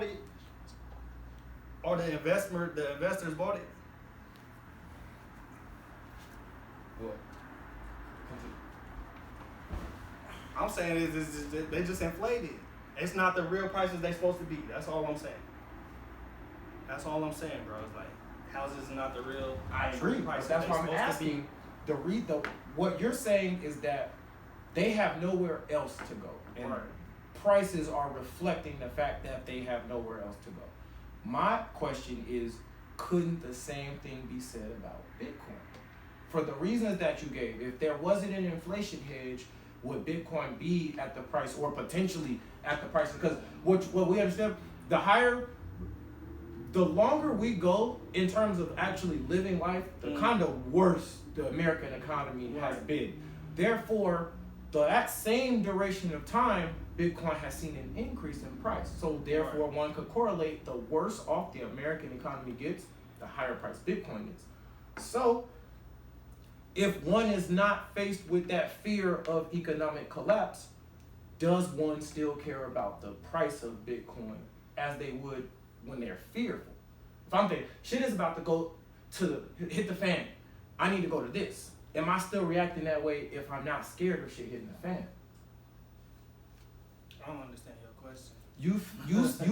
it, or the investors bought it? What? I'm saying they just inflated. It's not the real prices they supposed to be. That's all I'm saying, bro. It's like houses are not the real. I agree. Prices That's they why I'm supposed to asking. What you're saying is that they have nowhere else to go, and Right. prices are reflecting the fact that they have nowhere else to go. My question is, couldn't the same thing be said about Bitcoin? For the reasons that you gave, if there wasn't an inflation hedge, would Bitcoin be at the price or potentially at the price? Because what we understand, the longer we go in terms of actually living life, the kind of worse the American economy has been. Therefore, that same duration of time, Bitcoin has seen an increase in price. So therefore, one could correlate the worse off the American economy gets, the higher price Bitcoin is. So if one is not faced with that fear of economic collapse, does one still care about the price of Bitcoin as they would when they're fearful? If I'm thinking, shit is about to go hit the fan, I need to go to this. Am I still reacting that way if I'm not scared of shit hitting the fan? I don't understand your question. You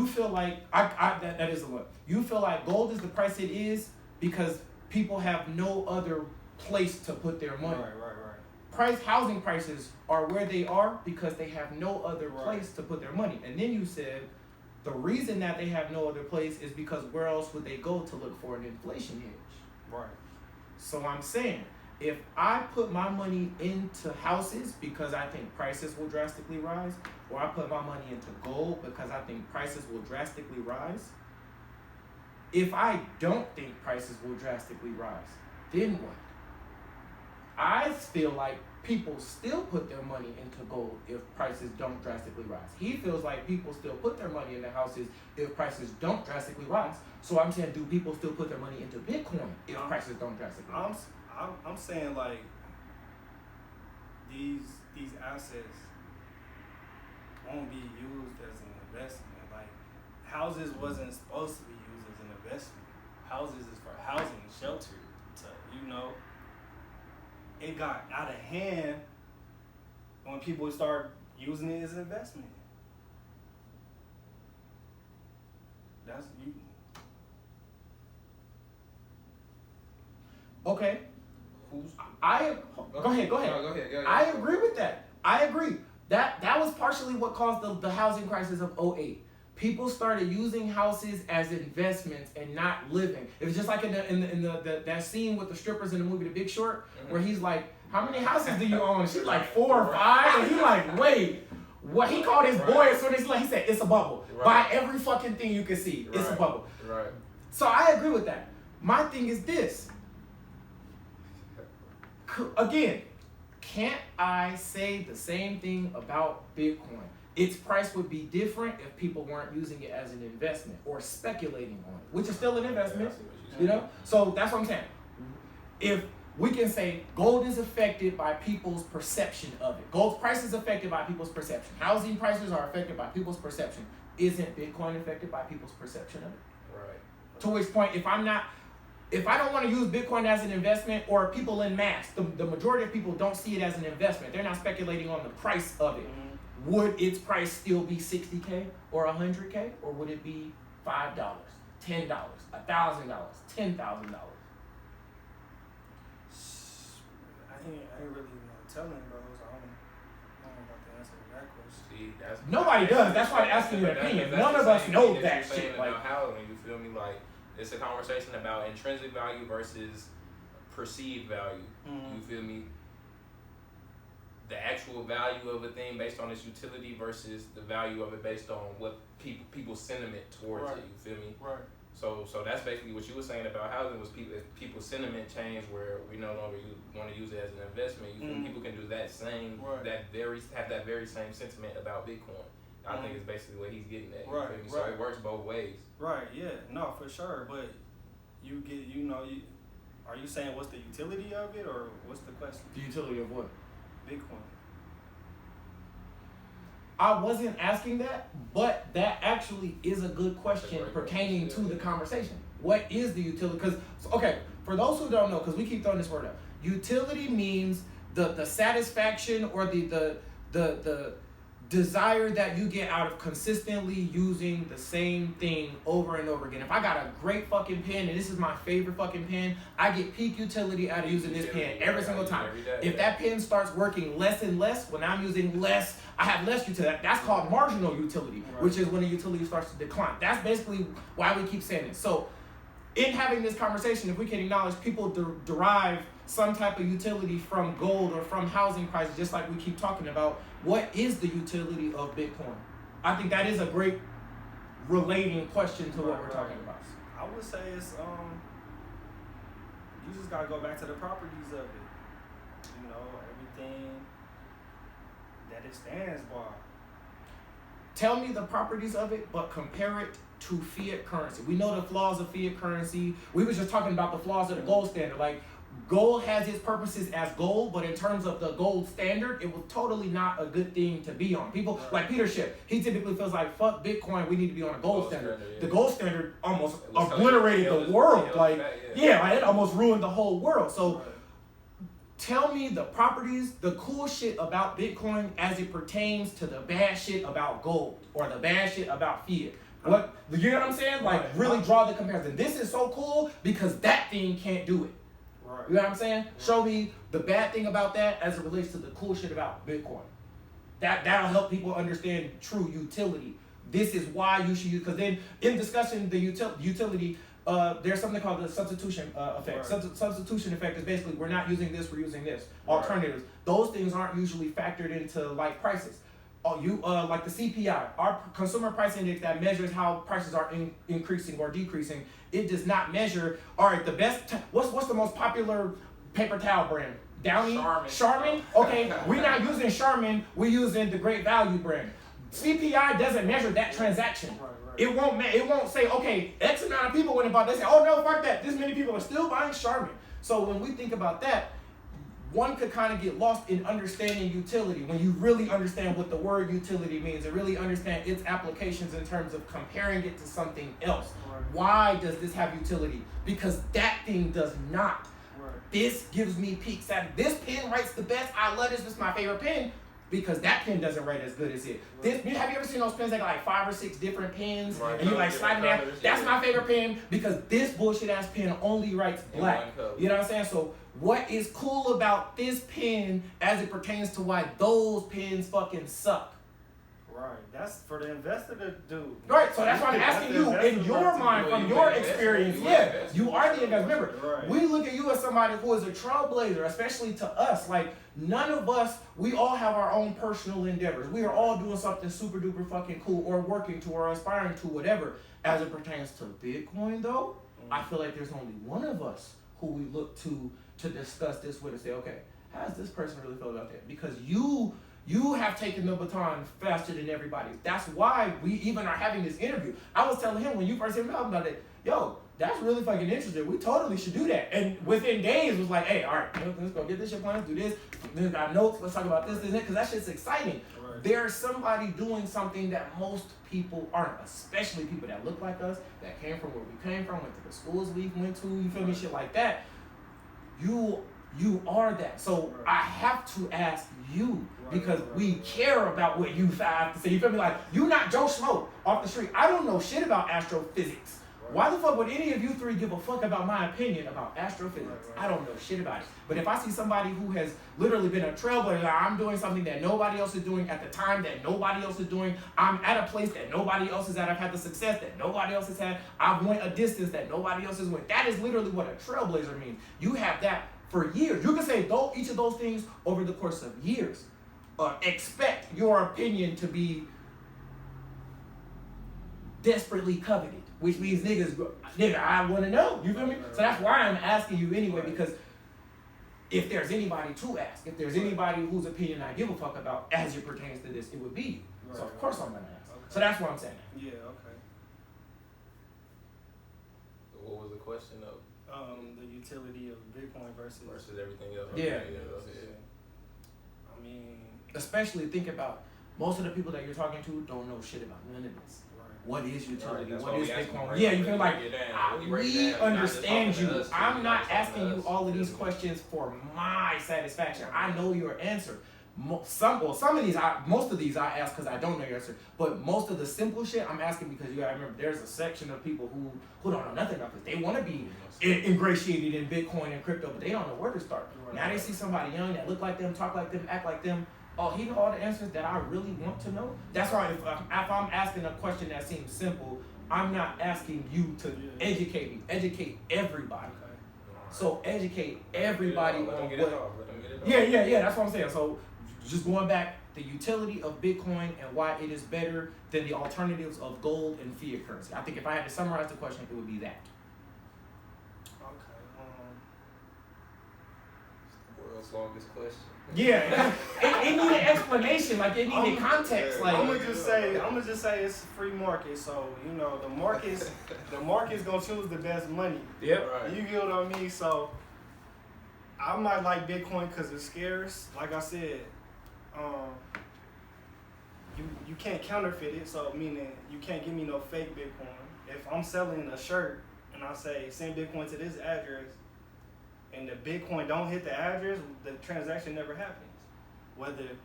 feel like that is the one. You feel like gold is the price it is because people have no other place to put their money. Right. Housing prices are where they are because they have no other place to put their money. And then you said the reason that they have no other place is because where else would they go to look for an inflation hedge? Right. So I'm saying, if I put my money into houses because I think prices will drastically rise, or I put my money into gold because I think prices will drastically rise, if I don't think prices will drastically rise, then what? I feel like people still put their money into gold if prices don't drastically rise. He feels like people still put their money into houses if prices don't drastically rise. So I'm saying, do people still put their money into Bitcoin if prices don't drastically rise? I'm saying like these assets won't be used as an investment. Like houses wasn't supposed to be used as an investment. Houses is for housing, shelter, it got out of hand when people start using it as an investment. That's you. Okay. Go ahead. No, go ahead. I agree with that. I agree. That was partially what caused the housing crisis of 2008. People started using houses as investments and not living. It was just like in that scene with the strippers in the movie The Big Short, where he's like, "How many houses do you own?" She's like, 4 or 5, and he's like, "Wait." What he called his boy as soon as he said, "It's a bubble." Buy every fucking thing you can see. It's a bubble. Right. So I agree with that. My thing is this. Again, can't I say the same thing about Bitcoin? Its price would be different if people weren't using it as an investment or speculating on it, which is still an investment, So that's what I'm saying. If we can say gold is affected by people's perception of it. Gold's price is affected by people's perception. Housing prices are affected by people's perception. Isn't Bitcoin affected by people's perception of it? Right. To which point, if I don't want to use Bitcoin as an investment, or people in mass, the majority of people don't see it as an investment. They're not speculating on the price of it. Mm-hmm. Would its price still be $60K or $100K, or would it be $5, $10, $1,000, $10,000? I ain't really telling, bro. So I don't know about the answer to that question. See, nobody does. That's why I'm asking your opinion. None of us know that shit. Like housing, you feel me? Like it's a conversation about intrinsic value versus perceived value. Mm-hmm. You feel me? The actual value of a thing based on its utility versus the value of it based on what people's sentiment towards it. You feel me? Right. So that's basically what you were saying about housing was people's sentiment change where we no longer want to use it as an investment. You feel me? People can do that same have that very same sentiment about Bitcoin. I think it's basically what he's getting at. You feel me? So it works both ways. Right. Yeah. No, for sure. But are you saying what's the utility of it, or what's the question? The utility of what? Bitcoin. I wasn't asking that, but that actually is a good question pertaining to the conversation. What is the utility? Because, okay, for those who don't know, because we keep throwing this word out, utility means the satisfaction or the desire that you get out of consistently using the same thing over and over again. If I got a great fucking pen and this is my favorite fucking pen, I get peak utility out of using this pen every single time. If that pen starts working less and less, when I'm using less, I have less utility. That's called marginal utility, which is when the utility starts to decline. That's basically why we keep saying it. So in having this conversation, if we can acknowledge people derive some type of utility from gold or from housing prices, just like we keep talking about, what is the utility of Bitcoin? I think that is a great relating question to what we're talking about. I would say it's you just gotta go back to the properties of it. You know, everything that it stands by. Tell me the properties of it, but compare it to fiat currency. We know the flaws of fiat currency. We were just talking about the flaws of the gold standard. Like, gold has its purposes as gold, but in terms of the gold standard, it was totally not a good thing to be on. People like Peter Schiff, he typically feels like, fuck Bitcoin, we need to be on a gold standard. The gold standard almost obliterated the world. Like, it almost ruined the whole world. So tell me the properties, the cool shit about Bitcoin as it pertains to the bad shit about gold or the bad shit about fiat. What, you know what I'm saying? Like, really draw the comparison. This is so cool because that thing can't do it. You know what I'm saying? Show me the bad thing about that as it relates to the cool shit about Bitcoin. That'll help people understand true utility. This is why you should use, because then in discussing the utility, there's something called the substitution effect. Substitution effect is basically we're not using this, we're using this. Alternatives. Those things aren't usually factored into like prices. Like the CPI, our consumer price index that measures how prices are increasing or decreasing. It does not measure. All right, the best. What's the most popular paper towel brand? Downy, Charmin. Okay, we're not using Charmin. We're using the Great Value brand. CPI doesn't measure that transaction. It won't say, okay, X amount of people went and bought this. Oh no, fuck that. This many people are still buying Charmin. So when we think about that, one could kind of get lost in understanding utility when you really understand what the word utility means and really understand its applications in terms of comparing it to something else. Why does this have utility? Because that thing does not. This gives me peak satisfaction. This pen writes the best. I love this. This is my favorite pen because that pen doesn't write as good as it. Have you ever seen those pens that got like 5 or 6 different pens and you like slide it down? That's my favorite pen because this bullshit ass pen only writes black. You know what I'm saying? So what is cool about this pen as it pertains to why those pens fucking suck? Right, that's for the investor to do. Right, so that's why I'm asking you, in your mind, from your experience, you are the investor. Remember, we look at you as somebody who is a trailblazer, especially to us. Like, none of us, we all have our own personal endeavors. We are all doing something super duper fucking cool or working to or aspiring to whatever. As it pertains to Bitcoin, though, I feel like there's only one of us who we look to discuss this with and say, okay, how does this person really feel about that? Because you have taken the baton faster than everybody. That's why we even are having this interview. I was telling him when you first hit me up about it, yo, that's really fucking interesting. We totally should do that. And within days, it was like, hey, all right, let's go get this shit planned, do this. Then got notes, let's talk about this, because that shit's exciting. There's somebody doing something that most people aren't, especially people that look like us, that came from where we came from, went to the schools we went to, you feel me, shit like that. You are that. So I have to ask you because we care about what you have to say. You feel me? Like, you not Joe Schmo off the street. I don't know shit about astrophysics. Why the fuck would any of you three give a fuck about my opinion about astrophysics? I don't know shit about it. But if I see somebody who has literally been a trailblazer, like I'm doing something that nobody else is doing at the time that nobody else is doing, I'm at a place that nobody else is at, I've had the success that nobody else has had, I've went a distance that nobody else has went. That is literally what a trailblazer means. You have that for years. You can say each of those things over the course of years. Expect your opinion to be desperately coveted, which means nigga, I want to know. You feel me? So that's why I'm asking you anyway, because if there's anybody to ask, if there's anybody whose opinion I give a fuck about as it pertains to this, it would be you. So of course I'm gonna ask. Okay. So that's what I'm saying. Yeah. Okay. What was the question of? The utility of Bitcoin versus everything else. Yeah. I mean, especially think about Most of the people that you're talking to don't know shit about none of this. What is utility? Right, what is Bitcoin? Yeah, you feel like we understand you. I'm not asking you all of these questions for my satisfaction. I know your answer. Most of these I ask because I don't know your answer. But most of the simple shit I'm asking because you gotta remember there's a section of people who don't know nothing about this. They want to be ingratiated in Bitcoin and crypto, but they don't know where to start. Now they see somebody young that look like them, talk like them, act like them. Oh, he know all the answers that I really want to know. That's why if I'm asking a question that seems simple, I'm not asking you to educate me. Educate everybody. Okay. So educate everybody on what. Yeah. That's what I'm saying. So just going back, the utility of Bitcoin and why it is better than the alternatives of gold and fiat currency. I think if I had to summarize the question, it would be that. World's longest question. Yeah, it needed explanation, like it needed context. Like I'm gonna just say it's a free market, so you know the market's gonna choose the best money. Yep. Right. You get what I mean? So I might like Bitcoin because it's scarce. Like I said, you can't counterfeit it, so meaning you can't give me no fake Bitcoin. If I'm selling a shirt and I say send Bitcoin to this address, and the Bitcoin don't hit the address, the transaction never happens. Whether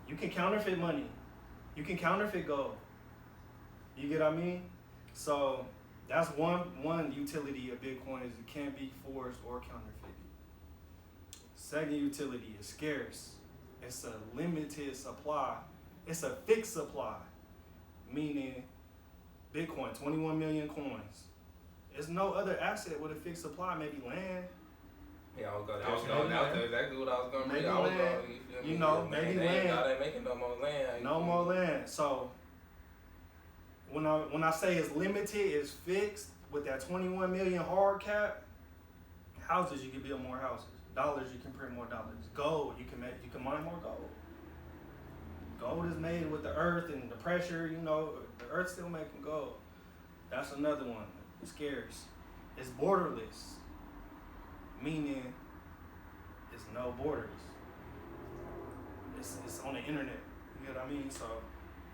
you can counterfeit money, you can counterfeit gold. You get what I mean? So that's one utility of Bitcoin is it can't be forged or counterfeited. Second utility is scarce. It's a limited supply. It's a fixed supply, meaning Bitcoin, 21 million coins. There's no other asset with a fixed supply, maybe land. Yeah, I was going out there exactly what I was going to read. Maybe land. God ain't making no more land. No more land. So when I say it's limited, it's fixed with that 21 million hard cap. Houses, you can build more houses. Dollars, you can print more dollars. Gold, you can mine more gold. Gold is made with the earth and the pressure. The earth's still making gold. That's another one. It's scarce. It's borderless. Meaning, it's no borders. It's on the internet. You get what I mean? So,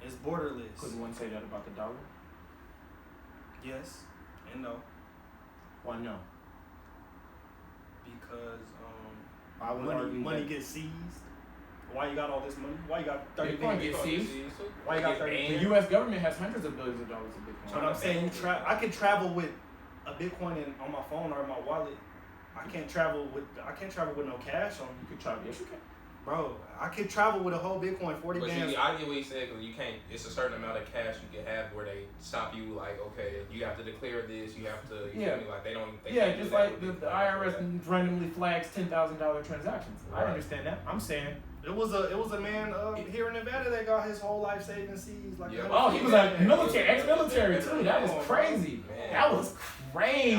it's borderless. Could one say that about the dollar? Yes and no. Why no? Because money gets seized. Why you got all this money? Why you got 30 Bitcoin billion? Gets seized? Why you got 30 billion? The U.S. government has hundreds of billions of dollars of Bitcoin. So what I'm saying, I can travel with a Bitcoin on my phone or in my wallet. I can't travel with no cash on me. You can travel, yes you can. Bro, I could travel with a whole Bitcoin, 40 bands. See, I get what you said, because you can't, it's a certain amount of cash you can have where they stop you, like, okay, you have to declare this, you have to, you feel me, like, they can't just do like that the IRS randomly flags $10,000 transactions. Right. I understand that. I'm saying. It was a man here in Nevada that got his whole life savings seized. Like, oh, he was like ex-military too. That was crazy. Man. That was crazy.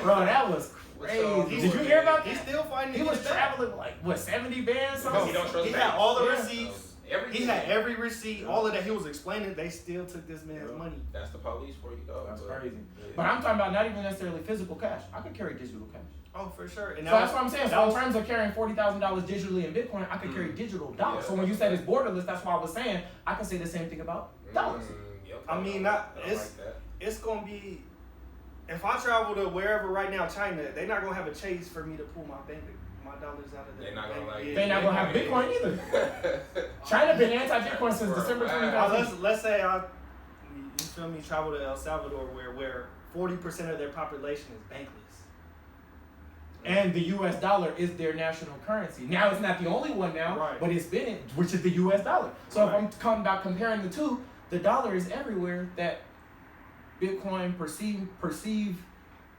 Bro, that was crazy. Did you hear about that? He's still fighting. He was traveling with 70 bands. He had all the receipts. He had every receipt, all of that. He was explaining. They still took this man's money. That's the police for you, though. That's crazy. But I'm talking about not even necessarily physical cash. I could carry digital cash. Oh, for sure. And so that's what I'm saying. So in terms of carrying $40,000 digitally in Bitcoin, I could carry digital dollars. So when you said it's borderless, that's why I was saying I can say the same thing about dollars. I mean, it's gonna be. If I travel to wherever right now, China, they're not gonna have a chase for me to pull my dollars out of there. They're not gonna have Bitcoin either. China been anti-Bitcoin since December 20,000. Let's say you feel me, travel to El Salvador where 40% of their population is bankless. And the U.S. dollar is their national currency. Now it's not the only one now, but it's been which is the U.S. dollar. So if I'm talking about comparing the two, the dollar is everywhere that Bitcoin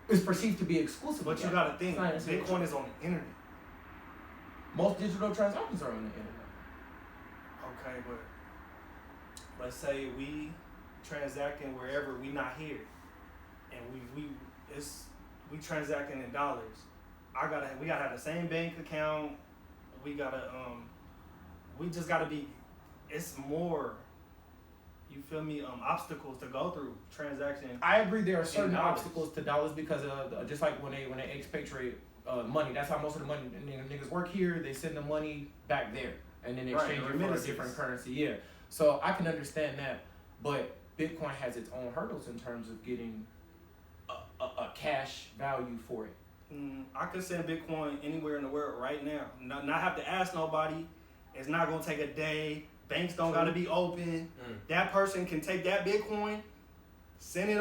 is perceived to be exclusive. But you gotta think, Bitcoin is on the internet. Most digital transactions are on the internet. Okay, but let's say we transacting wherever we not here, and we transacting in dollars. We gotta have the same bank account. We just gotta be. It's more. You feel me? Obstacles to go through transaction. I agree. There are certain obstacles to dollars because just like when they expatriate money. That's how most of the money niggas work here. They send the money back there, and then exchange it for a different currency. Yeah. So I can understand that, but Bitcoin has its own hurdles in terms of getting a cash value for it. I could send Bitcoin anywhere in the world right now. Not have to ask nobody. It's not gonna take a day. Banks don't gotta be open. That person can take that Bitcoin, send it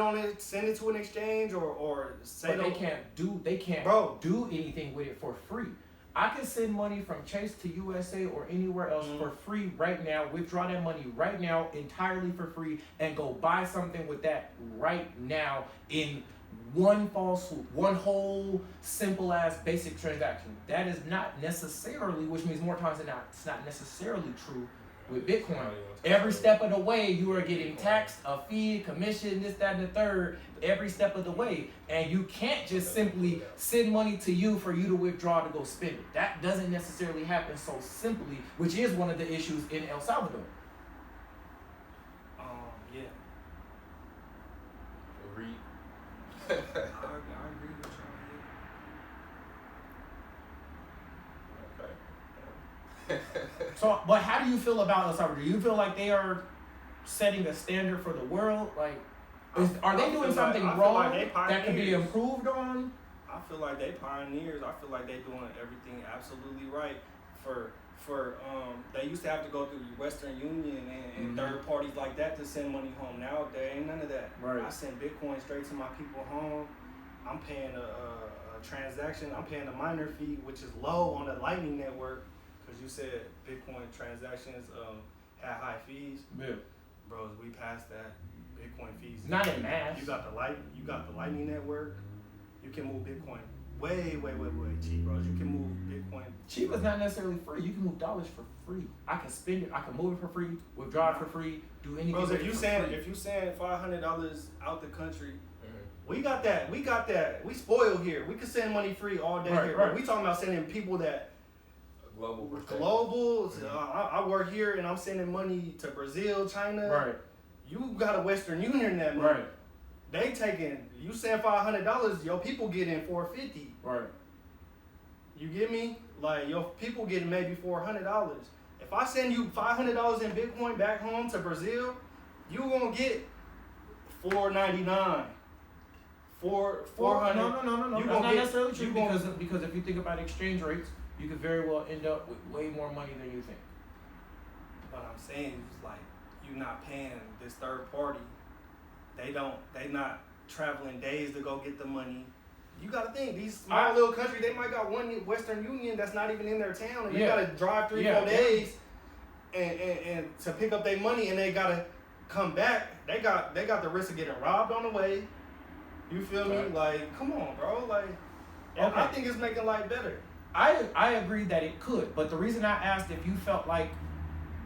to an exchange, or say but they can't do anything with it for free. I can send money from Chase to USA or anywhere else for free right now, withdraw that money right now entirely for free, and go buy something with that right now in one whole simple ass basic transaction. That is not necessarily, which means more times than not, it's not necessarily true with Bitcoin. Every step of the way, you are getting taxed, a fee, commission, this, that, and the third, every step of the way. And you can't just simply send money to you for you to withdraw to go spend it. That doesn't necessarily happen so simply, which is one of the issues in El Salvador. Yeah. Agreed. I agree with Okay. So, but how do you feel about El Salvador? Do you feel like they are setting a standard for the world? Like, are they doing something wrong that can be improved on? I feel like they pioneers. I feel like they doing everything absolutely right. They used to have to go through Western Union and third parties like that to send money home. Now there ain't none of that. Right. I send Bitcoin straight to my people home. I'm paying a transaction. I'm paying a minor fee, which is low on the Lightning Network, because you said Bitcoin transactions had high fees. Yeah. Bros, we passed that. Bitcoin fees. Not in mass. You got the Lightning Network. You can move Bitcoin way cheap, bros. You can move Bitcoin. Cheap is not necessarily free. You can move dollars for free. I can spend it. I can move it for free. Withdraw it for free. Do anything. Bros, if you saying $500 out the country, we got that. We spoiled here. We can send money free all day here. Right. We talking about sending people that global. I work here and I'm sending money to Brazil, China. Right. You got a Western Union that money. Right. They taking, you send $500, your people getting $450. Right. You get me? Like, your people getting maybe $400. If I send you $500 in Bitcoin back home to Brazil, you gonna get $499. $400. No. That's not necessarily true because if you think about exchange rates, you could very well end up with way more money than you think. But I'm saying is like, you're not paying this third party. They not traveling days to go get the money. You gotta think, these small little countries, they might got one Western Union that's not even in their town, and they gotta drive 3-4 days and to pick up their money, and they gotta come back. They got the risk of getting robbed on the way. You feel me? Like, come on, bro. Like, I think it's making life better. I agree that it could, but the reason I asked if you felt like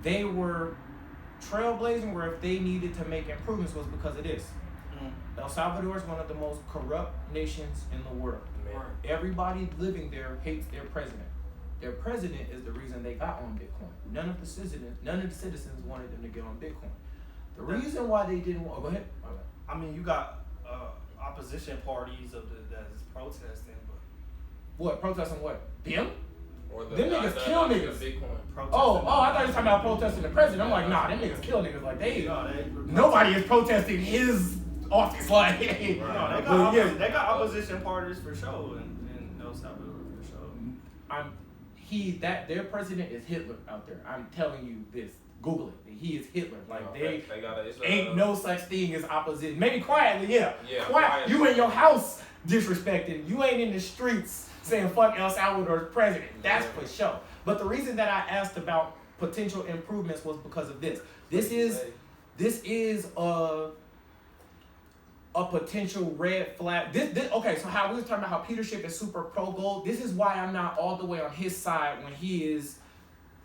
they were trailblazing or if they needed to make improvements was because of this. El Salvador is one of the most corrupt nations in the world. Everybody living there hates their president. Their president is the reason they got on Bitcoin. None of the citizens wanted them to get on Bitcoin. The reason why they didn't want, go ahead. I mean, you got opposition parties that's protesting, but what protesting? What them? Or them niggas kill niggas. I thought you were talking about protesting the president. I'm like, nah, them niggas kill niggas. Like nobody is protesting his office. Like, they got opposition parties for sure in El Salvador for sure. Their president is Hitler out there. I'm telling you this. Google it. He is Hitler. Like ain't no such thing as opposition. Maybe quietly, yeah. Quietly. You in your house disrespecting. You ain't in the streets saying fuck El Salvador's president. That's for sure. But the reason that I asked about potential improvements was because of this. This is a potential red flag. Okay, so how we was talking about how Peter Schiff is super pro gold. This is why I'm not all the way on his side when he is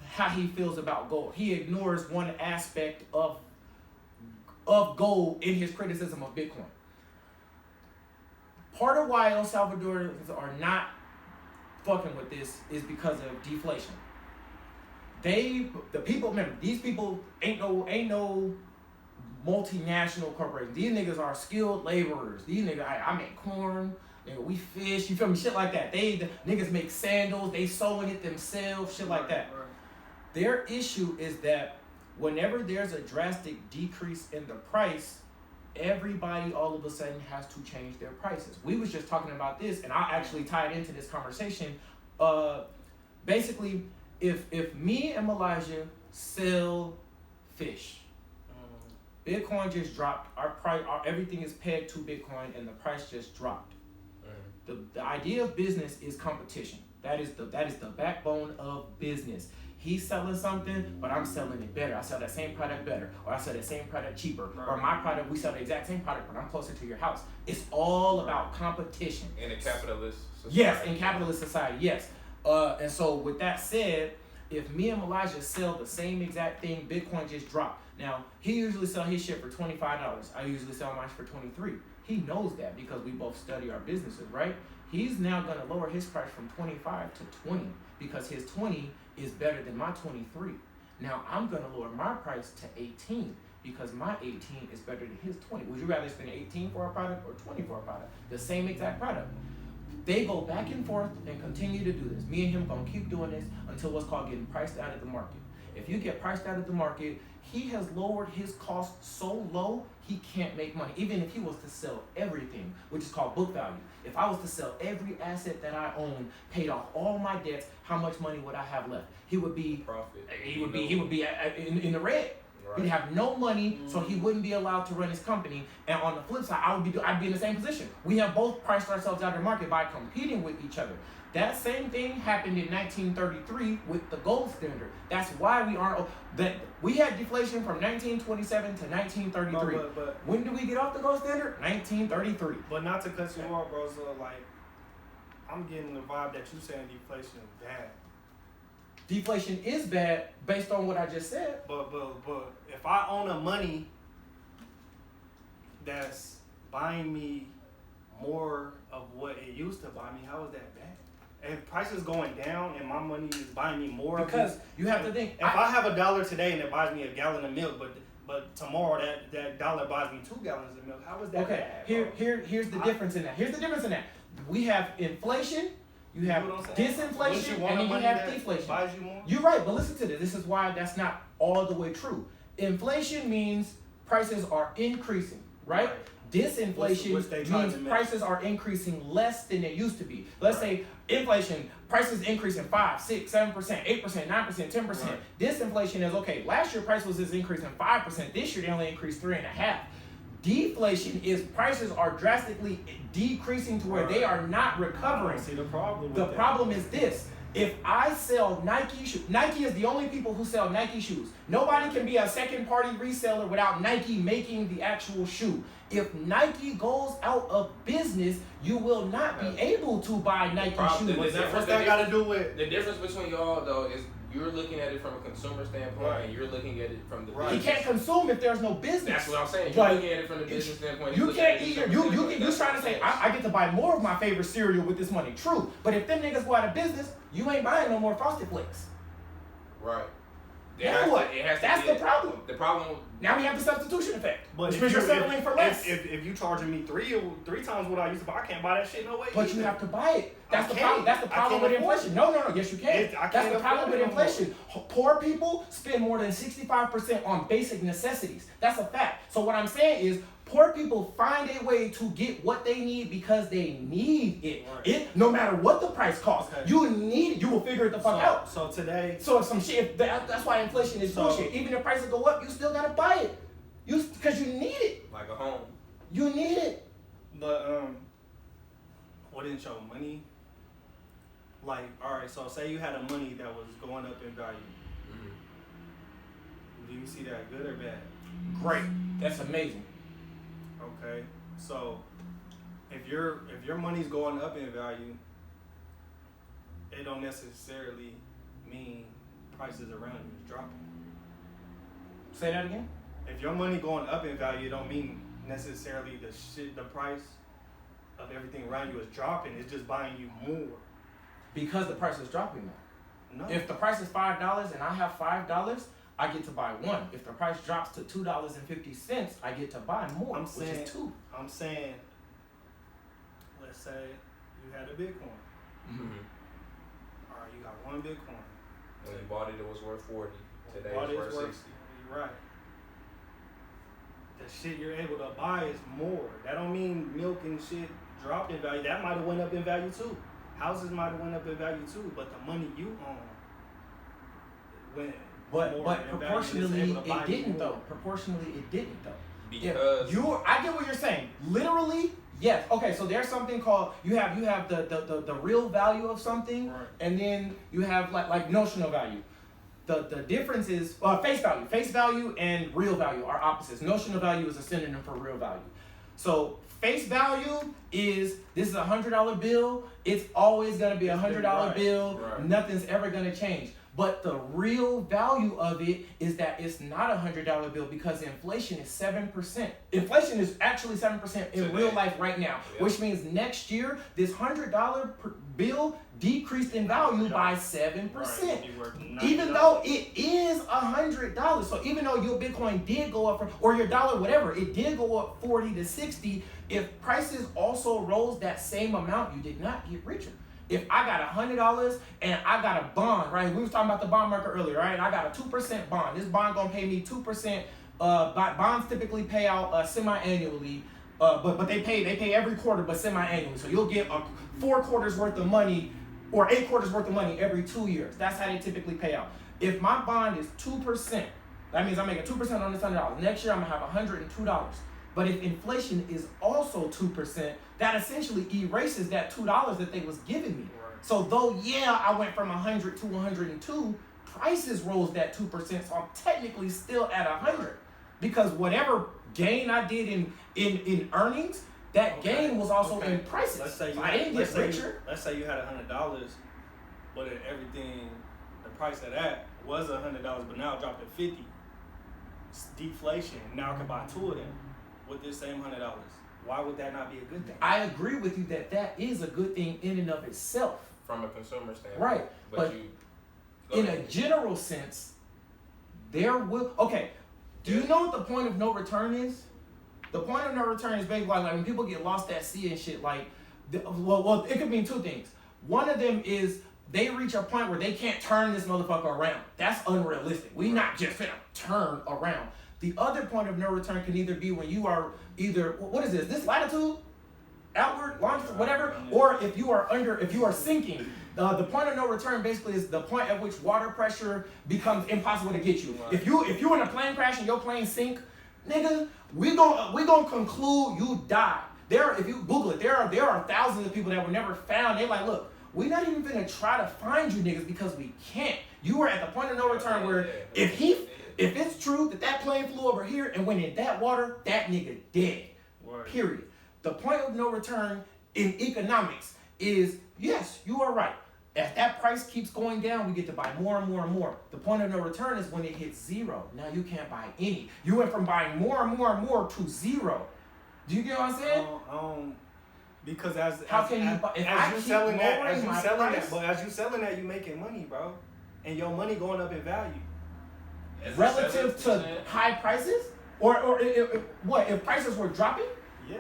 how he feels about gold. He ignores one aspect of gold in his criticism of Bitcoin. Part of why El Salvadorians are not fucking with this is because of deflation. These people ain't no multinational corporations. These niggas are skilled laborers. These niggas, I make corn, Nigga, we fish, you feel me? Shit like that. The niggas make sandals, they sewing it themselves, shit like that. Right. Their issue is that whenever there's a drastic decrease in the price, everybody all of a sudden has to change their prices. We was just talking about this, and I actually tied into this conversation. Basically, if me and Elijah sell fish, Bitcoin just dropped. Our price, everything is pegged to Bitcoin, and the price just dropped. The idea of business is competition. That is the backbone of business. He's selling something, but I'm selling it better. I sell that same product better, or I sell that same product cheaper, or my product, we sell the exact same product, but I'm closer to your house. It's all about competition. In a capitalist society. Yes, in capitalist society, yes. And so with that said, if me and Elijah sell the same exact thing, Bitcoin just dropped. Now, he usually sell his shit for $25. I usually sell mine for $23. He knows that because we both study our businesses, right? He's now going to lower his price from 25 to 20 because his 20 is better than my 23. Now, I'm going to lower my price to 18 because my 18 is better than his 20. Would you rather spend 18 for a product or 20 for a product? The same exact product. They go back and forth and continue to do this. Me and him going to keep doing this until what's called getting priced out of the market. If you get priced out of the market, he has lowered his cost so low, he can't make money. Even if he was to sell everything, which is called book value. If I was to sell every asset that I own, paid off all my debts, how much money would I have left? He would be profit. He would be in the red. Right. He'd have no money, so he wouldn't be allowed to run his company. And on the flip side, I'd be in the same position. We have both priced ourselves out of the market by competing with each other. That same thing happened in 1933 with the gold standard. That's why we had deflation from 1927 to 1933. But when did we get off the gold standard? 1933. But not to cut you off, bro. So like, I'm getting the vibe that you saying deflation is bad. Deflation is bad based on what I just said. But if I own a money that's buying me more of what it used to buy me, how is that bad? If prices going down and my money is buying me more, because you have to think. If I have $1 today and it buys me a gallon of milk, but tomorrow that dollar buys me 2 gallons of milk, how is that bad? Here's the difference in that. Here's the difference in that. We have inflation. You have disinflation, and then you have deflation. Buys you more? You're right, but listen to this. This is why that's not all the way true. Inflation means prices are increasing, right? Disinflation means prices are increasing less than they used to be. Let's say inflation, prices increasing 5, 6, 7%, 8%, 9%, 10%. Right. Disinflation is okay. Last year price was increasing 5%. This year they only increased 3.5%. Deflation is prices are drastically decreasing to where they are not recovering. See the problem. The problem is this. If I sell Nike shoes, Nike is the only people who sell Nike shoes. Nobody can be a second party reseller without Nike making the actual shoe. If Nike goes out of business, you will not be able to buy Nike shoes. What's that got to do with? The difference between y'all though is you're looking at it from a consumer standpoint, and you're looking at it from the business. He can't consume if there's no business. That's what I'm saying. You're looking at it from the business standpoint. You can't either. You're trying to say I get to buy more of my favorite cereal with this money. True, but if them niggas go out of business, you ain't buying no more Frosted Flakes. Right. Now what? That's the problem. The problem. Now we have the substitution effect. But which means you're settling for less. If you charging me three times what I used to buy, I can't buy that shit no way. But you have to buy it. That's the problem. That's the problem with inflation. No. Yes, you can. That's the problem with inflation. Poor people spend more than 65% on basic necessities. That's a fact. So what I'm saying is, poor people find a way to get what they need because they need it. Right. No matter what the price costs, you need it. You will figure it the fuck out. So today. So if some shit, that's why inflation is bullshit. Even if prices go up, you still gotta buy it. Because you need it. Like a home. You need it. But wouldn't your money? Like, all right. So say you had a money that was going up in value. Mm-hmm. Do you see that good or bad? Great. That's amazing. Okay, so if your money's going up in value, it don't necessarily mean prices around you is dropping. Say that again? If your money going up in value, it don't mean necessarily the price of everything around you is dropping. It's just buying you more. Because the price is dropping now. No. If the price is $5 and I have $5, I get to buy one. If the price drops to $2.50, I get to buy more, which is $2. I'm saying, let's say you had a Bitcoin. Mm-hmm. All right, you got one Bitcoin. When you bought it, it was worth 40. Today it's worth 60. You're right. The shit you're able to buy is more. That don't mean milk and shit dropped in value. That might have went up in value too. Houses might have went up in value too, but the money you own went more But in proportionally value. it didn't though. Proportionally it didn't though. Because I get what you're saying. Literally, yes. Okay, so there's something called you have the real value of something, right. And then you have like notional value. The difference is face value. Face value and real value are opposites. Notional value is a synonym for real value. So face value is this is a $100 bill. It's always gonna be a $100 bill. Right. Nothing's ever gonna change. But the real value of it is that it's not a $100 bill because inflation is 7%. Inflation is actually 7% in real life right now, which means next year this $100 bill decreased in value by 7%. Right. Even though it is $100, so even though your Bitcoin did go up or your dollar, whatever, it did go up 40 to 60. If prices also rose that same amount, you did not get richer. If I got $100 and I got a bond, right? We was talking about the bond market earlier, right? I got a 2% bond. This bond gonna pay me 2%. Bonds typically pay out semi-annually, but they pay every quarter, but semi-annually. So you'll get 4 quarters worth of money or 8 quarters worth of money every 2 years. That's how they typically pay out. If my bond is 2%, that means I'm making 2% on this $100. Next year I'm gonna have $102. But if inflation is also 2%, that essentially erases that $2 that they was giving me. Right. So though, yeah, I went from 100 to 102, prices rose that 2%, so I'm technically still at 100. Because whatever gain I did in earnings, that gain was also in prices. Let's say I didn't get richer. Let's say you had $100, but everything, the price of that was $100, but now it dropped to 50. It's deflation. Now I can buy 2 of them with this same $100. Why would that not be a good thing? I agree with you that is a good thing in and of itself. from a consumer standpoint. Right. But in a general sense, there will... Okay, do you know what the point of no return is? The point of no return is basically like when people get lost at sea and shit, like... Well, it could mean 2 things. One of them is they reach a point where they can't turn this motherfucker around. That's unrealistic. We not just finna turn around. The other point of no return can either be when you are either, what is this latitude, outward, longitude, whatever, or if you are sinking. The point of no return basically is the point at which water pressure becomes impossible to get you. If you in a plane crash and your plane sink, nigga, we gonna conclude you died. If you Google it, there are thousands of people that were never found. They're like, look, we're not even gonna try to find you niggas because we can't. You were at the point of no return where if it's true that plane flew over here and went in that water, that nigga dead. Word. Period. The point of no return in economics is, yes, you are right. As that price keeps going down, we get to buy more and more and more. The point of no return is when it hits 0. Now you can't buy any. You went from buying more and more and more to 0. Do you get what I'm saying? Because as you selling that, you making money, bro, and your money going up in value. Relative to high prices, or what if prices were dropping? Yeah.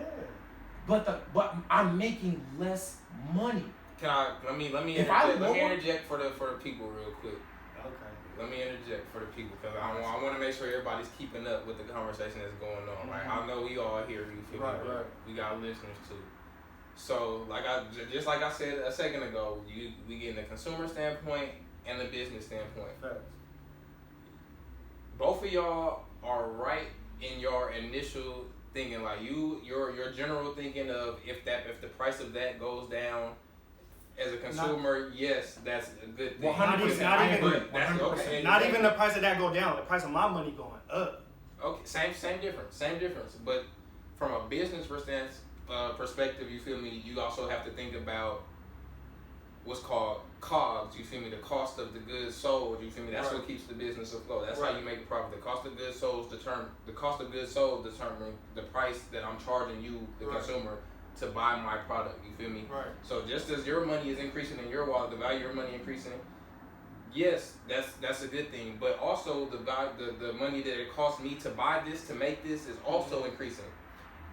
But I'm making less money. Let me interject for the people real quick. Okay. Let me interject for the people because I want to make sure everybody's keeping up with the conversation that's going on. Right? I know we all here. You feel me? Right. We got listeners too. So like I said a second ago, we get in the consumer standpoint and the business standpoint. Facts. Both of y'all are right in your initial thinking, like your general thinking of if the price of that goes down as a consumer, yes, that's a good thing. 100%. Not even the price of that go down. The price of my money going up. Okay, same difference. But from a business perspective, you feel me? You also have to think about what's called COGS, you feel me? The cost of the goods sold, you feel me? That's what keeps the business afloat. That's how you make a profit. The cost of goods sold determine the price that I'm charging you, the consumer, to buy my product. You feel me? Right. So just as your money is increasing in your wallet, the value of your money increasing, yes, that's a good thing. But also the money that it costs me to buy this, to make this, is also increasing.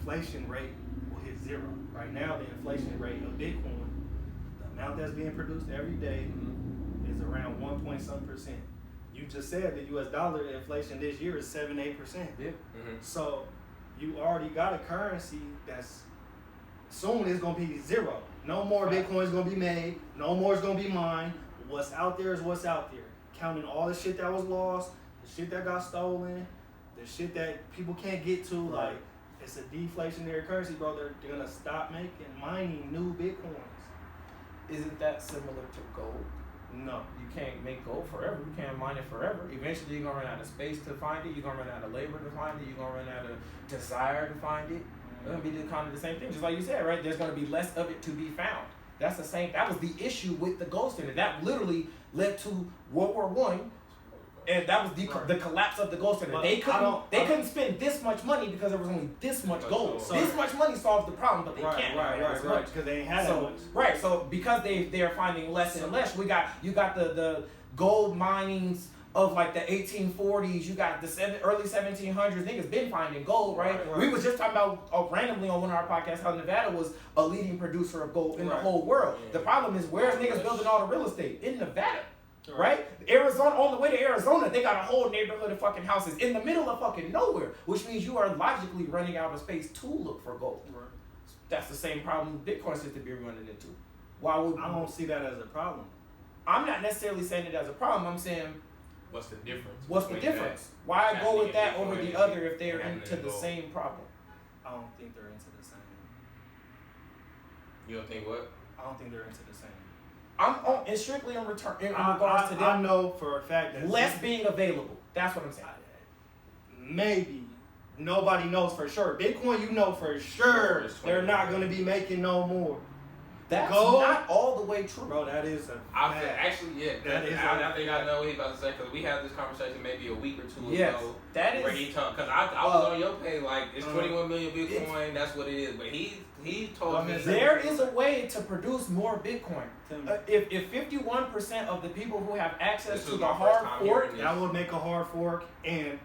inflation rate will hit 0. Right now, the inflation rate of Bitcoin, the amount that's being produced every day, is around 1 point some percent. You just said the U.S. dollar inflation this year is 7-8%. Yeah. So you already got a currency that's soon it's gonna be 0. No more Bitcoin is gonna be made. No more is gonna be mined. What's out there is what's out there. Counting all the shit that was lost, the shit that got stolen, the shit that people can't get to. Like, it's a deflationary currency, bro. They're gonna stop mining new Bitcoins. Isn't that similar to gold? No. You can't make gold forever. You can't mine it forever. Eventually, you're going to run out of space to find it. You're going to run out of labor to find it. You're going to run out of desire to find it. It's going to be kind of the same thing. Just like you said, right? There's going to be less of it to be found. That's the same. That was the issue with the gold standard. That literally led to World War I. And that was the collapse of the gold standard. But They couldn't spend this much money because there was only this much gold. So, this much money solves the problem, but they can't. Right. Because they ain't had that much. Right. So because they're finding less and less, you got the gold minings of like the 1840s. You got the early 1700s. Niggas been finding gold, right? We was just talking about randomly on one of our podcasts how Nevada was a leading producer of gold in the whole world. The problem is where's niggas building all the real estate? In Nevada. Right? Arizona, on the way to Arizona, they got a whole neighborhood of fucking houses in the middle of fucking nowhere, which means you are logically running out of space to look for gold. Right. That's the same problem Bitcoin seems to be running into. I don't see that as a problem. I'm not necessarily saying it as a problem. I'm saying, what's the difference? What's the difference? Why go with that over the other if they're into the same problem? I don't think they're into the same. You don't think what? I don't think they're into the same. And strictly in regards to them. I know for a fact that less being available. That's what I'm saying. Maybe. Nobody knows for sure. Bitcoin, you know for sure they're not going to be making no more. That's not all the way true. Bro, that is a actually, yeah. I think I know what he's about to say because we had this conversation maybe a week or two ago. That is. Where he talked, because I was on your page like, it's 21 million Bitcoin, that's what it is. But he told me. There is a way to produce more Bitcoin. If 51% of the people who have access to the hard fork. That would make a hard fork and.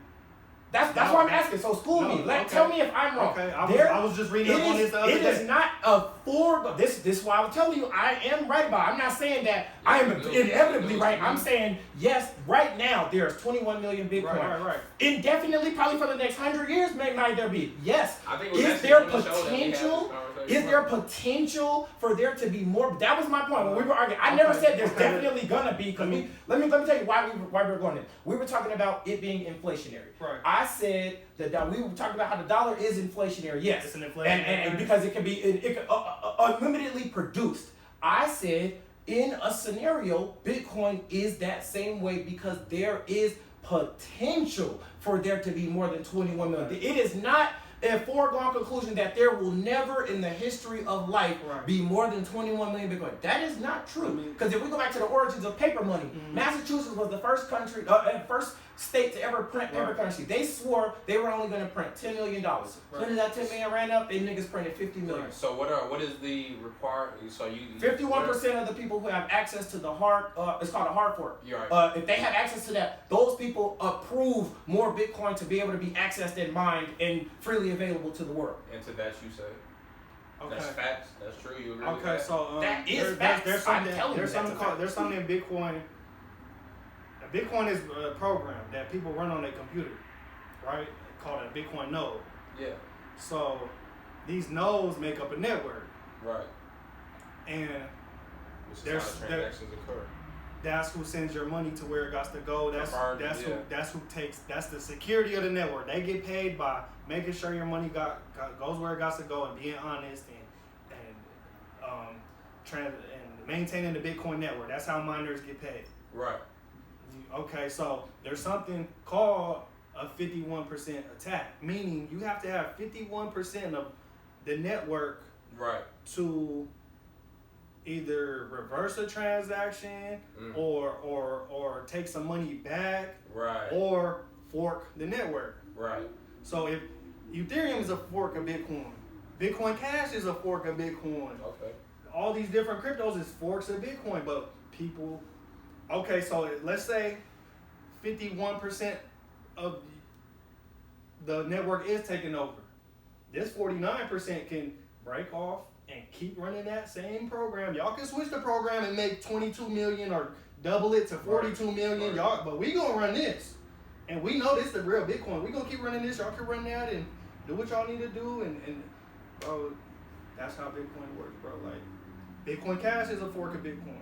That's why I'm asking. So school me. Tell me if I'm wrong. Okay, I was just reading up on this the other day. It is not a foregone. This is why I was telling you I am right about it. I'm not saying that I am inevitably right. I'm saying yes. Right now there's 21 million Bitcoin. Right. Indefinitely, probably for the next 100 years, might there be? Yes. Is there potential? Is there potential for there to be more? That was my point when we were arguing. I never said there's definitely gonna be. Cause let me tell you why we were going in. We were talking about it being inflationary. Right. I said that we were talking about how the dollar is inflationary. Yes, it's an inflationary, and because it can unlimitedly produced. I said in a scenario, Bitcoin is that same way because there is potential for there to be more than 21 million. It is not a foregone conclusion that there will never in the history of life be more than 21 million Bitcoin. That is not true. Because if we go back to the origins of paper money, Massachusetts was the first country, first state to ever print paper currency. They swore they were only going to print $10 million. When did that 10 million ran up? They niggas printed 50 million. So what is the required? So 51% of the people who have access to the hard, it's called a hard fork. Right. If they have access to that, those people approve more Bitcoin to be able to be accessed and mined and freely available to the world. And to that you say. Okay. That's facts. That's true. You agree with that? Okay, so that is facts. There's something in Bitcoin. Bitcoin is a program that people run on their computer, right? Called a Bitcoin node. Yeah. So these nodes make up a network. Right. And there's transactions occur. That's who sends your money to where it got to go. That's who takes. That's the security of the network. They get paid by making sure your money goes where it got to go and being honest and maintaining the Bitcoin network. That's how miners get paid. Right. Okay, so there's something called a 51% attack, meaning you have to have 51% of the network to either reverse a transaction or take some money back or fork the network. Right. So if Ethereum is a fork of Bitcoin, Bitcoin Cash is a fork of Bitcoin. Okay. All these different cryptos is forks of Bitcoin, but people. Okay, so let's say 51% of the network is taken over. this 49% can break off and keep running that same program. Y'all can switch the program and make 22 million or double it to 42 million. Y'all, but we gonna run this. And we know this is the real Bitcoin. We gonna keep running this. Y'all can run that and do what y'all need to do. And bro, that's how Bitcoin works, bro. Like, Bitcoin Cash is a fork of Bitcoin.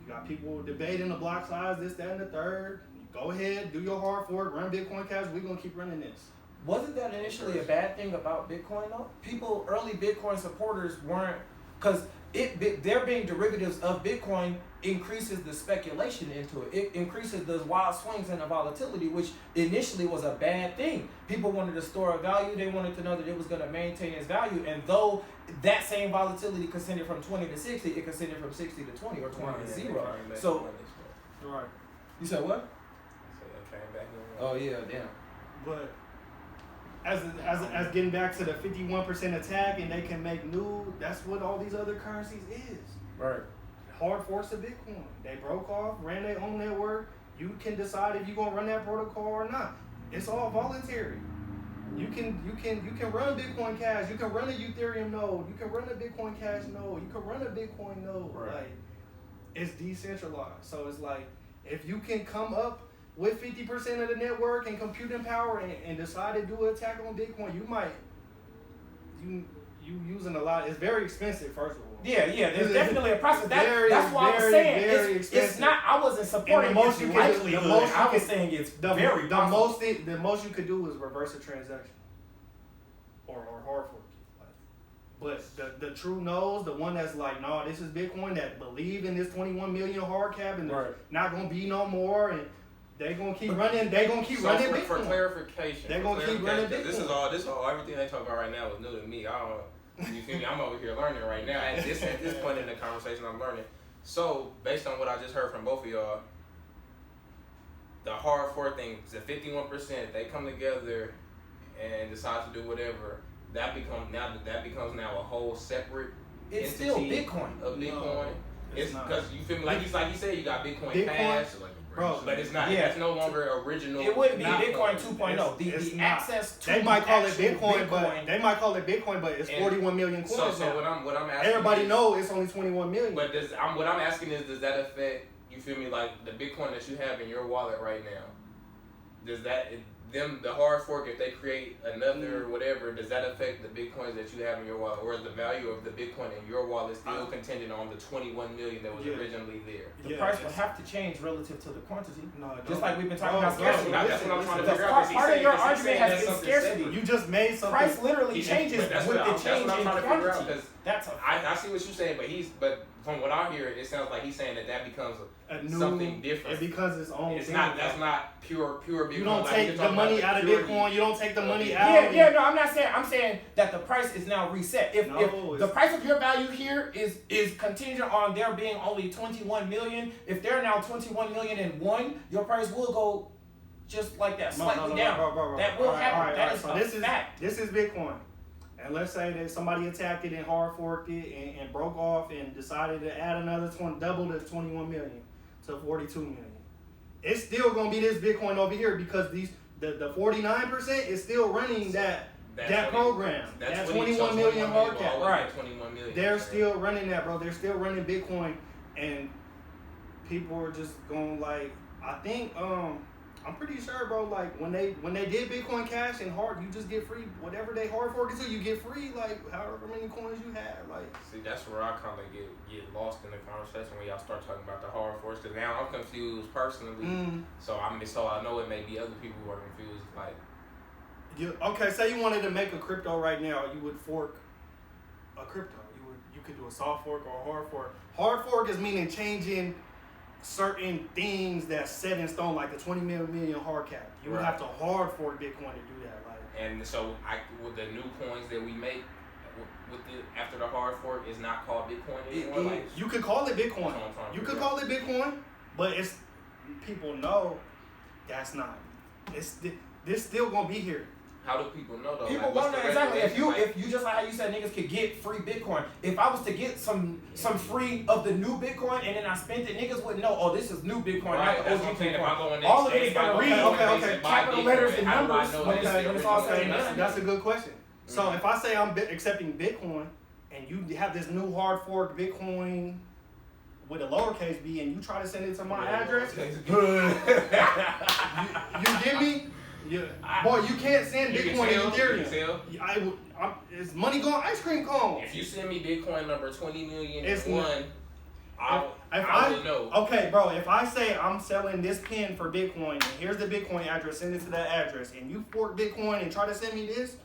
You got people debating the block size, this, that, and the third. Go ahead, do your hard fork, run Bitcoin Cash. We gonna keep running this. Wasn't that initially a bad thing about Bitcoin though? People, early Bitcoin supporters weren't, because there being derivatives of Bitcoin increases the speculation into it. It increases the wild swings and the volatility, which initially was a bad thing. People wanted to store a value. They wanted to know that it was going to maintain its value. And though that same volatility consented from 20 to 60, it consented from 60 to 20 or 20 to 0. So, right. You said what? I came back in. Oh yeah, damn. But as getting back to the 51% attack and they can make new, that's what all these other currencies is. Right. Hard forks of Bitcoin. They broke off, ran their own network. You can decide if you're gonna run that protocol or not. It's all voluntary. You can run Bitcoin Cash. You can run a Ethereum node. You can run a Bitcoin Cash node. You can run a Bitcoin node. Right. Like, it's decentralized. So it's like, if you can come up with 50% of the network and computing power and decide to do an attack on Bitcoin, you using a lot. It's very expensive, first of all. Yeah, there's definitely a process. That's what I was saying. It's not. I wasn't supporting the most its you can do, likelihood. I was saying it's very the most you could do is reverse a transaction or hard fork. But the true knows, the one that's like, no, this is Bitcoin, that believe in this 21 million hard cap and there's not gonna be no more, and they gonna keep running. They gonna keep running Bitcoin. For clarification, they gonna keep running Bitcoin. This all everything they talk about right now is new to me. You feel me? I'm over here learning right now. At this point in the conversation, I'm learning. So, based on what I just heard from both of y'all, the hard fork thing, the 51%, they come together and decide to do whatever. That becomes now a whole separate it's entity still Bitcoin. Of Bitcoin. No, it's because you feel me? Like you said, you got Bitcoin Cash. Bro, but it's not. Yeah. That's no longer original. It wouldn't be Bitcoin 2.0. The access to they might call it Bitcoin, but it's 41 million coins. So what I'm asking, everybody knows it's only 21 million. But what I'm asking is, does that affect? You feel me? Like the Bitcoin that you have in your wallet right now, does that the hard fork, if they create another whatever, does that affect the Bitcoins that you have in your wallet, or is the value of the Bitcoin in your wallet still contingent on the 21 million that was originally there? The price will have to change relative to the quantity. No, just like we've been talking about scarcity. That's what I'm trying to figure out. Part of your argument has been scarcity. You just made something. Price literally changes with the change in quantity. I see what you're saying, but from what I hear, it sounds like he's saying that becomes something different. It becomes its own. It's not. That's not pure Bitcoin. You don't take the money out of Bitcoin. You don't take the money out. Yeah. No, I'm not saying. I'm saying that the price is now reset. If the price of your value here is contingent on there being only 21 million, if they're now 21 million and one, your price will go just like that, slightly down. Bro. That will happen. That is so a fact. This is Bitcoin. And let's say that somebody attacked it and hard forked it and broke off and decided to add another double the 21 million to 42 million. It's still gonna be this Bitcoin over here because the 49% is still running that program. That 21 million hard cap. Right. 21 million. They're still running that, bro. They're still running Bitcoin, and people are just going like, I think I'm pretty sure, bro, like when they did Bitcoin Cash and hard, you just get free whatever they hard fork it to, you get free like however many coins you have. Like, see, that's where I kind of get lost in the conversation when y'all start talking about the hard forks, because now I'm confused personally. So I know it may be other people who are confused. Like, okay, say you wanted to make a crypto right now, you would fork a crypto. You could do a soft fork or a hard fork. Hard fork is meaning changing certain things that's set in stone, like the 20 million hard cap. You would have to hard fork Bitcoin to do that. Like, and so with the new coins that we make after the hard fork is not called Bitcoin anymore. You could call it Bitcoin. You could call it Bitcoin, but it's people know that's not. This still gonna be here. How do people know though? People wonder exactly if you just like how you said niggas could get free Bitcoin. If I was to get some free of the new Bitcoin and then I spent it, niggas wouldn't know. Oh, this is new Bitcoin, not the OG Bitcoin. All of it is gonna read capital letters and numbers when it's all said and done. That's a good question. So if I say I'm accepting Bitcoin, and you have this new hard fork Bitcoin with a lowercase b, and you try to send it to my address, you get me? Boy, you can't send Bitcoin and Ethereum. It's money gone ice cream cone. If you send me Bitcoin number 20,000,001, I will know. Okay, bro, if I say I'm selling this pen for Bitcoin, and here's the Bitcoin address, send it to that address, and you fork Bitcoin and try to send me this,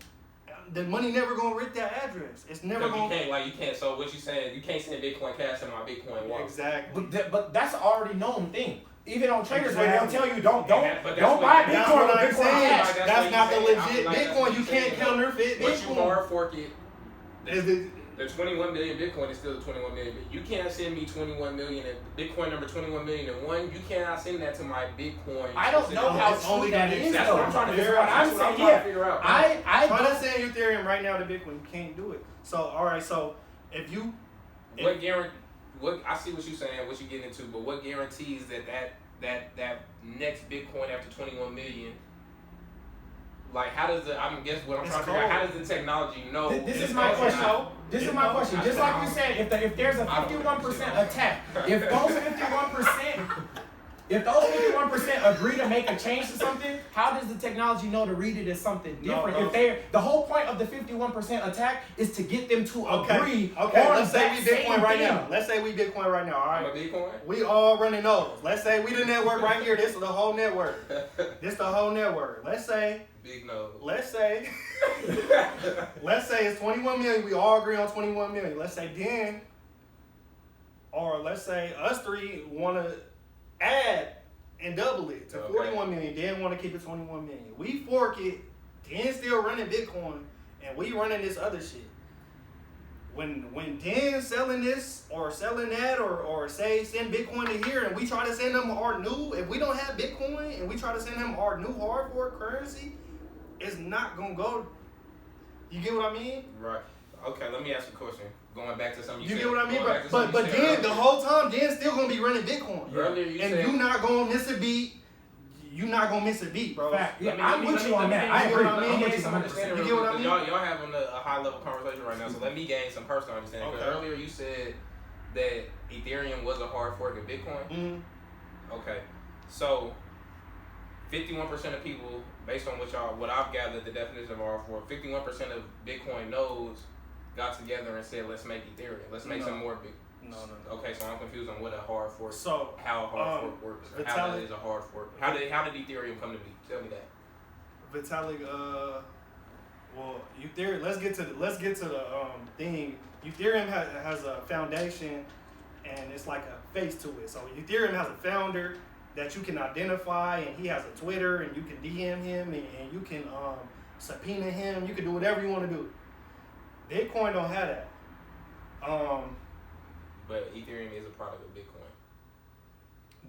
the money never gonna reach that address. It's never gonna. You can't. So what you saying? You can't send Bitcoin Cash in my Bitcoin wallet. Exactly. But that's an already known thing. Even on traders, where they'll tell you don't buy Bitcoin. That's what I'm saying. That's not the legit like Bitcoin. You can't counterfeit Bitcoin. But you hard fork it. The 21 million Bitcoin is still the 21 million. You can't send me 21 million and Bitcoin number 21,000,001. You cannot send that to my Bitcoin. I don't know how true that is. That's what I'm trying to figure out. I'm trying to figure out. I try to send Ethereum right now to Bitcoin. You can't do it. So all right. So if you, what I see what you're saying, what you're getting into, but what guarantees that next Bitcoin after 21 million? Like, how does the, I'm guessing what I'm trying to figure out, how does the technology know? This is my question. This is my question. Just like you said, if there's a 51% attack, if those 51% agree to make a change to something, how does the technology know to read it as something different? No. If the whole point of the 51% attack is to get them to agree. Okay, let's say we Bitcoin right now. Let's say we Bitcoin right now. All right. I'm a Bitcoin. We all running those. Let's say we the network right here. This is the whole network. This the whole network. Let's say. Big no. Let's say it's 21 million. We all agree on 21 million. Let's say Dan, or let's say us three want to add and double it to 41 million. Dan want to keep it 21 million. We fork it. Dan still running Bitcoin, and we running this other shit. When Dan's selling this or selling that or say send Bitcoin to here, and we try to send them our new, if we don't have Bitcoin and we try to send them our new hard fork currency, it's not gonna go. You get what I mean? Right. Okay. Let me ask you a question. Going back to something you said. You get what I mean? But then the whole time, Dan's still gonna be running Bitcoin. Earlier you said, you're not gonna miss a beat. You're not gonna miss a beat, bro. Fact. Yeah, I'm with you on that. I agree. Let me gain some understanding. You get what I mean? Y'all having a high level conversation right now, so let me gain some personal understanding. Because earlier you said that Ethereum was a hard fork of Bitcoin. Mm-hmm. Okay, so 51% of people, based on what I've gathered, the definition of hard fork, 51% of Bitcoin nodes got together and said, let's make Ethereum. Let's make some more big. No. Okay, so I'm confused on what a hard fork. So how a hard fork works. Or how that is a hard fork. How did Ethereum come to be? Tell me that. Vitalik, well, Ethereum. Let's get to the thing. Ethereum has a foundation, and it's like a face to it. So Ethereum has a founder that you can identify, and he has a Twitter, and you can DM him, and you can subpoena him. You can do whatever you want to do. Bitcoin don't have that. But Ethereum is a product of Bitcoin.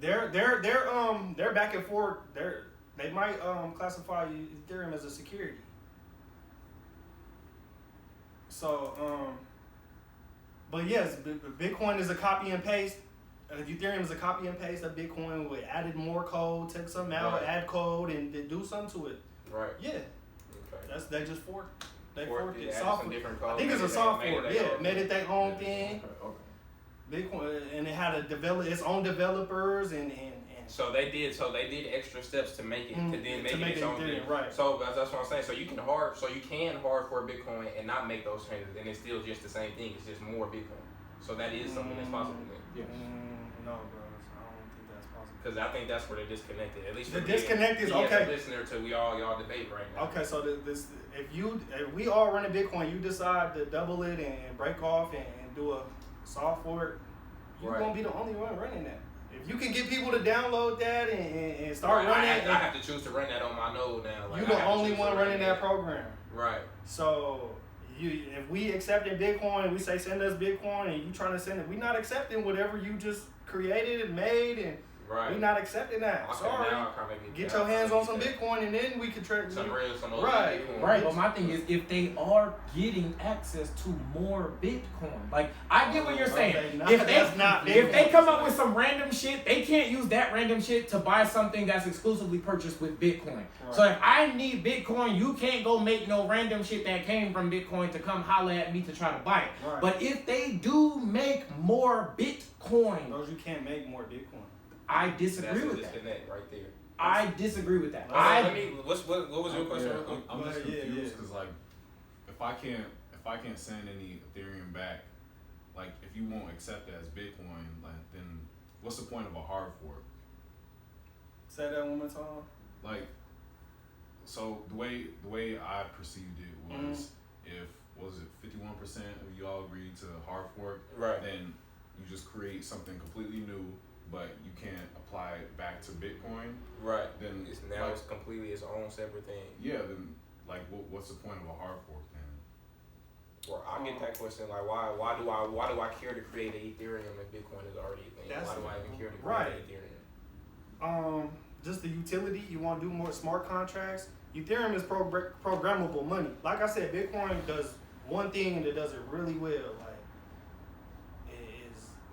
They're back and forth. They might classify Ethereum as a security. So but yes, Bitcoin is a copy and paste. Ethereum is a copy and paste of Bitcoin with added more code, take some out, add code, and do something to it. Right. Yeah. Okay. They just forked. They forked it. Some different code. I think it's a soft fork. Yeah, made it their own thing. Okay. Bitcoin, and it had to develop its own developers and so they did extra steps to make it to then make it its own thing. Right. So that's what I'm saying. So you can hard for Bitcoin and not make those changes, and it's still just the same thing. It's just more Bitcoin. So that is something that's possible. Yeah. No, bro. I don't think that's possible. Because I think that's where they're disconnected. At least the disconnect is okay. As a listener to y'all debate right now. Okay, so if we all run a Bitcoin, you decide to double it and break off and do a soft fork, you're gonna be the only one running that. If you can get people to download that and start running, I have to choose to run that on my node now. Like, you're the only one running that program. Right. So if we accepting Bitcoin, we say send us Bitcoin, and you trying to send it, we not accepting whatever you just created and made and Right. We not accepting that. Okay, Sorry. now I get your hands on some Bitcoin and then we can trade some real, some right. Bitcoin. Right, but my thing is, if they are getting access to more Bitcoin, like I get what you're saying. If they come up with some random shit, they can't use that random shit to buy something that's exclusively purchased with Bitcoin. Right. So if I need Bitcoin, you can't go make no random shit that came from Bitcoin to come holler at me to try to buy it. Right. But if they do make more Bitcoin, those you can't make more Bitcoin. I disagree with that. Disconnect right there. I disagree with that. What was your question? I'm just confused because like if I can't send any Ethereum back, like if you won't accept it as Bitcoin, like then what's the point of a hard fork? Say that one more time. Like, so the way I perceived it was if 51% of y'all agreed to hard fork, right? Then you just create something completely new, but you can't apply it back to Bitcoin. Right. Then it's completely its own separate thing. Yeah. Then like, what's the point of a hard fork then? Well, I get that question. Like, why do I care to create an Ethereum if Bitcoin is already a thing? Why do I even care to create an Ethereum? Just the utility. You want to do more smart contracts. Ethereum is programmable money. Like I said, Bitcoin does one thing and it does it really well. Like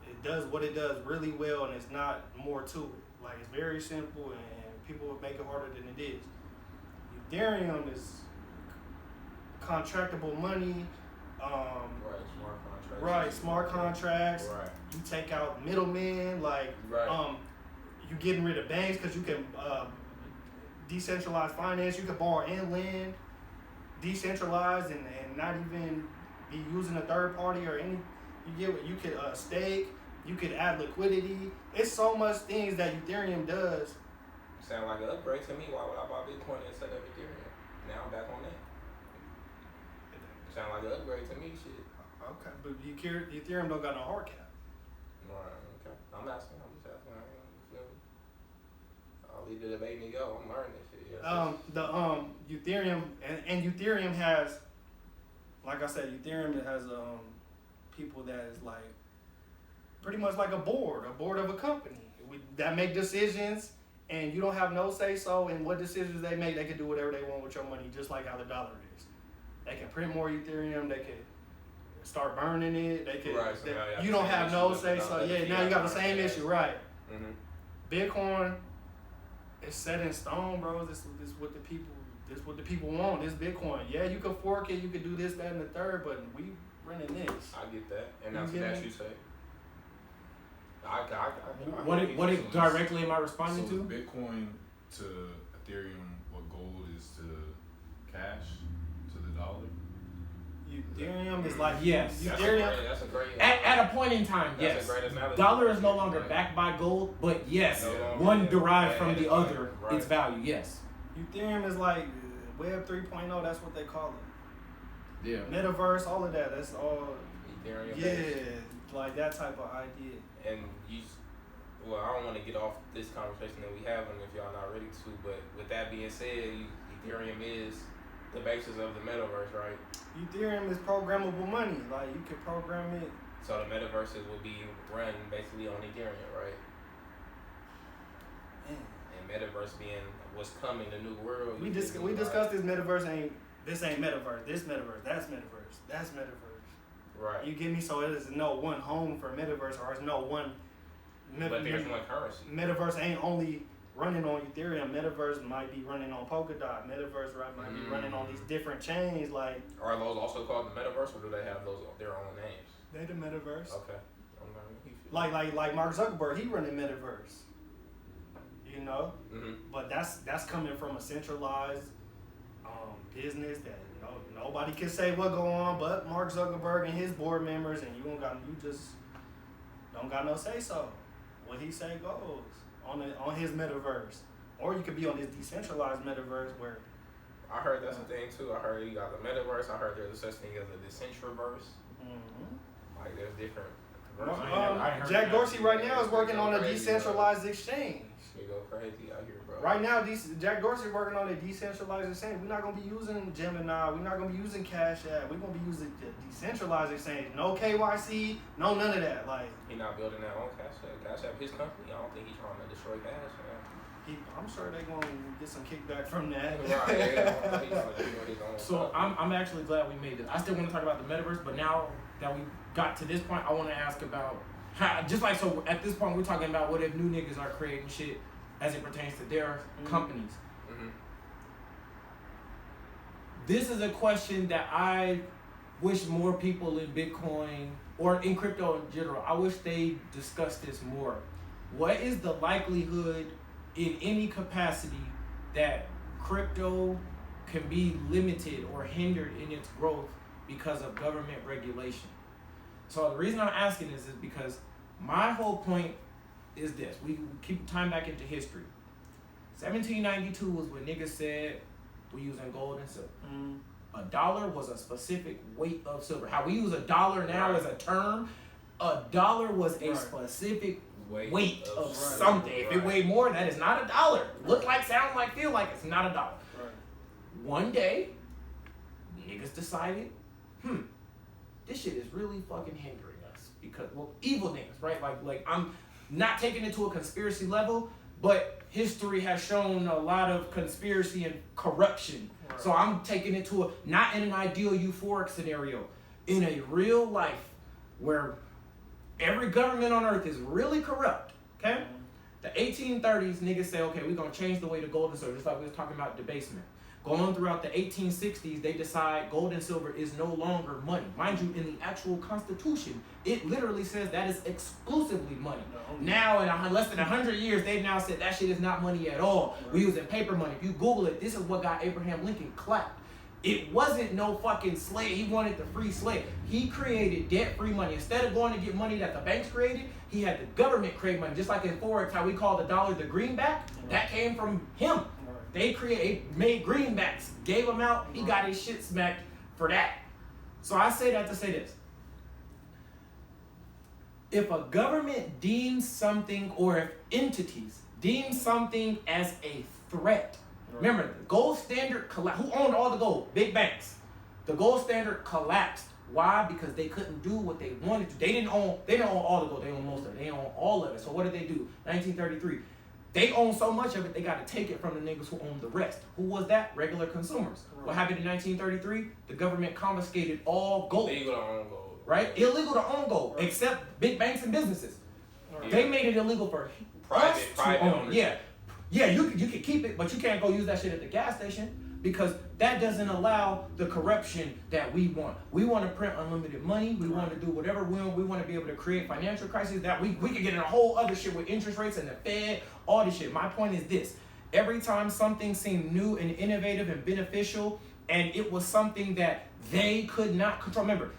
it does what it does really well, and it's not more to it. Like it's very simple, and people would make it harder than it is. Ethereum is contractable money. Smart contracts. Right. You take out middlemen. Like you getting rid of banks because you can decentralize finance. You can borrow and lend, decentralized and not even be using a third party or any. You could stake. You could add liquidity. It's so much things that Ethereum does. Sound like an upgrade to me. Why would I buy Bitcoin instead of Ethereum? Now I'm back on that. Sound like an upgrade to me, shit. Okay, but Ethereum don't got no hard cap. Right. Okay. I'm just asking. I'll leave the debate and go. I'm learning this shit. Yes. Ethereum and Ethereum has, like I said, Ethereum has people that is like pretty much like a board of a company that make decisions, and you don't have no say so in what decisions they make. They can do whatever they want with your money, just like how the dollar is. They can print more Ethereum. They can start burning it. They can. Right, so you don't have no say so. Yeah, now you got the same issue, right? Mm-hmm. Bitcoin is set in stone, bro. This what the people want. This Bitcoin. Yeah, you can fork it. You can do this, that, and the third. But we running this. I get that, and that's what you say. What it directly am I responding to? Bitcoin to Ethereum, what gold is to cash to the dollar? Ethereum is like yes. Ethereum. That's a great at a point in time, yes. Dollar is no longer backed by gold, but yes, one derived from the other. Right. Its value, yes. Ethereum is like Web 3.0. That's what they call it. Yeah. Metaverse, all of that. That's all. Ethereum. Yeah, like that type of idea. And I don't want to get off this conversation that we having if y'all not ready to, but with that being said, Ethereum is the basis of the metaverse, right? Ethereum is programmable money. Like you can program it. So the metaverses will be run basically on Ethereum, right? And metaverse being what's coming, the new world. We discussed this metaverse this ain't metaverse. This metaverse. That's metaverse. That's metaverse. Right. You get me? So it is no one home for metaverse, or it's no one. But there's one currency. Metaverse ain't only running on Ethereum. Metaverse might be running on Polkadot. Metaverse might be running on these different chains. Like, are those also called the metaverse, or do they have their own names? They the metaverse. Okay. Like Mark Zuckerberg, he running metaverse. You know, but that's coming from a centralized business that nobody can say what go on but Mark Zuckerberg and his board members, and you just don't got no say so. What he say goes on his metaverse, or you could be on this decentralized metaverse where. I heard that's the thing too. I heard you got the metaverse. I heard there's a such thing as a decentraverse. Mm-hmm. Like there's different Jack Dorsey right now is working on a decentralized exchange. We go crazy out here, bro. Right now, Jack Dorsey working on a decentralized exchange. We're not gonna be using Gemini. We're not gonna be using Cash App. We're gonna be using the decentralized exchange. No KYC. No none of that. Like he not building that on Cash App. Cash App his company. I don't think he's trying to destroy Cash App. I'm sure they're gonna get some kickback from that. So I'm actually glad we made this. I still want to talk about the metaverse, but now that we got to this point, I want to ask about how, just like, so at this point we're talking about what if new niggas are creating shit as it pertains to their companies. Mm-hmm. This is a question that I wish more people in Bitcoin or in crypto in general, I wish they discuss this more. What is the likelihood in any capacity that crypto can be limited or hindered in its growth because of government regulation? So the reason I'm asking this is because my whole point is this. We keep time back into history. 1792 was when niggas said we're using gold and silver. A dollar was a specific weight of silver. How we use a dollar now as a term, a dollar was a specific weight of something. If it weighed more, that is not a dollar. Look like, sound like, feel like, it's not a dollar. One day, niggas decided, this shit is really fucking hindering us because, well, evil niggas, right? Like I'm not taking it to a conspiracy level, but history has shown a lot of conspiracy and corruption. So I'm taking it to not in an ideal euphoric scenario, in a real life where every government on earth is really corrupt, okay? The 1830s, niggas say, okay, we're gonna change the way the gold and silver, just like we was talking about debasement. Going throughout the 1860s, they decide gold and silver is no longer money. Mind you, in the actual Constitution, it literally says that is exclusively money. Now, in less than 100 years, they've now said that shit is not money at all. We're using paper money. If you Google it, this is what got Abraham Lincoln clapped. It wasn't no fucking slave. He wanted the free slave. He created debt-free money. Instead of going to get money that the banks created, he had the government create money. Just like in Forex, how we call the dollar the greenback, that came from him. They made greenbacks, gave them out. He got his shit smacked for that. So I say that to say this. If a government deems something, or if entities deem something as a threat, remember, the gold standard collapsed. Who owned all the gold? Big banks. The gold standard collapsed. Why? Because they couldn't do what they wanted to. They didn't own all the gold. They owned most of it. They owned all of it. So what did they do? 1933. They own so much of it, they got to take it from the niggas who own the rest. Who was that? Regular consumers. What happened in 1933? The government confiscated all gold. Illegal to own gold. Right? Illegal to own gold, except big banks and businesses. They made it illegal for private ownership. Yeah, you can keep it, but you can't go use that shit at the gas station because that doesn't allow the corruption that we want. We want to print unlimited money. We want to do whatever we want. We want to be able to create financial crises that we can get in a whole other shit with interest rates and the Fed, all this shit. My point is this. Every time something seemed new and innovative and beneficial, and it was something that they could not control. Remember,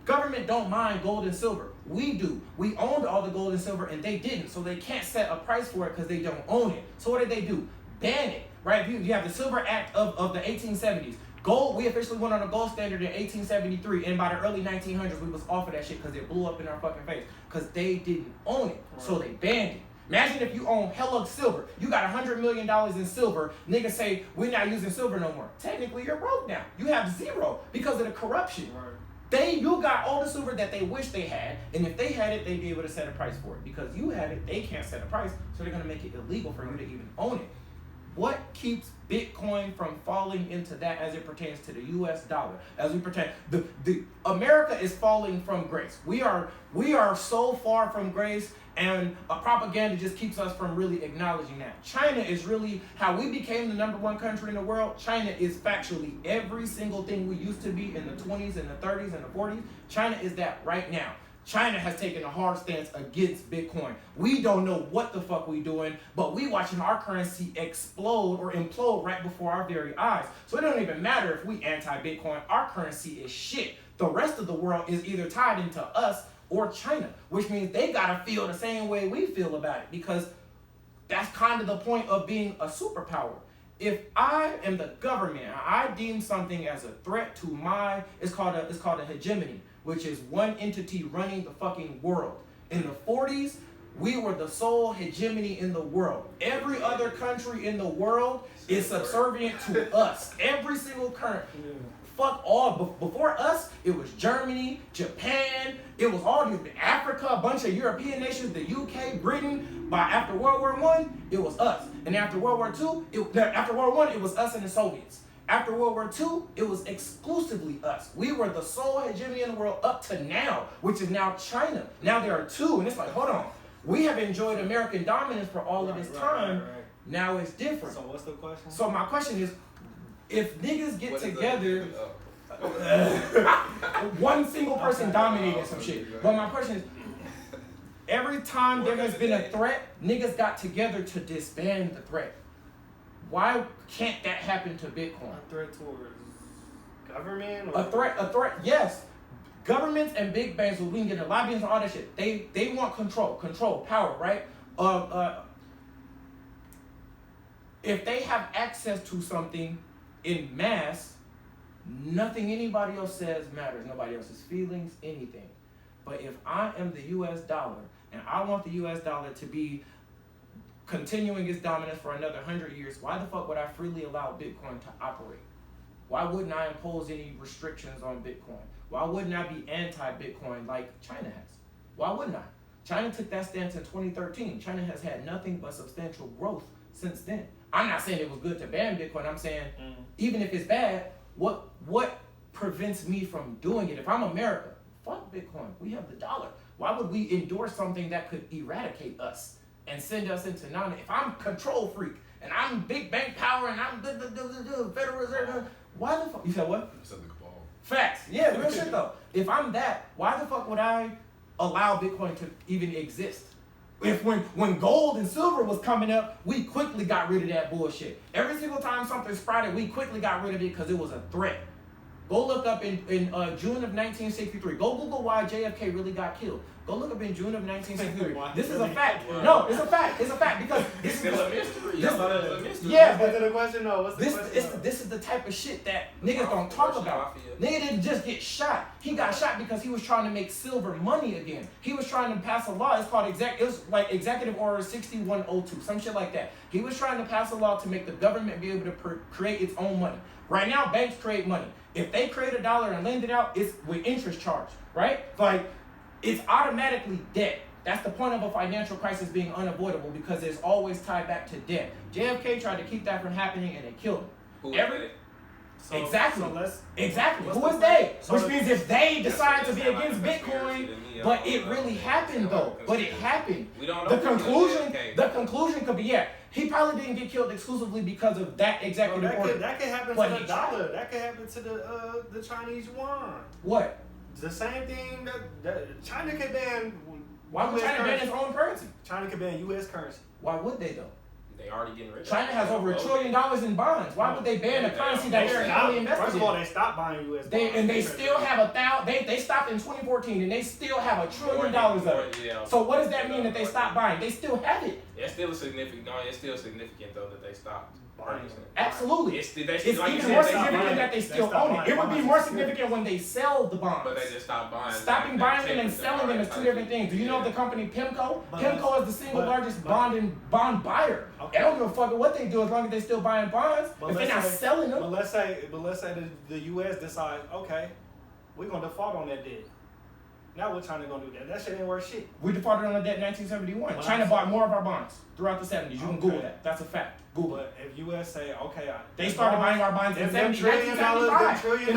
government don't mind gold and silver. We do. We owned all the gold and silver and they didn't. So they can't set a price for it because they don't own it. So what did they do? Ban it, right? You have the Silver Act of the 1870s. Gold, we officially went on a gold standard in 1873. And by the early 1900s, we was off of that shit because it blew up in our fucking face. Because they didn't own it. So they banned it. Imagine if you own hella silver. You got $100 million in silver. Niggas say, we're not using silver no more. Technically, you're broke now. You have zero because of the corruption. You got all the silver that they wish they had, and if they had it, they'd be able to set a price for it. Because you have it, they can't set a price, so they're gonna make it illegal for you to even own it. What keeps Bitcoin from falling into that as it pertains to the US dollar? As we pretend, the America is falling from grace. We are so far from grace, and propaganda just keeps us from really acknowledging that. China is really how we became the #1 country in the world. China is factually every single thing we used to be in the 20s and the 30s and the 40s. China is that right now. China has taken a hard stance against Bitcoin. We don't know what the fuck we doing, but we watching our currency explode or implode right before our very eyes. So it don't even matter if we anti-Bitcoin. Our currency is shit. The rest of the world is either tied into us or China, which means they gotta feel the same way we feel about it, because that's kind of the point of being a superpower. if I am the government and I deem something as a threat to it's called a hegemony, which is one entity running the fucking world. In the 40s, we were the sole hegemony in the world. Every other country in the world is subservient to us. Every single country. Fuck all. Before us, it was Germany, Japan, it was all these, Africa, a bunch of European nations, the UK, Britain. By after World War I, it was us. And after World War II, after World War I, it was us and the Soviets. After World War II, it was exclusively us. We were the sole hegemony in the world up to now, which is now China. Now there are two, and it's like, hold on. We have enjoyed American dominance for all of this time. Right. Now it's different. So what's the question? So my question is, if niggas get together, one single person dominating some shit. But my question is, every time there has been a threat, niggas got together to disband the threat. Why can't that happen to Bitcoin? A threat towards government? Or? A threat, yes. Governments and big banks, we can get into lobbying and all that shit. They want control, power, right? If they have access to something in mass, nothing anybody else says matters. Nobody else's feelings, anything. But if I am the US dollar and I want the US dollar to be continuing its dominance for another 100 years, why the fuck would I freely allow Bitcoin to operate? Why wouldn't I impose any restrictions on Bitcoin? Why wouldn't I be anti-Bitcoin like China has? Why wouldn't I? China took that stance in 2013. China has had nothing but substantial growth since then. I'm not saying it was good to ban Bitcoin. I'm saying even if it's bad, what prevents me from doing it? If I'm America, fuck Bitcoin. We have the dollar. Why would we endorse something that could eradicate us and send us into if I'm control freak and I'm big bank power and I'm Federal Reserve, why the fuck? You said what? Facts. Yeah, real shit though. If I'm that, why the fuck would I allow Bitcoin to even exist? If when gold and silver was coming up, we quickly got rid of that bullshit. Every single time something sprouted, we quickly got rid of it because it was a threat. Go look up in June of 1963. Go Google why JFK really got killed. Go look up in June of 1963. This is a fact. No, it's a fact. It's a fact because it's still a mystery. Yeah, but the question though, what's the question? This is the type of shit that niggas don't talk about. Nigga didn't just get shot. He got shot because he was trying to make silver money again. He was trying to pass a law. It's called Executive Order 6102, some shit like that. He was trying to pass a law to make the government be able to create its own money. Right now, banks create money. If they create a dollar and lend it out, it's with interest charge, right? Like, it's automatically debt. That's the point of a financial crisis being unavoidable because it's always tied back to debt. JFK tried to keep that from happening and it killed him. Exactly. Who is they? Which means if they decide to be against Bitcoin, but it really happened though. But it happened. We don't know. The conclusion could be, he probably didn't get killed exclusively because of that executive order. That could happen to the dollar. That could happen to the Chinese yuan. What? The same thing that China could ban. Why would China ban its own currency? China could ban U.S. currency. Why would they though? They already getting rid of China has over $1 trillion in bonds. Why would they ban a currency that they're heavily invested in? First of all, they stopped buying U.S. bonds. And they still have they stopped in 2014 and they still have $1 trillion of it. Yeah. So what does that mean that they stopped buying? They still have it. It's still significant. No, it's still significant though that they stopped buying it. Absolutely. It's even more significant that they still own it. It would be more significant when they sell the bonds. But they just stopped buying. Stopping buying them and selling them is two different things. Do you know the company PIMCO? PIMCO is the single largest bond buyer. Okay. I don't give a fuck what they do as long as they're still buying bonds. If they're not selling them. But let's say the U.S. decides, okay, we're gonna default on that debt. Now what China gonna do that? That shit ain't worth shit. We defaulted on the debt in 1971. China bought more of our bonds throughout the 70s. You can Google that. That's a fact. Google it. But if U.S. say, okay, they started buying our bonds in 1975. $1 trillion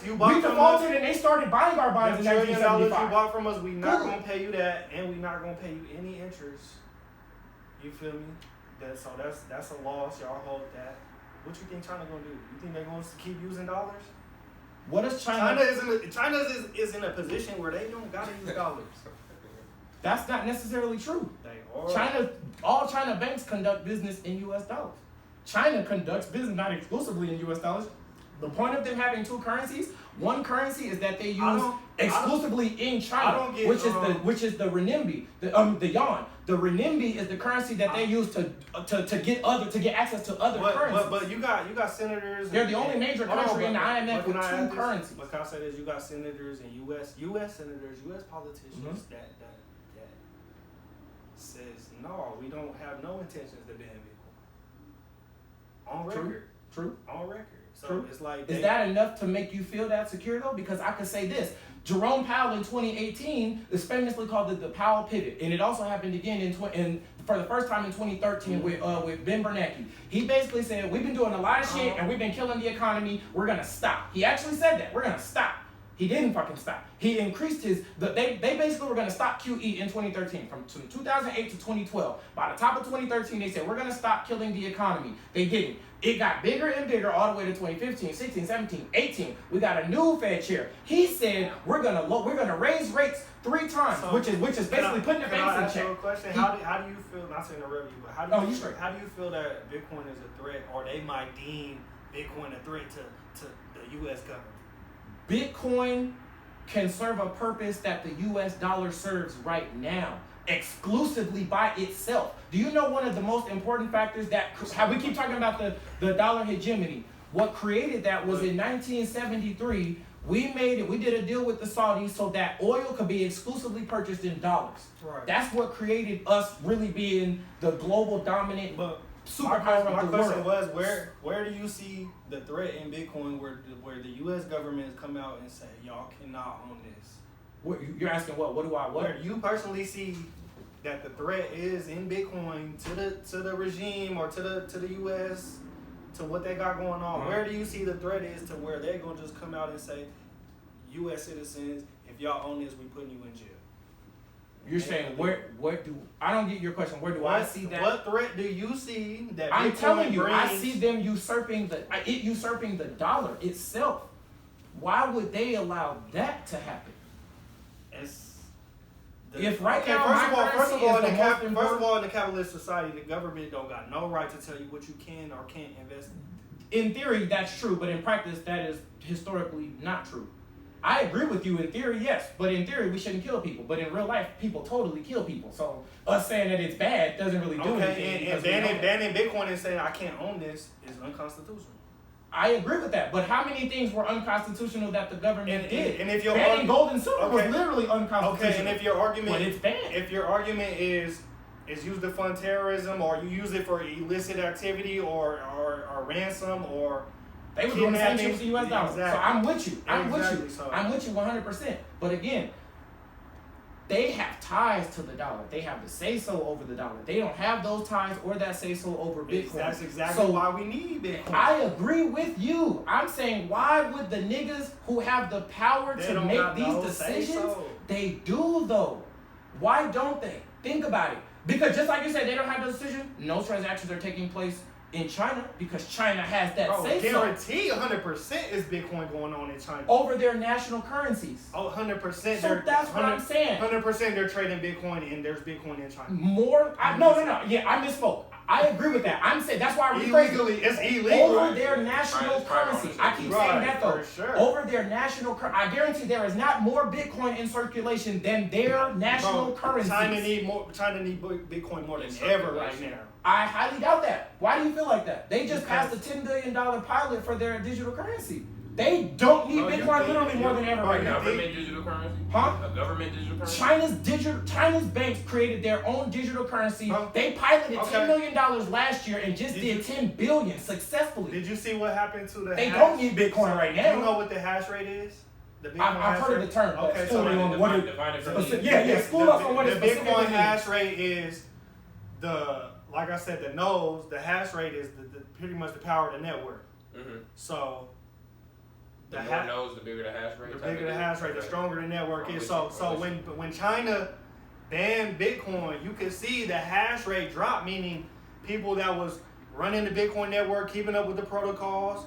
you bought we defaulted and they started buying our bonds in 1975. $1 trillion you bought from us, we not gonna pay you that, and we not gonna pay you any interest. You feel me? So that's a loss. Y'all hold that. What you think China gonna do? You think they're gonna keep using dollars? What is China? China is in a position where they don't gotta use dollars. That's not necessarily true. All China banks conduct business in U.S. dollars. China conducts business not exclusively in U.S. dollars. The point of them having two currencies, one currency is that they use exclusively in China, which is the renminbi, the yuan. The renminbi is the currency that they use to get access to other currencies. But you got senators. They're the only major country in the IMF with two currencies. But can I say this? You got senators and U.S. senators, U.S. politicians that says no, we don't have no intentions to ban Bitcoin. On record. True. On record. So it's like, is that enough to make you feel that secure though? Because I could say this: Jerome Powell in 2018 is famously called the Powell pivot, and it also happened again for the first time in 2013 with Ben Bernanke. He basically said, we've been doing a lot of shit and we've been killing the economy. We're gonna stop. He actually said that we're gonna stop. He didn't fucking stop. He increased they basically were going to stop QE in 2013 from 2008 to 2012. By the top of 2013, they said, we're going to stop killing the economy. They didn't. It got bigger and bigger all the way to 2015, 16, 17, 18. We got a new Fed chair. He said, we're going to raise rates 3 times, so, which is basically putting the banks in check. A question? How do you feel, not to interrupt you, but how do you feel that Bitcoin is a threat, or they might deem Bitcoin a threat to the U.S. government? Bitcoin can serve a purpose that the US dollar serves right now, exclusively by itself. Do you know one of the most important factors that, how we keep talking about the dollar hegemony? What created that was in 1973, we did a deal with the Saudis so that oil could be exclusively purchased in dollars. Right. That's what created us really being the global dominant superpower of the world. My question was, where do you see the threat in Bitcoin where the U.S. government has come out and say, y'all cannot own this? What, you're asking what? What? Where do you personally see that the threat is in Bitcoin to the regime or to the U.S., to what they got going on? Where do you see the threat is to where they're going to just come out and say, U.S. citizens, if y'all own this, we putting you in jail? You're saying I don't get your question. Where do I see that? What threat do you see that I'm Bitcoin telling you, brings? I see them usurping the dollar itself. Why would they allow that to happen? First of all, in the capitalist society, the government don't got no right to tell you what you can or can't invest in. In theory, that's true, but in practice, that is historically not true. I agree with you in theory, yes, but in theory, we shouldn't kill people. But in real life, people totally kill people. So us saying that it's bad doesn't really do anything. And banning Bitcoin and saying I can't own this is unconstitutional. I agree with that, but how many things were unconstitutional that the government did? And if your banning gold and silver was literally unconstitutional. Okay, and if your argument, but it's banned. If your argument is used to fund terrorism, or you use it for illicit activity, or ransom, or they were doing the same shit with the U.S. dollar. Exactly. So I'm with you. So. I'm with you 100%. But again, they have ties to the dollar. They have the say-so over the dollar. They don't have those ties or that say-so over Bitcoin. That's exactly why we need Bitcoin. I agree with you. I'm saying, why would the niggas who have the power to make these decisions, they do though? Why don't they? Think about it. Because just like you said, they don't have those decisions. No transactions are taking place in China because China has that say-so. Guarantee 100% is Bitcoin going on in China. Over their national currencies. Oh, 100%. So that's what I'm saying. 100% they're trading Bitcoin and there's Bitcoin in China. No. Yeah, I misspoke. I agree with that. I'm saying, that's why I rephrased it. It's illegal. Over their national currency. I keep saying that though. Sure. Over their national currency. I guarantee there is not more Bitcoin in circulation than their national currency. China need Bitcoin more than ever right now. I highly doubt that. Why do you feel like that? They just passed a $10 billion pilot for their digital currency. They don't need Bitcoin literally more than ever right now. Government digital currency? Huh? A government digital currency? China's banks created their own digital currency. They piloted $10 million last year and just did $10 billion successfully. Did you see what happened to the They don't need Bitcoin right now. Do you know what the hash rate is? I've heard of the term. Okay, so school us on what it is. The Bitcoin hash rate is like I said, the hash rate is pretty much the power of the network. Mm-hmm. So the more nodes, the bigger the hash rate. The bigger the hash rate, the stronger the network is. So when China banned Bitcoin, you could see the hash rate drop, meaning people that was running the Bitcoin network, keeping up with the protocols.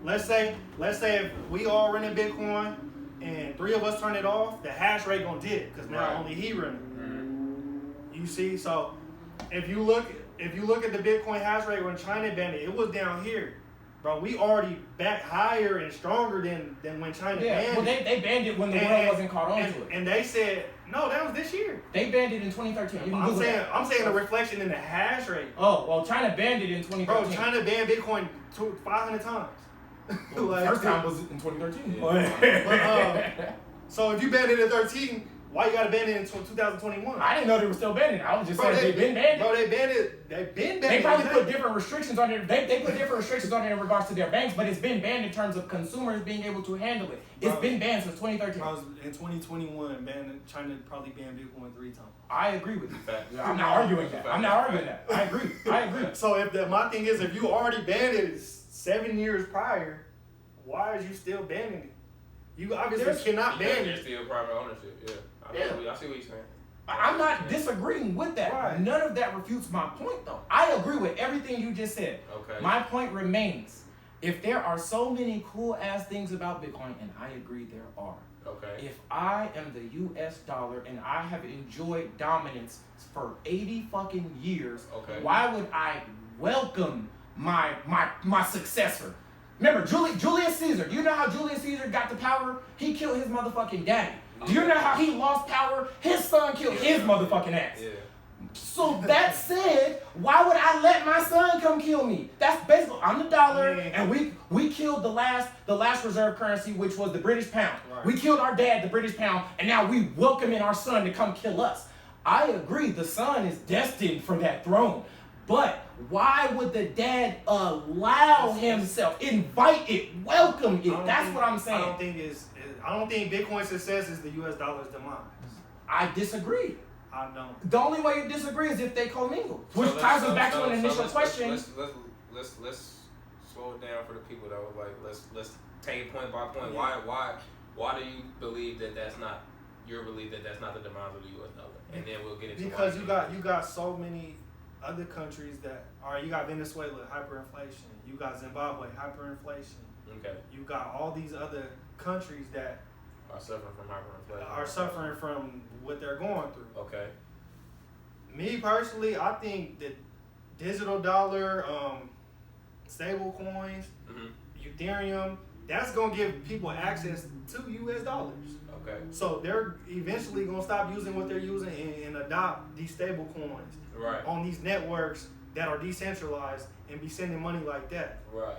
Let's say if we all running Bitcoin and 3 of us turn it off, the hash rate gonna dip because now only he running. Mm-hmm. You see, so if you look at the Bitcoin hash rate when China banned it, it was down here. Bro, we already back higher and stronger than when China banned it. Well, they banned it when the world wasn't caught on to it. And they said, no, that was this year. They banned it in 2013. I'm saying a reflection in the hash rate. Oh, well, China banned it in 2013. Bro, China banned Bitcoin 500 times. Well, the first time was in 2013. Yeah. So if you banned it in 13, why you gotta ban it in 2021? I didn't know they were still banning it. I was just saying they've been banned. Bro, they banned it. They've been banned. They probably put different restrictions on it. They put different restrictions on it in regards to their banks, but it's been banned in terms of consumers being able to handle it. It's been banned since 2013. In 2021, China probably banned Bitcoin 3 times. I agree with you. I'm not arguing that. I agree. So my thing is, if you already banned it 7 years prior, why is you still banning it? You obviously cannot ban it. There's still private ownership. Yeah. I see what you're saying. I'm not disagreeing with that. Right. None of that refutes my point, though. I agree with everything you just said. Okay. My point remains. If there are so many cool ass things about Bitcoin, and I agree there are. Okay. If I am the US dollar and I have enjoyed dominance for 80 fucking years, why would I welcome my successor? Remember, Julius Caesar. Do you know how Julius Caesar got the power? He killed his motherfucking daddy. Do you know how he lost power? His son killed his motherfucking ass. Yeah. So that said, why would I let my son come kill me? That's basically, I'm the dollar, and we killed the last reserve currency, which was the British pound. Right. We killed our dad, the British pound, and now we welcoming our son to come kill us. I agree, the son is destined for that throne. But why would the dad allow himself, invite it, welcome it? That's what I'm saying. I don't think Bitcoin's success is the US dollar's demise. I disagree. I don't. The only way you disagree is if they commingle. Which ties us back to an initial question. Let's slow it down for the people that were like, let's take it point by point. Yeah. Why do you believe that's not your belief that's not the demise of the US dollar? And then we'll get into because you got so many other countries that you got Venezuela, hyperinflation. You got Zimbabwe, hyperinflation. Okay. You got all these other countries that are suffering from hyperinflation. Are suffering from what they're going through. Okay. Me personally, I think that digital dollar, stable coins, Ethereum, that's gonna give people access to US dollars. Okay. So they're eventually gonna stop using what they're using and adopt these stable coins on these networks that are decentralized and be sending money like that. Right.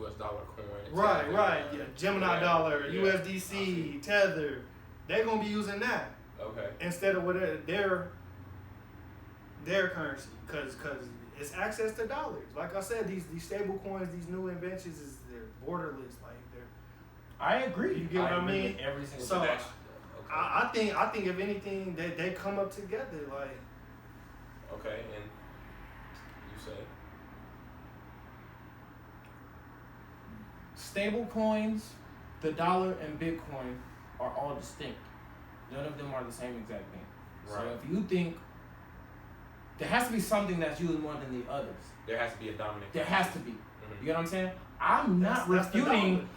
US dollar coin. Right. Yeah. Gemini dollar, USDC, Tether. They're gonna be using that. Okay. Instead of what their currency, cause it's access to dollars. Like I said, these stable coins, these new inventions they're borderless. Like I agree. You get what I mean? Every single so I think if anything they come up together like. Okay, and you say. Stable coins, the dollar, and Bitcoin are all distinct. None of them are the same exact thing. Right. So if you think there has to be something that's used more than the others. There has to be a dominant. There has to be. Mm-hmm. You get what I'm saying? I'm not refuting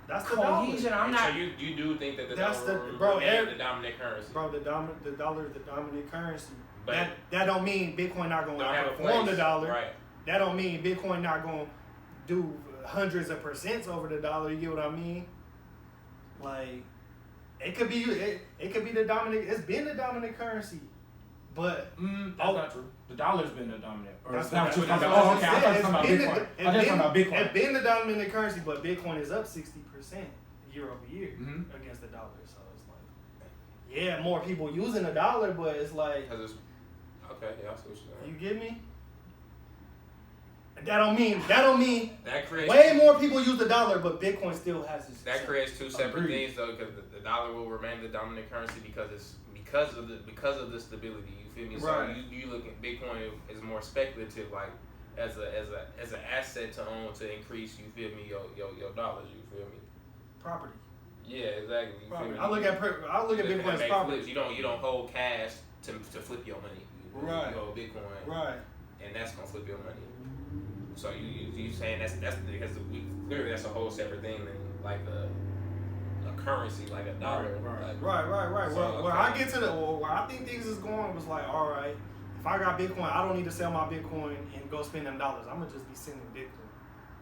that's the cohesion. I'm not. So you do think that the dominant currency. Bro, the dollar is the dominant currency. But that don't mean Bitcoin not going to outperform the dollar. Right. That don't mean Bitcoin not going to do hundreds of percents over the dollar. You get what I mean? Like, it could be the dominant. It's been the dominant currency, but that's not true. The dollar's been the dominant. That's not true. Okay. I thought you were talking about Bitcoin. It's been the dominant currency, but Bitcoin is up 60% year over year against the dollar. So it's like, more people using the dollar, but it's like, okay, yeah, I see what you're saying. You get me? That don't mean that creates way more people use the dollar, but Bitcoin still has this. That creates two separate things though, because the dollar will remain the dominant currency because of the stability. You feel me? Right. So you look at Bitcoin as more speculative, like as an asset to own to increase. You feel me? Your dollars. You feel me? Property. Yeah, exactly. You feel me? I look at Bitcoin as property. You don't hold cash to flip your money. Right. You hold Bitcoin. Right. And that's gonna flip your money. So you saying that's because clearly that's a whole separate thing than like a currency like a dollar. Right. So, where I get to where I think things is going was like, all right, if I got Bitcoin, I don't need to sell my Bitcoin and go spend them dollars. I'm gonna just be sending Bitcoin.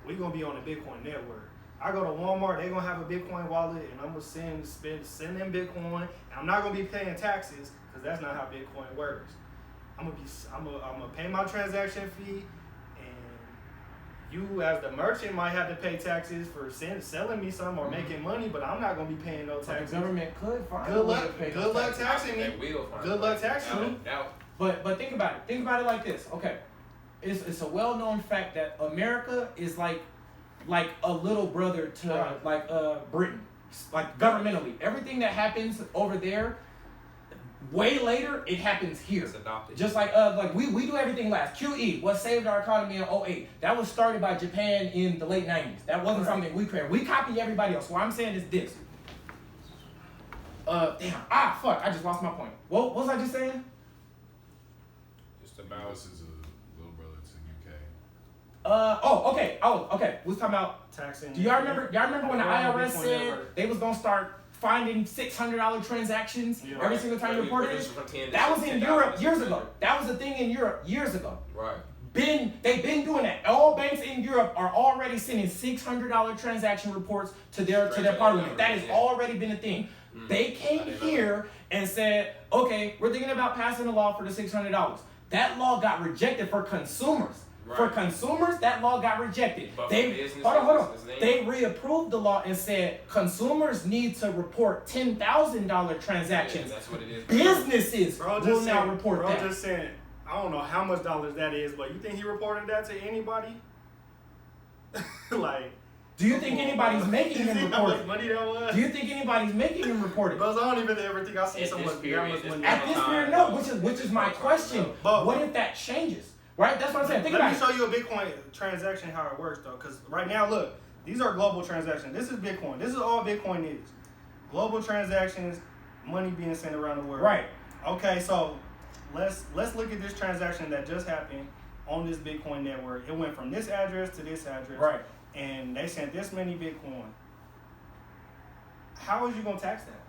we gonna be on the Bitcoin network. I go to Walmart, they gonna have a Bitcoin wallet, and I'm gonna send them Bitcoin. And I'm not gonna be paying taxes because that's not how Bitcoin works. I'm gonna pay my transaction fee, and you as the merchant might have to pay taxes for selling me something or making money, but I'm not gonna be paying no taxes. The government could find good luck taxing me. Good luck taxing me. But think about it. Think about it like this. Okay, it's a well-known fact that America is like a little brother to Britain, like governmentally. Everything that happens over there, way later it happens here. It's adopted. Just like we do everything last. QE, what saved our economy in 2008. That was started by Japan in the late 90s. That wasn't something we created. We copy everybody else. What I'm saying is this. Fuck, I just lost my point. What was I just saying? Just about this is a little brother to UK. Okay. We was talking about taxing. Do y'all remember when the IRS said they was gonna start finding $600 transactions every single time you reported it? That was in Europe years ago. That was a thing in Europe years ago. Right. They've been doing that. All banks in Europe are already sending $600 transaction reports to their parliament. That has already been a thing. They came here and said, okay, we're thinking about passing a law for the $600. That law got rejected for consumers. Right. For consumers, that law got rejected. But hold on. They reapproved the law and said consumers need to report $10,000 transactions. Yeah, that's what it is. Businesses will now report that. Bro just saying, I don't know how much dollars that is, but you think he reported that to anybody? Like, do you think anybody's making him report it? How much money that was? Do you think anybody's making him report it? Bro, I don't even ever think I see so much money. At this period, no. Which is my question. But what if that changes? Right? That's what I'm saying. Let me show you a Bitcoin transaction how it works though, because right now, look, these are global transactions. This is Bitcoin. This is all Bitcoin is. Global transactions, money being sent around the world. Right. Okay, so let's look at this transaction that just happened on this Bitcoin network. It went from this address to this address. Right. And they sent this many Bitcoin. How is you gonna tax that?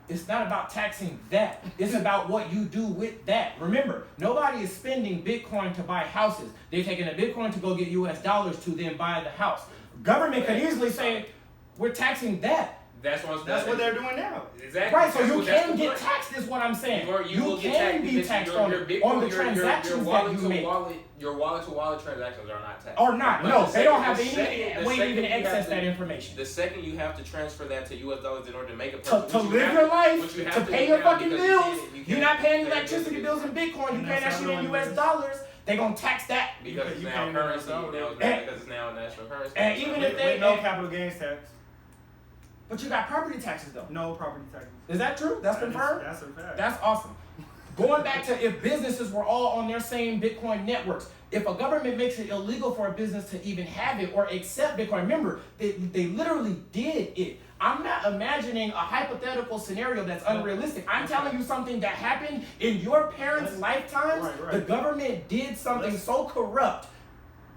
It's not about taxing that. It's about what you do with that. Remember, nobody is spending Bitcoin to buy houses. They're taking the Bitcoin to go get US dollars to then buy the house. Government could easily say, we're taxing that. That's what they're doing now. Exactly. Right, so you can get taxed is what I'm saying. You can be taxed on the transactions that you make. Your wallet-to-wallet transactions are not taxed. Or not. No, they don't have any way to even access that information. The second you have to transfer that to US dollars in order to make a purchase. To live your life, to pay your fucking bills. You're not paying electricity bills in Bitcoin. You're paying that shit in US dollars. They're going to tax that. Because it's now currency. Because it's now national currency. And even if they... With no capital gains tax. But you got property taxes though. No property taxes. Is that true? That's confirmed? That's a fact. That's awesome. Going back to if businesses were all on their same Bitcoin networks, if a government makes it illegal for a business to even have it or accept Bitcoin, remember, they literally did it. I'm not imagining a hypothetical scenario that's unrealistic. I'm telling you something that happened in your parents' lifetimes. Right. The government did something so corrupt.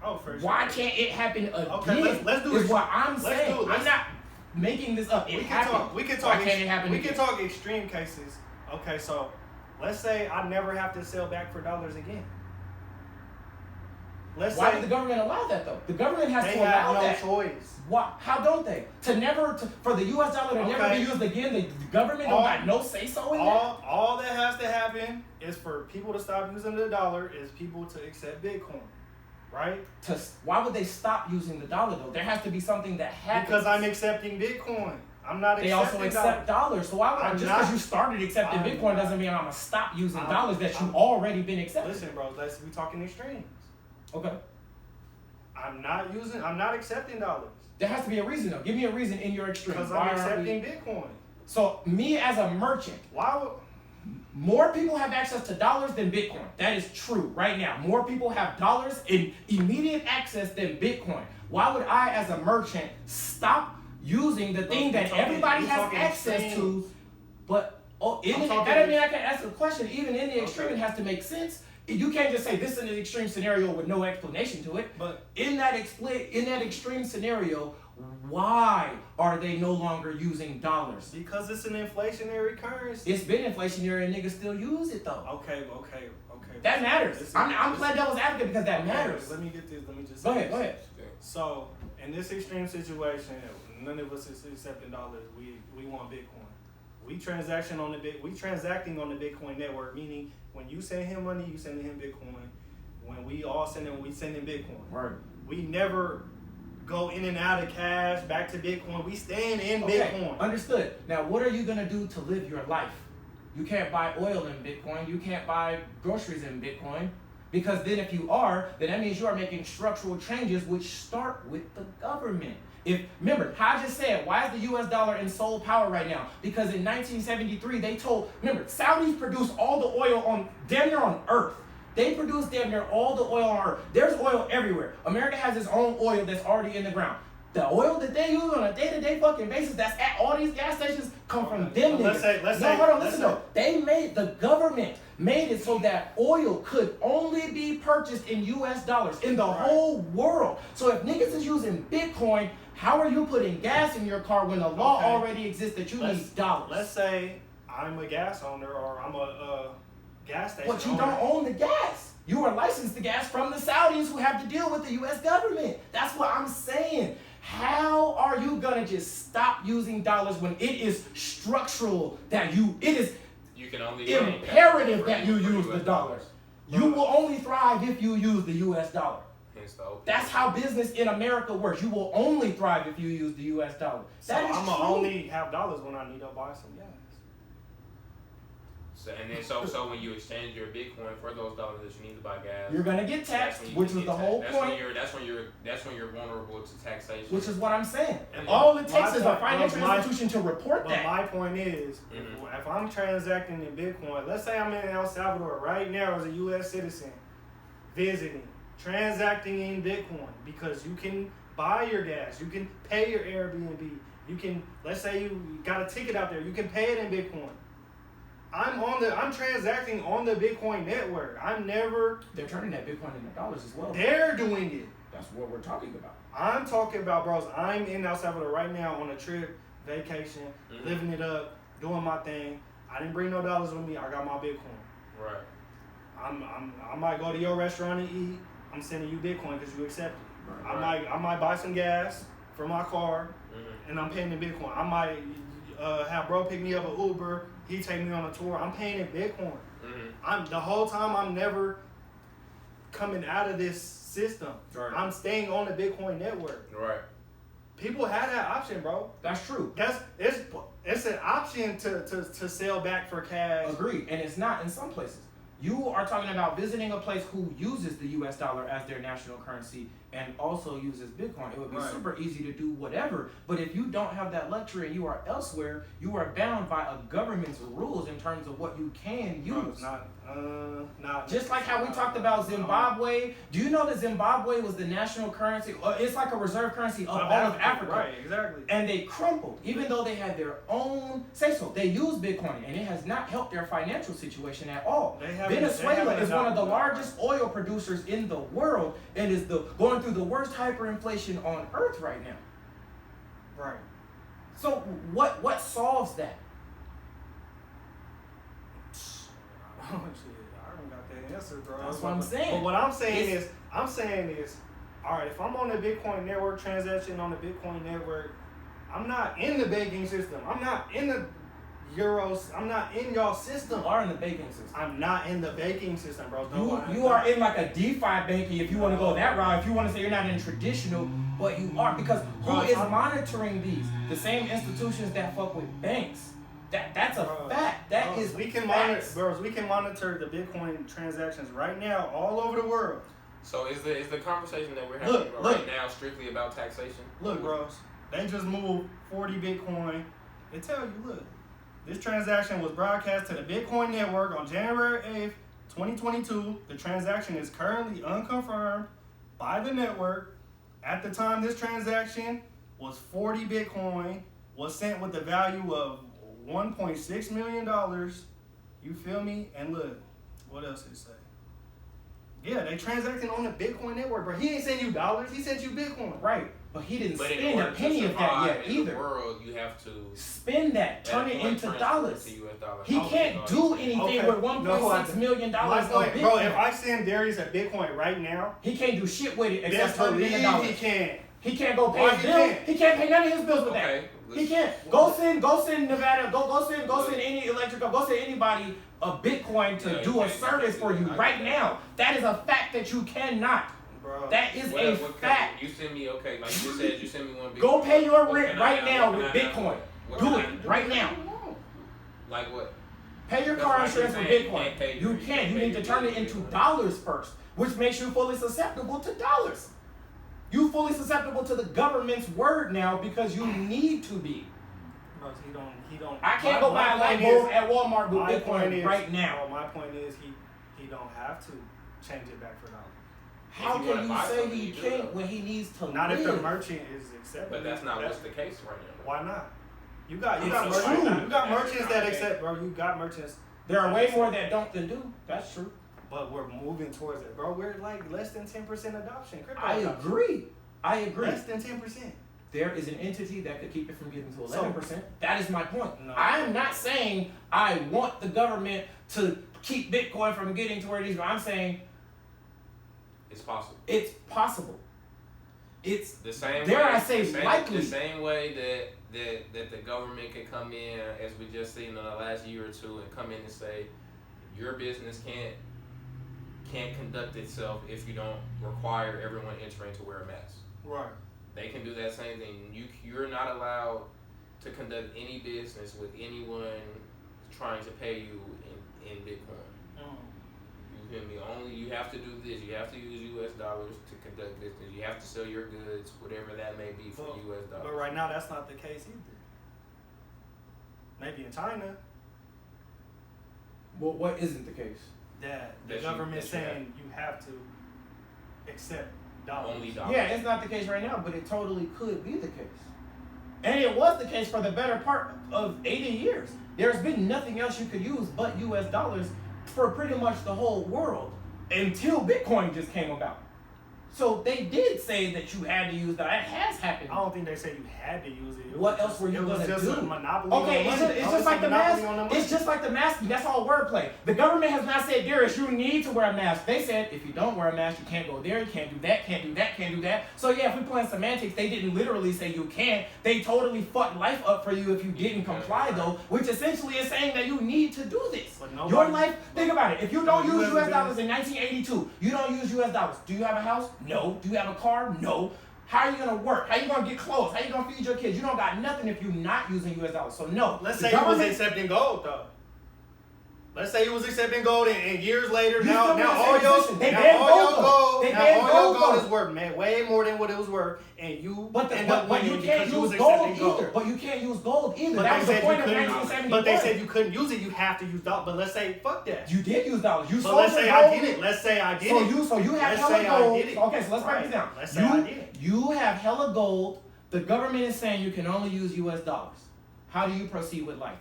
Oh, for sure. Why can't it happen again? Okay, let's do it. Is what I'm saying. I'm not making this up. We can talk extreme cases. Okay, so let's say I never have to sell back for dollars again. Why did the government allow that though? The government has to allow that. They have no choice. Why? How don't they? For the U.S. dollar to never be used again, the government don't got no say so in that. All that has to happen is for people to stop using the dollar. Is people to accept Bitcoin. Right? Why would they stop using the dollar though? There has to be something that happens. Because I'm accepting Bitcoin. I'm not accepting They also accept dollars. So why would just because you started accepting Bitcoin doesn't mean I'm going to stop using dollars that you've already been accepting. Listen, bro, we talking extremes. Okay. I'm not accepting dollars. There has to be a reason though. Give me a reason in your extreme. Because I'm accepting Bitcoin. So me as a merchant, more people have access to dollars than Bitcoin. That is true right now. More people have dollars in immediate access than Bitcoin. Why would I, as a merchant, stop using the thing that everybody has access to? But that doesn't mean I can ask a question. Even in the extreme, it has to make sense. You can't just say this is an extreme scenario with no explanation to it. But in that extreme scenario, Why are they no longer using dollars? Because it's an inflationary currency. It's been inflationary and niggas still use it though. Okay. That matters. I'm playing devil's advocate because that matters. Let me get this. Let me just go ahead. So, in this extreme situation, none of us is accepting dollars. We want Bitcoin. We transacting on the Bitcoin network, meaning when you send him money, you sending him Bitcoin. When we all sending Bitcoin. Right. We never go in and out of cash, back to Bitcoin. We staying in Bitcoin. Understood. Now, what are you gonna do to live your life? You can't buy oil in Bitcoin. You can't buy groceries in Bitcoin. Because then if you are, then that means you are making structural changes which start with the government. Remember, how I just said, why is the US dollar in sole power right now? Because in 1973, they remember, Saudis produce all the oil damn near on Earth. They produce damn near all the oil on Earth. There's oil everywhere. America has its own oil that's already in the ground. The oil that they use on a day-to-day fucking basis that's at all these gas stations come from them niggas. The government made it so that oil could only be purchased in US dollars in the whole world. So if niggas is using Bitcoin, how are you putting gas in your car when the law already exists that you need dollars? Let's say I'm a gas owner or I'm a gas station But you owner. don't own the gas. You are licensed the gas from the Saudis who have to deal with the US government. That's what I'm saying. How are you gonna just stop using dollars when it is structural that you can only imperative that you use the dollar? You will only thrive if you use the US dollar. That's how business in America works. You will only thrive if you use the US dollar. So I'm gonna only have dollars when I need to buy some gas. So when you exchange your Bitcoin for those dollars that you need to buy gas, you're gonna get taxed, which was the whole point. That's when you're vulnerable to taxation. Which is what I'm saying. And all it takes is a financial institution to report that. But my point is, if I'm transacting in Bitcoin, let's say I'm in El Salvador right now as a U.S. citizen, visiting, transacting in Bitcoin, because you can buy your gas, you can pay your Airbnb, you can, let's say you got a ticket out there, you can pay it in Bitcoin. I'm transacting on the Bitcoin network. They're turning that Bitcoin into dollars as well. They're doing it. That's what we're talking about. I'm talking about, bros. I'm in El Salvador right now on a trip, vacation, living it up, doing my thing. I didn't bring no dollars with me. I got my Bitcoin. Right. I might go to your restaurant and eat. I'm sending you Bitcoin because you accept it. Right. I might buy some gas for my car, and I'm paying in Bitcoin. I might have bro pick me up an Uber. He take me on a tour. I'm paying in Bitcoin. The whole time I'm never coming out of this system. Right. I'm staying on the Bitcoin network. Right. People have that option, bro. That's true. It's an option to sell back for cash. Agreed. And it's not in some places. You are talking about visiting a place who uses the US dollar as their national currency and also uses Bitcoin. It would be super easy to do whatever. But if you don't have that luxury and you are elsewhere, you are bound by a government's rules in terms of what you can use. Just like how we talked about Zimbabwe. Do you know that Zimbabwe was the national currency? It's like a reserve currency of all of Africa. Right, exactly. And they crumbled, even though they had their own say-so. They use Bitcoin, and it has not helped their financial situation at all. Venezuela is one of the largest oil producers in the world and is going through the worst hyperinflation on earth right now. Right. So what solves that? Oh shit, I don't got that answer, bro. That's what I'm saying. But what I'm saying is, all right, if I'm on the Bitcoin network, transaction on the Bitcoin network, I'm not in the banking system. I'm not in the euros. I'm not in y'all system. You are in the banking system. I'm not in the banking system, bro. You are in like a DeFi banking if you want to go that route. If you want to say you're not in traditional, but you are, because who is monitoring these? The same institutions that fuck with banks. That's a fact. We can monitor the Bitcoin transactions right now all over the world. So is the conversation that we're having right now strictly about taxation? Look, bros, they just moved 40 Bitcoin. They tell you, look, this transaction was broadcast to the Bitcoin network on January 8th, 2022. The transaction is currently unconfirmed by the network. At the time this transaction was 40 Bitcoin, was sent with the value of $1.6 million. You feel me? And look, what else it say? Yeah, they transacting on the Bitcoin network, bro. He ain't send you dollars. He sent you Bitcoin. Right. But he didn't But in spend a order penny to of that survive yet in either. the world, you have to Spend that, turn it into dollars. to US dollars. He can't do anything with $1.6 million of Bitcoin. Bro, if I send Darius a Bitcoin right now, he can't do shit with it except best turn it into believe dollars. he can. He can't go pay Why his he bills. can't? He can't pay none of his bills with Okay. that. He can't. Go send Nevada. Go send any electrical. Go send anybody a Bitcoin to do a service for you right now. That is a fact that you cannot. Bro. That is a fact. You send me, okay, like you said, you send me one Bitcoin. Go pay your What rent can right I now what with can I Bitcoin. what Do can it I right now. Like what? Pay your That's car why insurance you're with saying you Bitcoin. can't pay You your- can't. You pay need to your turn it bills into with Bitcoin. dollars first, which makes you fully susceptible to dollars. You fully susceptible to the government's word now because you need to be. Bro, he don't. I can't go buy a light bulb at Walmart with my point Bitcoin is, right now. Bro, my point is he don't have to change it back for dollars. How If you can wanna buy you say something, he you do can't that. when he needs to Not live? if the merchant is accepting. But that's not what's the case right now. Why not? You got It's merchants. true. You got merchants that accept, bro. You got merchants. There are way more that don't than do. That's true. But we're moving towards it, bro. We're like less than 10% adoption. Crypto I adoption. agree. I agree. Less than 10%. There is an entity that could keep it from getting to 11%. That is my point. No. I am not saying I want the government to keep Bitcoin from getting to where it is, but I'm saying It's possible. it's possible. It's The same dare way, I say likely. The same way that the government can come in, as we just seen in the last year or two, and come in and say your business can't conduct itself if you don't require everyone entering to wear a mask. Right. They can do that same thing. You're not allowed to conduct any business with anyone trying to pay you in Bitcoin. You feel me? Only you have to do this. You have to use US dollars to conduct business. You have to sell your goods, whatever that may be, for US dollars. But right now, that's not the case either. Maybe in China, well, what isn't the case? that the That you- government's that you saying you have to accept dollars. Only dollars. Yeah, it's not the case right now, but it totally could be the case. And it was the case for the better part of 80 years. There's been nothing else you could use but US dollars for pretty much the whole world until Bitcoin just came about. So they did say that you had to use that. It has happened. I don't think they said you had to use it. What else were you It was gonna just do? a monopoly. Okay, on it's money. just like the mask. On the money. It's just like the mask. That's all wordplay. The government has not said, Darius, you need to wear a mask. They said, if you don't wear a mask, you can't go there, you can't do that, can't do that, can't do that. So yeah, if we play semantics, they didn't literally say you can't. They totally fucked life up for you if you didn't comply, though, which essentially is saying that you need to do this. But nobody- Your life, think about it. If you don't You use ever US been- dollars in 1982, you don't use US dollars. Do you have a house? No. Do you have a car? No. How are you gonna work? How are you gonna get clothes? How are you gonna feed your kids? You don't got nothing if you're not using US dollars. So no. Let's The say he was government- accepting gold though. Let's say he was accepting gold, and years later, You now still in the all same your position. They now banned all gold, your though. gold, They now banned all your gold, gold though. is worth way more than what it was worth, and you But end up you winning can't because you was use gold accepting either. gold. But you can't use gold either. But That they was the said point you of couldn't. 1971. But they said you couldn't use it. You have to use dollars. But let's say fuck that. You did use dollars. You But sold let's your say gold. I did it. Let's say I did So it. you have Let's hella say I gold. did it. Okay, so let's break Right. it down. Let's say I did it. You have hella gold. The government is saying you can only use US dollars. How do you proceed with life?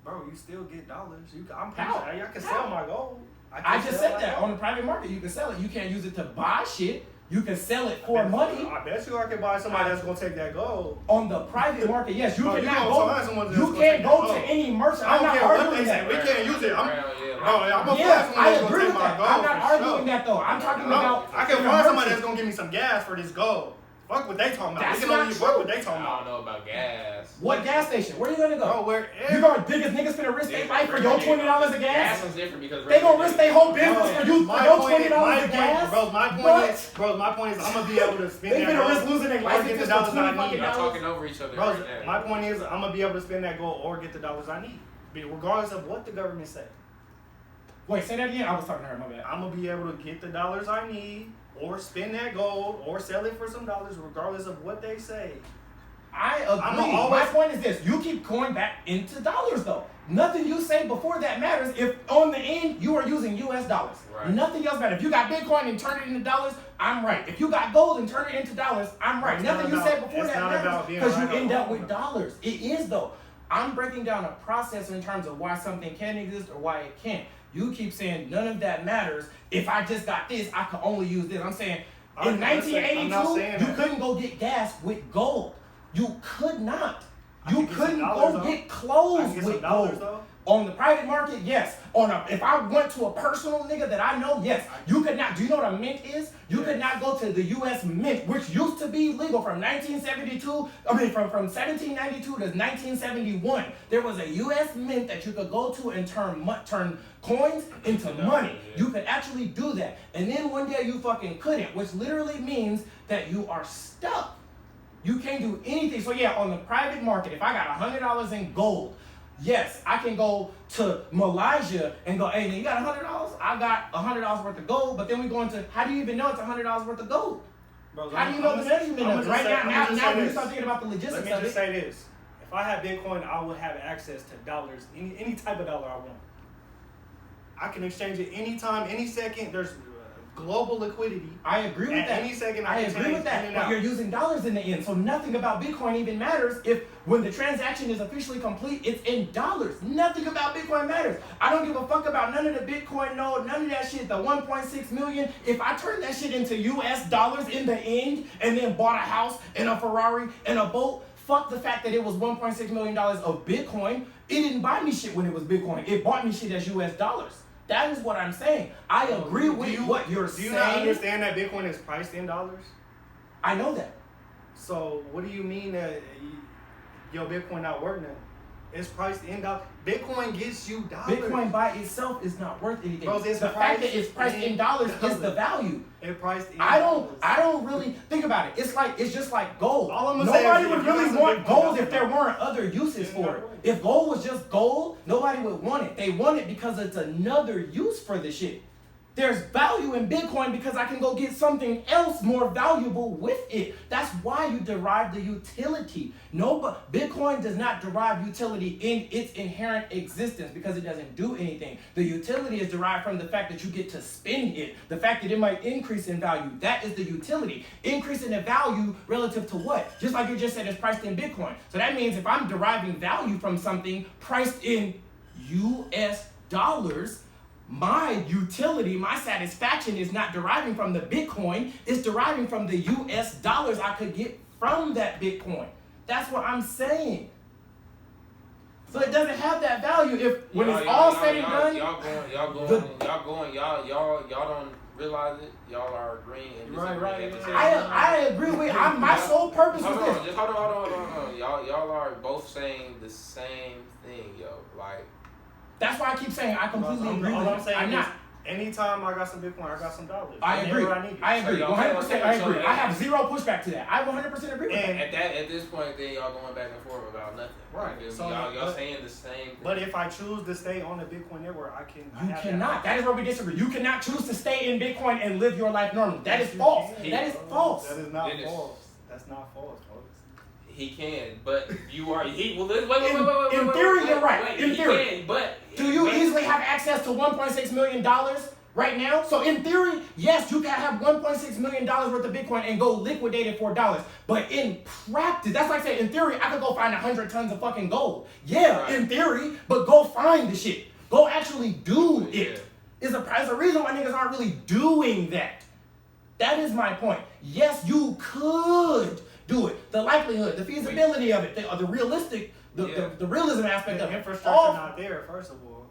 Bro, you still get dollars. I'm How? pretty sure I can How? sell my gold. I just sell said my that. gold. On the private market, you can sell it. You can't use it to buy shit. You can sell it for I bet- money. I bet you I can buy somebody that's gonna take that gold. On the private market, yes, you Oh, you cannot gonna find someone go. that's You gonna can't take go that to gold. any merchant. I I'm don't not care what arguing they say. that. We can't use it. I'm Yeah, yeah. bro, I'm gonna find Yes, someone I that's gonna agree take with my that. gold. I'm not for arguing sure. that though. I'm talking No, about. I can in a find somebody merchant. that's gonna give me some gas for this gold. Fuck what they talking about. That's We can only not fuck true. what they I talking don't about. know about gas. What gas station? Where you gonna go? Bro, where You gonna biggest niggas finna risk their life for your $20 of Gas gas? is different because They gonna risk their whole business for you for your $20 of gas? Bro, my point is, I'm gonna be able to spend They that finna risk gold losing their or life get the just dollars for I $20 need. Y'all fucking talking over each other Bro, right now. my point is, I'm gonna be able to spend that gold or get the dollars I need, regardless of what the government say. Wait, say that again. I was talking to her. My bad. I'm gonna be able to get the dollars I need, or spend that gold, or sell it for some dollars, regardless of what they say. I agree. I'ma always- My point is this: you keep going back into dollars, though. Nothing you say before that matters if on the end you are using US dollars. Right. Nothing else matters. If you got Bitcoin and turn it into dollars, I'm right. If you got gold and turn it into dollars, I'm right. It's Nothing not you said about- before it's that not matters about being because you right or end up wrong, with though. dollars. It is though. I'm breaking down a process in terms of why something can exist or why it can't. You keep saying none of that matters. If I just got this, I can only use this. I'm saying In 1982, you that. couldn't go get gas with gold. You could not. You couldn't dollars, go though. get clothes Get with dollars, gold. though. On the private market, yes. If I went to a personal nigga that I know, yes. You could not. Do you know what a mint is? You could not go to the U.S. Mint, which used to be legal from 1972. I mean, from 1792 to 1971. There was a U.S. Mint that you could go to and turn coins into money. You could actually do that. And then one day you fucking couldn't, which literally means that you are stuck. You can't do anything. So yeah, on the private market, if I got $100 in gold, yes, I can go to Malaysia and go, hey, man, you got $100? I got $100 worth of gold. But then we go into, how do you even know it's $100 worth of gold? Bro, how do you know the measurement of it? Right now when you start thinking about the logistics of it. Let me just say this. If I had Bitcoin, I would have access to dollars, any type of dollar I want. I can exchange it anytime, any second. There's global liquidity. I agree with that. Any second I agree with that. But you're using dollars in the end, so nothing about Bitcoin even matters if when the transaction is officially complete, it's in dollars. Nothing about Bitcoin matters. I don't give a fuck about none of the Bitcoin node, none of that shit, the 1.6 million. If I turn that shit into US dollars in the end and then bought a house and a Ferrari and a boat, fuck the fact that it was $1.6 million of Bitcoin. It didn't buy me shit when it was Bitcoin. It bought me shit as US dollars. That is what I'm saying. I agree with what you're saying. Do you not understand that Bitcoin is priced in dollars? I know that. So what do you mean that your Bitcoin not worth nothing? It's priced in dollars. Bitcoin gets you dollars. Bitcoin by itself is not worth anything. Bro, the fact that it's priced in dollars is the value. It's priced in I dollars. don't really think about it. It's just like gold. Nobody would really want gold if there weren't other uses for it. If gold was just gold, nobody would want it. They want it because it's another use for the shit. There's value in Bitcoin because I can go get something else more valuable with it. That's why you derive the utility. No, but Bitcoin does not derive utility in its inherent existence because it doesn't do anything. The utility is derived from the fact that you get to spend it. The fact that it might increase in value. That is the utility. Increase in the value relative to what? Just like you just said, it's priced in Bitcoin. So that means if I'm deriving value from something priced in US dollars, my utility, my satisfaction is not deriving from the Bitcoin, it's deriving from the US dollars I could get from that Bitcoin. That's what I'm saying. So it doesn't have that value if when it's all said and done. Y'all don't realize it. Y'all are agreeing and right. I agree with my sole purpose is this. Just hold on. Y'all are both saying the same thing, yo. Like, that's why I keep saying I completely agree with you. I'm not. Anytime I got some Bitcoin, I got some dollars. I agree. I agree. 100%. I agree. I have zero pushback to that. I 100% agree with that. At this point, then y'all going back and forth about nothing. Right. So y'all saying the same thing. But if I choose to stay on the Bitcoin network, I can. You cannot. That is where we disagree. You cannot choose to stay in Bitcoin and live your life normally. That is false. That is false. That is not false. That's not false, folks. He can, but you are. Wait. In theory, you're right. In theory, can, but do you easily have access to $1.6 million right now? So in theory, yes, you can have $1.6 million worth of Bitcoin and go liquidate it for dollars. But in practice, that's like saying in theory, I could go find 100 tons of fucking gold. Yeah, right. In theory, but go find the shit. Go actually do it. It's a reason why niggas aren't really doing that. That is my point. Yes, you could do it. The likelihood, the feasibility of it, the realistic, the realism aspect of it. Infrastructure not there, first of all.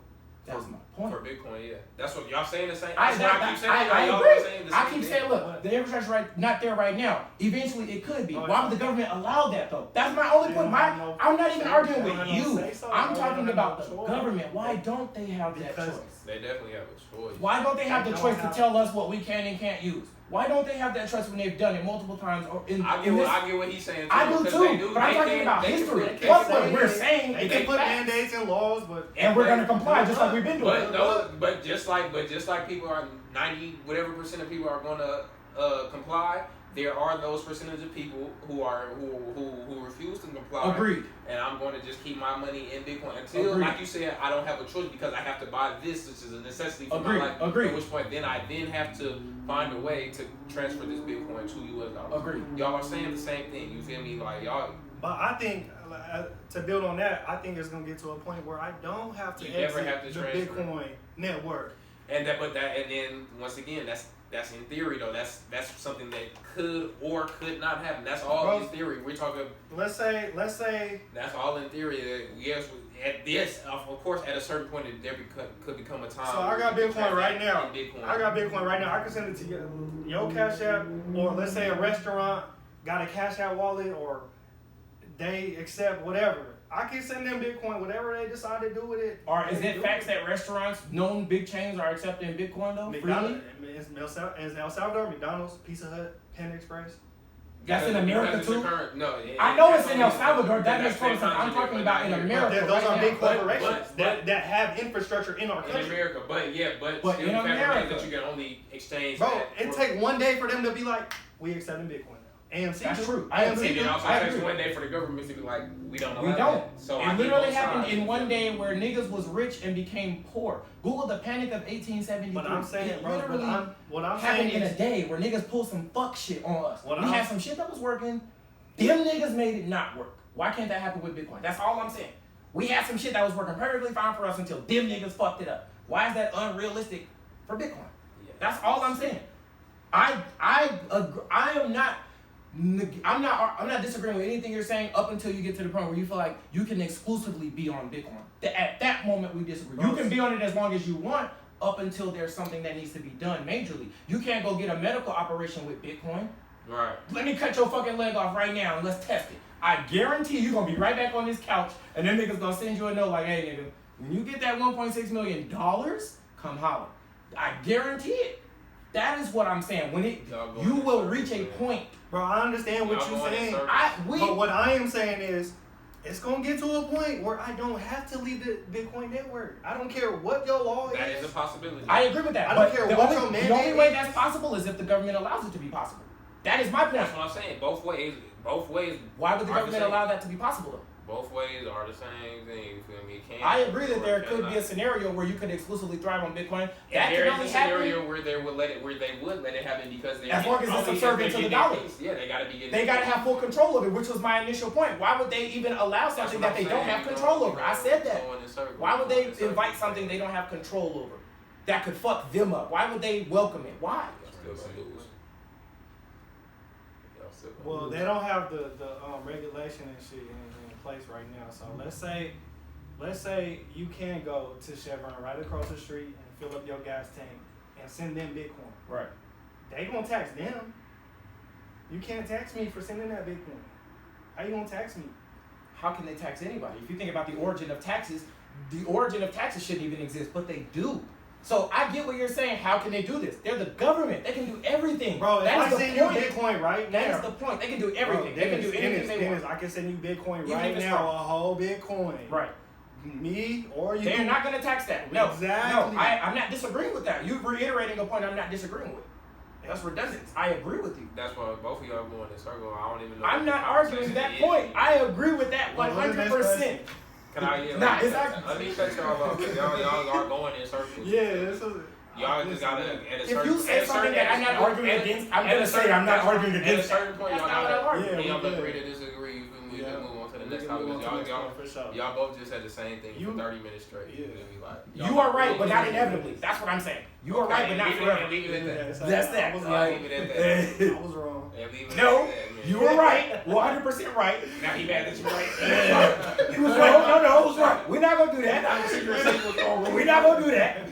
That's my point. For Bitcoin, yeah. That's what y'all saying the same. I agree. I keep saying, look, the infrastructure not there right now. Eventually it could be. Why would the government allow that though? That's my only point. I'm not even arguing with you. I'm talking about the government. Why don't they have that choice? They definitely have a choice. Why don't they have the choice to tell us what we can and can't use? Why don't they have that choice when they've done it multiple times? I get what he's saying. I do too. But I'm talking about history. Plus what we're saying. They can put mandates and laws, and we're gonna comply just like we've been doing. But just like people are 90 whatever percent of people are gonna comply. There are those percentage of people who refuse to comply. Agreed. And I'm going to just keep my money in Bitcoin until, like you said, I don't have a choice because I have to buy this, which is a necessity for my life. Agreed. At which point, then I have to find a way to transfer this Bitcoin to US dollars. Agreed. Y'all are saying the same thing. You feel me? Like y'all. But I think to build on that, I think it's gonna get to a point where I don't have to exit the Bitcoin network. And then once again, that's That's in theory though. That's something that could or could not happen. That's all in theory. We're talking. Let's say. That's all in theory. Yes, at this, of course, at a certain point, there could become a time. So I got Bitcoin right now. I got Bitcoin right now. I can send it to you. Your Cash App, or let's say a restaurant got a Cash App wallet, or they accept whatever. I can send them Bitcoin, whatever they decide to do with it. Or is it facts that restaurants, known big chains, are accepting Bitcoin though? McDonald's, in El Salvador, McDonald's, Pizza Hut, Panda Express. That's in America too? No, I know it's in El Salvador. That makes total sense. I'm talking about in America. Those are big corporations that have infrastructure in our country. In America, but in America, that you can only exchange. Bro, it take one day for them to be like, we accepting Bitcoin now. AMC. That's true. And then also it takes one day for the government to be like, we don't allow that. So it literally happened in one day where niggas was rich and became poor. Google the Panic of 1873. But I'm saying, bro, what I'm happened saying in is, a day where niggas pulled some fuck shit on us. We had some shit that was working. Them niggas made it not work. Why can't that happen with Bitcoin? That's all I'm saying. We had some shit that was working perfectly fine for us until them niggas fucked it up. Why is that unrealistic for Bitcoin? Yeah. That's all I'm saying. I'm not disagreeing with anything you're saying up until you get to the point where you feel like you can exclusively be on Bitcoin. At that moment, we disagree. You can be on it as long as you want up until there's something that needs to be done majorly. You can't go get a medical operation with Bitcoin. Right. Let me cut your fucking leg off right now and let's test it. I guarantee you're going to be right back on this couch and then niggas going to send you a note like, hey, nigga, when you get that $1.6 million, come holler. I guarantee it. That is what I'm saying. When you will reach a point. Bro, I understand what you're saying. But what I am saying is, it's going to get to a point where I don't have to leave the Bitcoin network. I don't care what your law is. That is a possibility. I agree with that. I don't care what your mandate is. The only way that's possible is if the government allows it to be possible. That is my point. That's what I'm saying. Both ways. Why would the government allow that to be possible though? Both ways are the same thing. You feel me? I agree that there could be a scenario where you could exclusively thrive on Bitcoin. That there can is only a scenario happen where they would let it happen because they as long as it's subservient to the dollar. Yeah, they gotta be getting. They gotta have full control of it, which was my initial point. Why would they even allow something that they don't have control over? I said that. Why would they invite something they don't have control over that could fuck them up? Why would they welcome it? Why? Well, they don't have the regulation and shit in place right now. So let's say you can go to Chevron right across the street and fill up your gas tank and send them Bitcoin. Right. They gonna tax them. You can't tax me for sending that Bitcoin. How you gonna tax me? How can they tax anybody? If you think about the origin of taxes shouldn't even exist, but they do. So I get what you're saying. How can they do this? They're the government. They can do everything. Bro, if I send you Bitcoin right now. That's the point. They can do everything. Bro, they can do anything they want. I can send you Bitcoin right now, a whole Bitcoin. Right. Me or you. They're not going to tax that. No. Exactly. No, I'm not disagreeing with that. You're reiterating a point I'm not disagreeing with. That's redundant. I agree with you. That's why both of y'all going in circle. I don't even know. I'm not arguing that point. I agree with that 100%. Can I get let me cut y'all off. Y'all are going in circles. Yeah, y'all just gotta at a certain. If you say something that I'm not arguing against, I'm gonna say I'm not arguing against. At a certain point, y'all gotta agree to disagree. You feel me? We can move on to the next topic. Y'all both just said the same thing for 30 minutes straight. You are right, but not inevitably. That's what I'm saying. You are right, but not forever. Leave it at that. That's that. Leave it at that. I was wrong. No, you were right. 100% right. Now he mad that you right. He was wrong. No, it was right. We're not gonna do that. We're not gonna do that.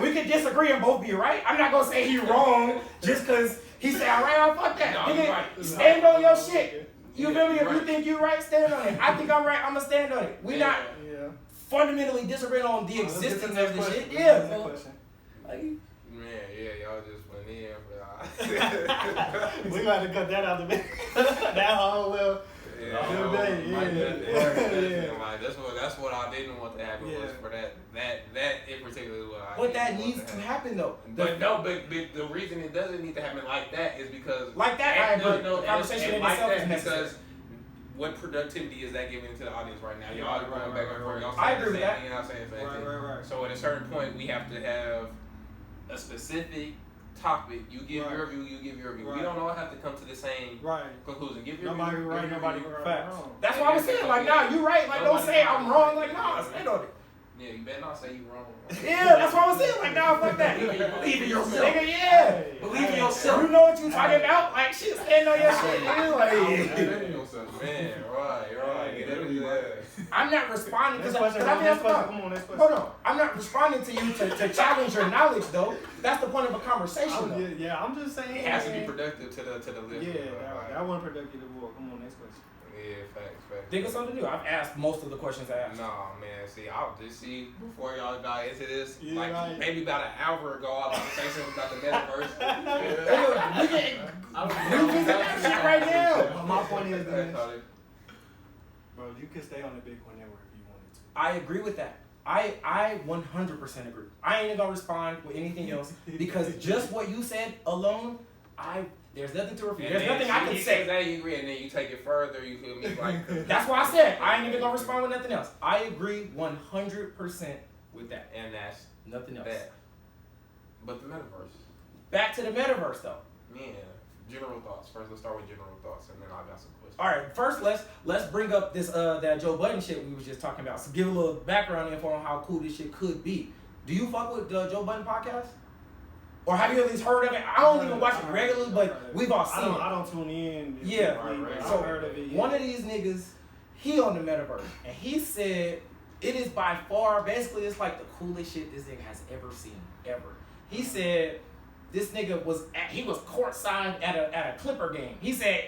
We can disagree and both be right. I'm not gonna say he wrong just because he said I'm right. Fuck that. No, nigga, right. stand on your shit. You feel me? If you think you're right, stand on it. I think I'm right. I'm gonna stand on it. We're not fundamentally disagreeing on the existence of this shit. Yeah. Y'all just went in. We got to cut that out of the that whole little. That's what I didn't want to happen was for that in particular is what I. But that needs to happen though. But the reason it doesn't need to happen like that is because I agree. Conversation in itself is necessary. Because what productivity is that giving to the audience right now? Y'all are going back and forth. Y'all saying the same thing. Y'all saying the same thing. Right. So at a certain point, we have to have a specific topic. You give your view. You give your view. We don't all have to come to the same conclusion. Give your nobody view. Right. Nobody facts. That's what I was saying. Like, nah, you right. Like, don't say I'm wrong. Like, nah, stand on it. Yeah, you better not say you wrong. Yeah, that's what I was saying. Like, nah, fuck that. Believe in yourself. Nigga, yeah. Believe in yourself. You know what you talking about? Like, shit, stand on your shit. Man, right. Get everything. I'm not responding because Come on, next question. Hold on. I'm not responding to you to challenge your knowledge, though. That's the point of a conversation, though. Yeah, I'm just saying. It has to be productive to the listener. Yeah, that wasn't productive to walk. Come on, next question. Yeah, facts. Think of something new. I've asked most of the questions I asked. Nah, man. See, I'll just see before y'all got into this. Yeah, like right. maybe about an hour ago, I was about to say something about the metaverse. We visit that shit right now. But my point is, bro, you could stay on the Bitcoin network if you wanted to. I agree with that. I 100% agree. I ain't even gonna respond with anything else because just what you said alone, there's nothing to refute. There's nothing I can say. That you agree, and then you take it further. You feel me? Like that's why I said I ain't even gonna respond with nothing else. I agree 100% with that, and that's nothing else. That. But the metaverse. Back to the metaverse, though. Man, general thoughts. First, let's start with general thoughts, and then I got some questions. All right, first let's bring up this that Joe Budden shit we was just talking about. So give a little background info on how cool this shit could be. Do you fuck with the Joe Budden podcast? Or have you at least heard of it? I don't even watch it regularly, but we've all seen it. I don't tune in. Yeah. So heard of it. One of these niggas, he on the metaverse, and he said it is by far, basically, it's like the coolest shit this nigga has ever seen, ever. He said this nigga was courtside at a Clipper game. He said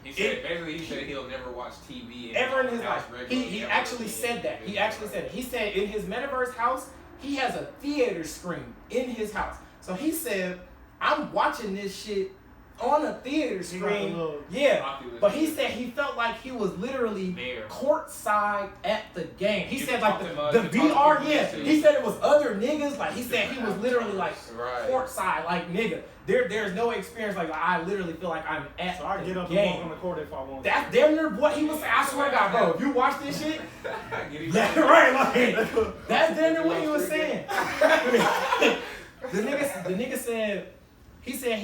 he'll never watch TV ever in his life. He actually said that. He actually said it. He said in his metaverse house, he has a theater screen in his house. So he said, I'm watching this shit on a theater screen. Yeah. But he said he felt like he was literally there, courtside at the game. He said like the VR, he said it was other niggas. Like he said he was literally like courtside, like nigga. There's no experience like I literally feel like I'm at so I the get up game. and walk on the court if I want. That's damn near what he was saying. I swear to God, bro. If you watch this shit, that's right. Like that's damn near what he was saying. The nigga said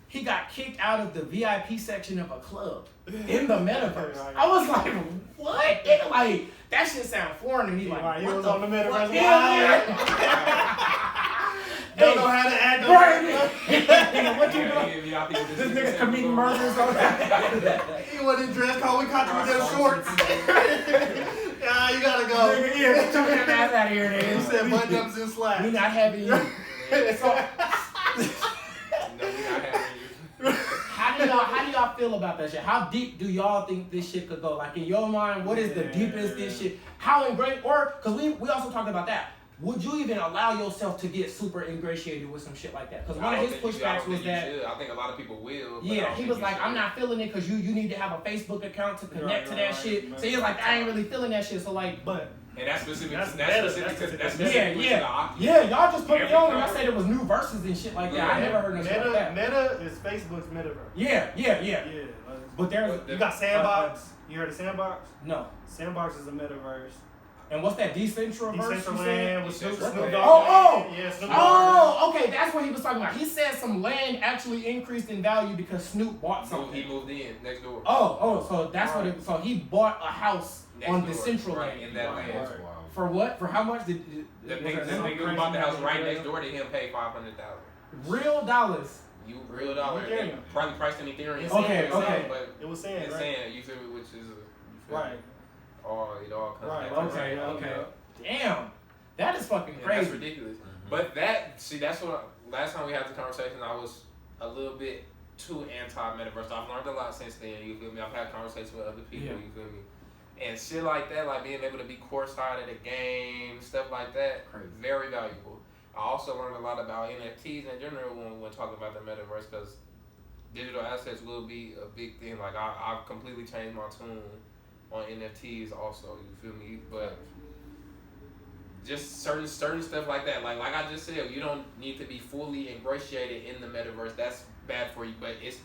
he got kicked out of the VIP section of a club in the metaverse. I was like, what? Like that shit sound foreign to me. Like he was on the metaverse. Don't know how to act. Right. What you doing? This nigga's committing murders on that. He wasn't dressed code. We caught you with them shorts. Yeah, you gotta go. Nigga, yeah, get your ass out of here, nigga. You said button ups and slacks. We not having you. How do y'all feel about that shit? How deep do y'all think this shit could go? Like in your mind, what is the deepest this shit? How ingrained? Or because we also talked about that. Would you even allow yourself to get super ingratiated with some shit like that? Because one of his pushbacks was that I think a lot of people will. Yeah, he was like, I'm not feeling it because you need to have a Facebook account to connect to that shit. So he was like, I ain't really feeling that shit. So like, but. And that's specific. That's yeah. Y'all just put me on. Y'all said it was new verses and shit like that. I never heard of shit like that. Meta is Facebook's metaverse. Yeah. But you got Sandbox. You heard of Sandbox? No. Sandbox is a metaverse. And what's that Decentraland with Snoop Dogg? Yeah, Snoop Dogg. Okay, that's what he was talking about. He said some land actually increased in value because Snoop bought something. He moved in next door. So that's what it was. So he bought a house on Decentraland. Right, in that land. For what? For how much did the nigga who bought the house right next door to him paid $500,000. Real dollars. Real dollars. Probably priced in Ethereum. Okay. But it was saying, it's right? saying, you feel me, which is right. It all comes right. back. Okay. Damn. That is fucking crazy. That's ridiculous. Mm-hmm. But that's what, last time we had the conversation, I was a little bit too anti-metaverse. I've learned a lot since then, you feel me? I've had conversations with other people, you feel me? And shit like that, like being able to be courtside at a game, stuff like that, crazy. Very valuable. I also learned a lot about NFTs in general when talking about the metaverse, because digital assets will be a big thing. Like I've completely changed my tune on NFTs also, you feel me? But just certain stuff like that. Like I just said, you don't need to be fully ingratiated in the metaverse. That's bad for you. But it's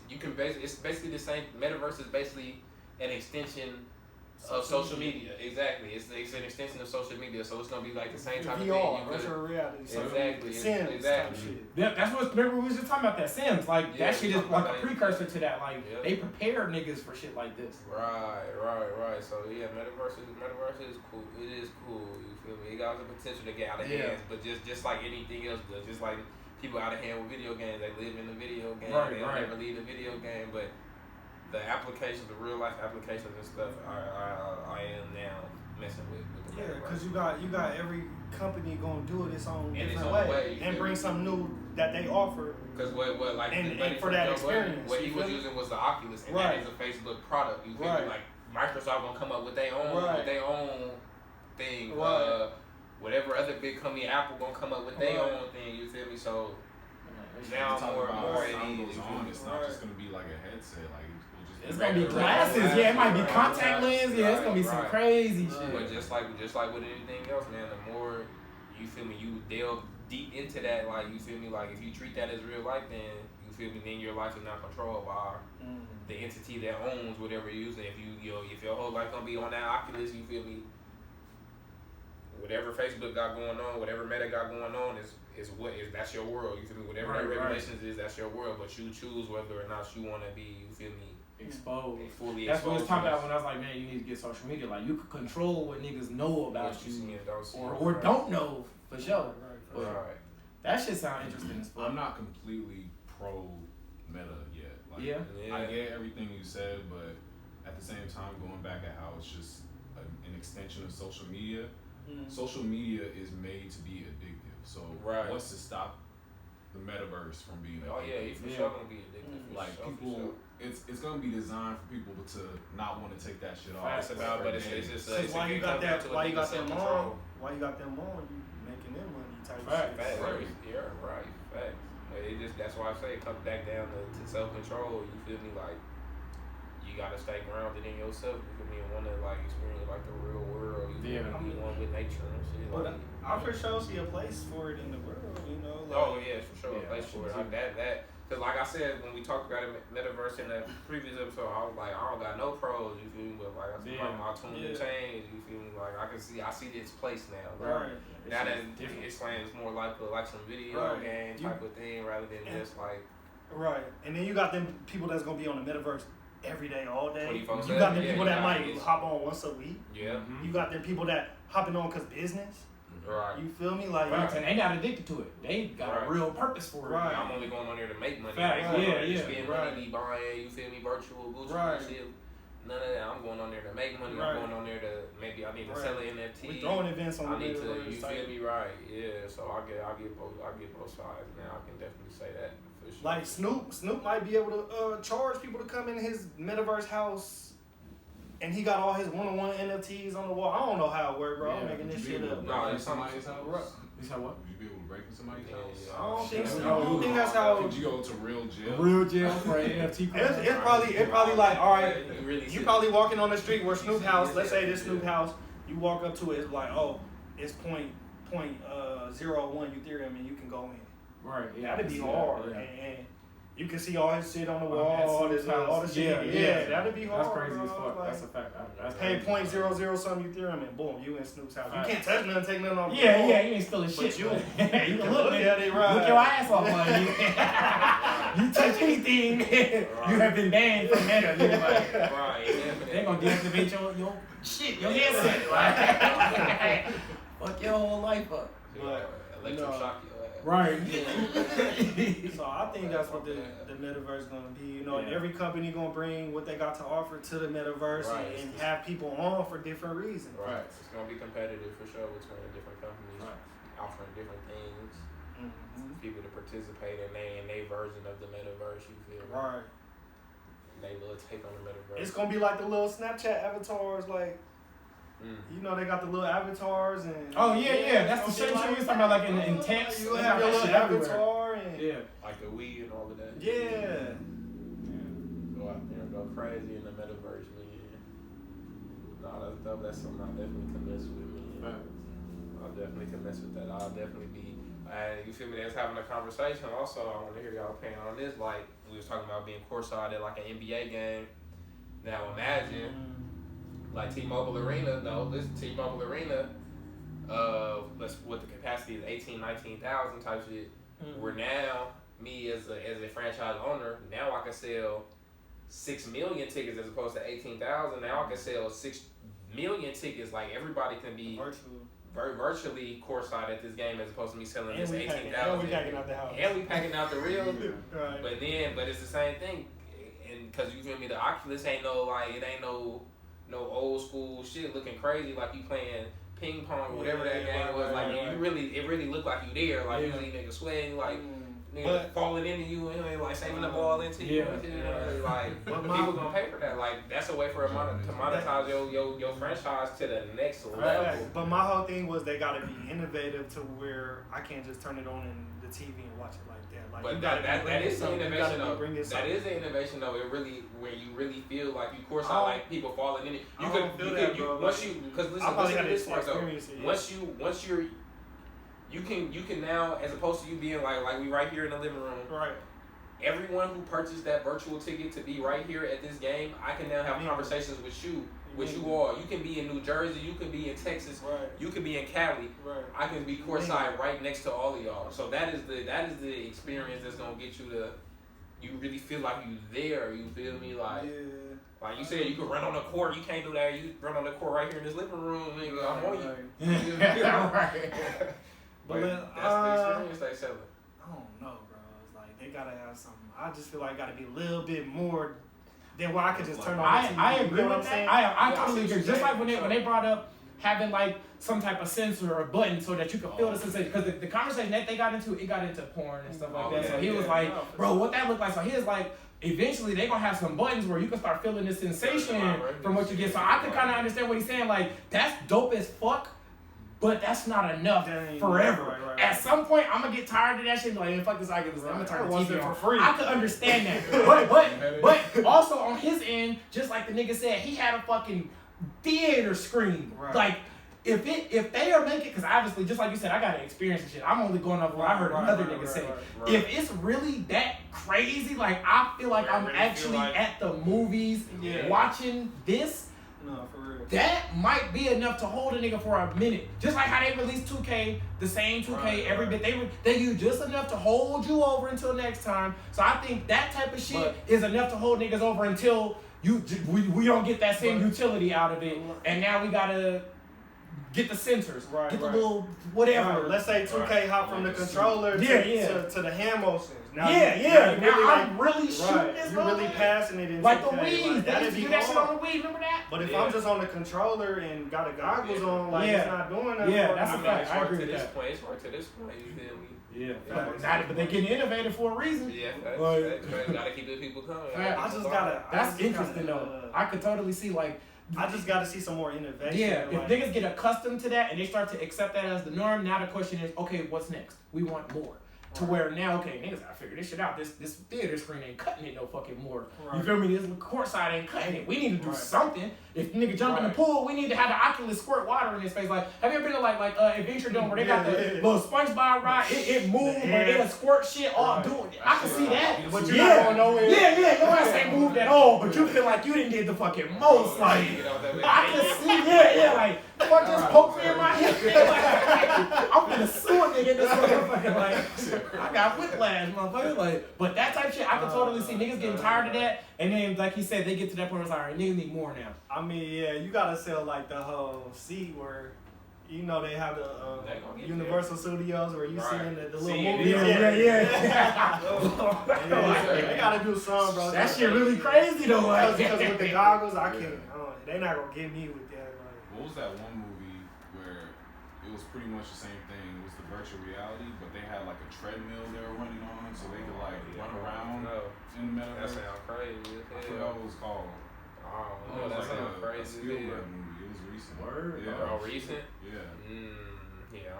basically the same. Metaverse is basically an extension of social media. Exactly. It's an extension of social media, so it's gonna be like the same type of thing. Virtual reality. Exactly. Sims exactly. Yeah, that's what. Remember we was just talking about that Sims. Like that shit is like a precursor to that. Like they prepare niggas for shit like this. Right. So yeah, metaverse is cool. It is cool. You feel me? It got the potential to get out of hands, but just like anything else, just like people out of hand with video games, they live in the video game, they don't ever leave the video game, but the applications, the real life applications and stuff, I am now messing with the because you got every company gonna do it its own in different its own way and bring something new that they offer. Because what like and for that experience, what he was using was the Oculus, and that is a Facebook product. You feel me? Like Microsoft gonna come up with their own thing. Whatever other big company, Apple gonna come up with their own thing. You feel me? So now more and more it's not just gonna be like a headset. Like it's gonna be glasses. Yeah, it might be contact lens. Yeah, it's gonna be some crazy shit. But just like with anything else, man, the more you feel me, you delve deep into that. Like you feel me, like if you treat that as real life, then you feel me, then your life is not controlled by the entity that owns whatever you're using. If your whole life gonna be on that Oculus, you feel me. Whatever Facebook got going on, whatever Meta got going on is that's your world. You feel me? Whatever their regulations is, that's your world. But you choose whether or not you want to be. You feel me? Exposed. Fully that's exposed. what I was talking about when I was like, man, you need to get social media. Like you could control what niggas know about you, or don't know for sure. Right. That shit sound interesting as fuck. I'm not completely pro Meta yet. Like, I get everything you said, but at the same time, going back at how it's just an extension of social media. Social media is made to be addictive. So what's to stop the metaverse from being addictive? Oh yeah, it's for sure gonna be addictive. Like people, it's gonna be designed for people to not want to take that shit off. It's about, but it's just why you got them on? Why you got them on? You making them money type shit. Facts. Yeah, right. Facts. But it just that's why I say it comes back down to self control. You feel me? Like you gotta stay grounded in yourself. You feel me? And want to like experience like the real world. You feel me? Be one with nature and shit. But I for sure see a place for it in the world. You know. Like, for sure, a place for it. That. Because like I said, when we talked about it, metaverse in the previous episode, I was like, I don't got no pros, you feel me? But like I said, my tune to change, you feel me? Like I see its place now. Right. Now that it's more like some video game type of thing rather than just like. Right. And then you got them people that's gonna be on the metaverse every day, all day. 24/7. You got them people that might hop on once a week. Yeah. You got them people that hopping on because business. Right. You feel me? Like and they not addicted to it. They got a real purpose for it. Right. I'm only going on there to make money. Fact. Spend money, be buying, you feel me, virtual Gucci and shit. None of that. I'm going on there to make money. I'm going on there to maybe I need to sell an NFT. We throwing events on the metaverse. You feel me? Right. Yeah. So I get both sides now. I can definitely say that for sure. Like Snoop might be able to charge people to come in his metaverse house. And he got all his one-on-one NFTs on the wall. I don't know how it works, bro. I'm making this shit up. No, it's somebody's house. You said what? Would you be able to break in somebody's house? I don't think so. I don't think that's how. Could you go to real jail? Real jail for an NFT. It's probably like, all right, you probably walking on the street where Snoop house. Let's say this Snoop house. You walk up to it, it's like, oh, it's .01 Ethereum, and you can go in. Right. Yeah. That'd be hard. And you can see all his shit on the wall, all the shit. Yeah, that'd be hard. That's crazy as fuck. Like, that's a fact. Pay .00 something Ethereum and boom, you in Snoop's house. You can't touch nothing, take nothing off the wall. Yeah, you ain't stealing shit. You can look at it, right? Look your ass off on you. You touch anything, you have been banned from Meta. They're gonna deactivate your shit, your headset. Like, fuck your whole life up. Electroshock you. Right. So I think that's what the metaverse is gonna be. You know, and every company gonna bring what they got to offer to the metaverse and have people on for different reasons. Right. It's gonna be competitive for sure between different companies offering different things. People to participate in their version of the metaverse. You feel me? Right. And they little take on the metaverse. It's gonna be like the little Snapchat avatars, like. You know they got the little avatars and that's the same shit we was talking about, like in intense. You have your little avatar and like the Wii and all of that. Yeah. Go out there and go crazy in the metaverse, man. No, that's dope. That's something I definitely can mess with, man. I'll definitely can mess with that. I'll definitely be. And you feel me? That's having a conversation. Also, I want to hear y'all opinion on this. Like we was talking about being courtside at like an NBA game. Now imagine. Like T-Mobile Arena, T-Mobile Arena, with the capacity of 19,000 type shit. Where now, me as a franchise owner, now I can sell 6 million tickets as opposed to 18,000. Now I can sell 6 million tickets. Like everybody can be virtually courtside at this game as opposed to me selling this 18,000. And we packing out the house. And we packing out the real. Right. But it's the same thing, and because you feel me, the Oculus ain't no like it ain't no old school shit looking crazy like you playing ping pong or whatever that game was. Like it really looked like you there. Like you see niggas sweating like. Niggas falling into you and like saving the ball into you. Like people gonna pay for that. Like that's a way for to monetize your franchise to the next level. But my whole thing was they gotta be innovative to where I can't just turn it on in the TV and watch it like that. Like, but that is the innovation though. That is the innovation though. It really where you really feel like you courtside like people falling in it. You could once you because listen to this part though. Once you're you can now, as opposed to you being like we right here in the living room. Right. Everyone who purchased that virtual ticket to be right here at this game, I can now have conversations with you all. You can be in New Jersey, you can be in Texas, you can be in Cali. Right. I can be courtside right next to all of y'all. So that is the experience that's gonna get you to. You really feel like you there. You feel me? Like you said, you could run on the court. You can't do that. You run on the court right here in this living room, nigga. I'm on you. Right. But that's the experience they selling. I don't know, bro. It's like they gotta have something. I just feel like it gotta be a little bit more than where I could just turn on the TV. I agree with that. I totally agree. Just like when they brought up having like some type of sensor or button so that you can feel the sensation. Because the conversation that they got into porn and stuff like that. So he was like, bro, what that look like? So he was like, eventually they gonna have some buttons where you can start feeling the sensation from what you get. So I can kind of understand what he's saying. Like that's dope as fuck. But that's not enough forever. Right. At some point, I'm gonna get tired of that shit. Like, fuck this, I'm gonna turn the TV on. For free. I could understand that. but also on his end, just like the nigga said, he had a fucking theater screen. Right. Like, if they are making, because obviously, just like you said, I gotta experience the shit. I'm only going off what I heard another nigga say. Right. If it's really that crazy, like I feel like I'm actually at the movies watching this. No, for real. That might be enough to hold a nigga for a minute. Just like how they released 2K, the same 2K every bit. They use just enough to hold you over until next time. So I think that type of shit is enough to hold niggas over until we don't get that same utility out of it. And now we gotta get the sensors, get the little whatever. Right. Let's say 2K hop from the controller to the hand motions. Now I'm really shooting this. You're really passing it in like 2K. the Wii. They used to do that shit on the Wii. Remember that? But if I'm just on the controller and got the goggles on, like it's not doing that. Yeah, that's a fact. I agree with that. It's worked to this point. You feel me? Yeah, but they getting innovative for a reason. Yeah, you gotta keep the people coming. That's interesting though. I could totally see like. I just got to see some more innovation. Yeah, if niggas get accustomed to that and they start to accept that as the norm, now the question is, okay, what's next? We want more. To where now, okay, niggas gotta figure this shit out. This theater screen ain't cutting it no fucking more. Right. You feel me? This courtside ain't cutting it. We need to do something. If nigga jump in the pool, we need to have the Oculus squirt water in his face. Like, have you ever been to like Adventure Dome where they got the little SpongeBob ride? It moves, but it'll squirt shit all doing it. I can see that. But you're not going nowhere. Yeah. Your ass ain't moved at all, but you feel like you didn't get the fucking most. Like, I can see, like, fuck just poke me in my head. I'm gonna sue a nigga in this motherfucker. Like, I got whiplash, motherfucker. Like, but that type of shit, I can totally see niggas getting tired of that. And then, like he said, they get to that point where it's like, all right, niggas need more now. I mean, you gotta sell like the whole seat where, you know, they have the Universal Studios where you see in the little movies. Yeah. They gotta do something, bro. That shit really crazy though. Because with the goggles, I can't. They not gonna get me with that. What was that one movie where it was pretty much the same thing? It was the virtual reality, but they had like a treadmill they were running on, so they could like run around in the metaverse. That sounds crazy. I forgot what it was called. Oh, that sounds crazy. Spielberg movie. It was recent. Word? Yeah. Oh, recent? Yeah.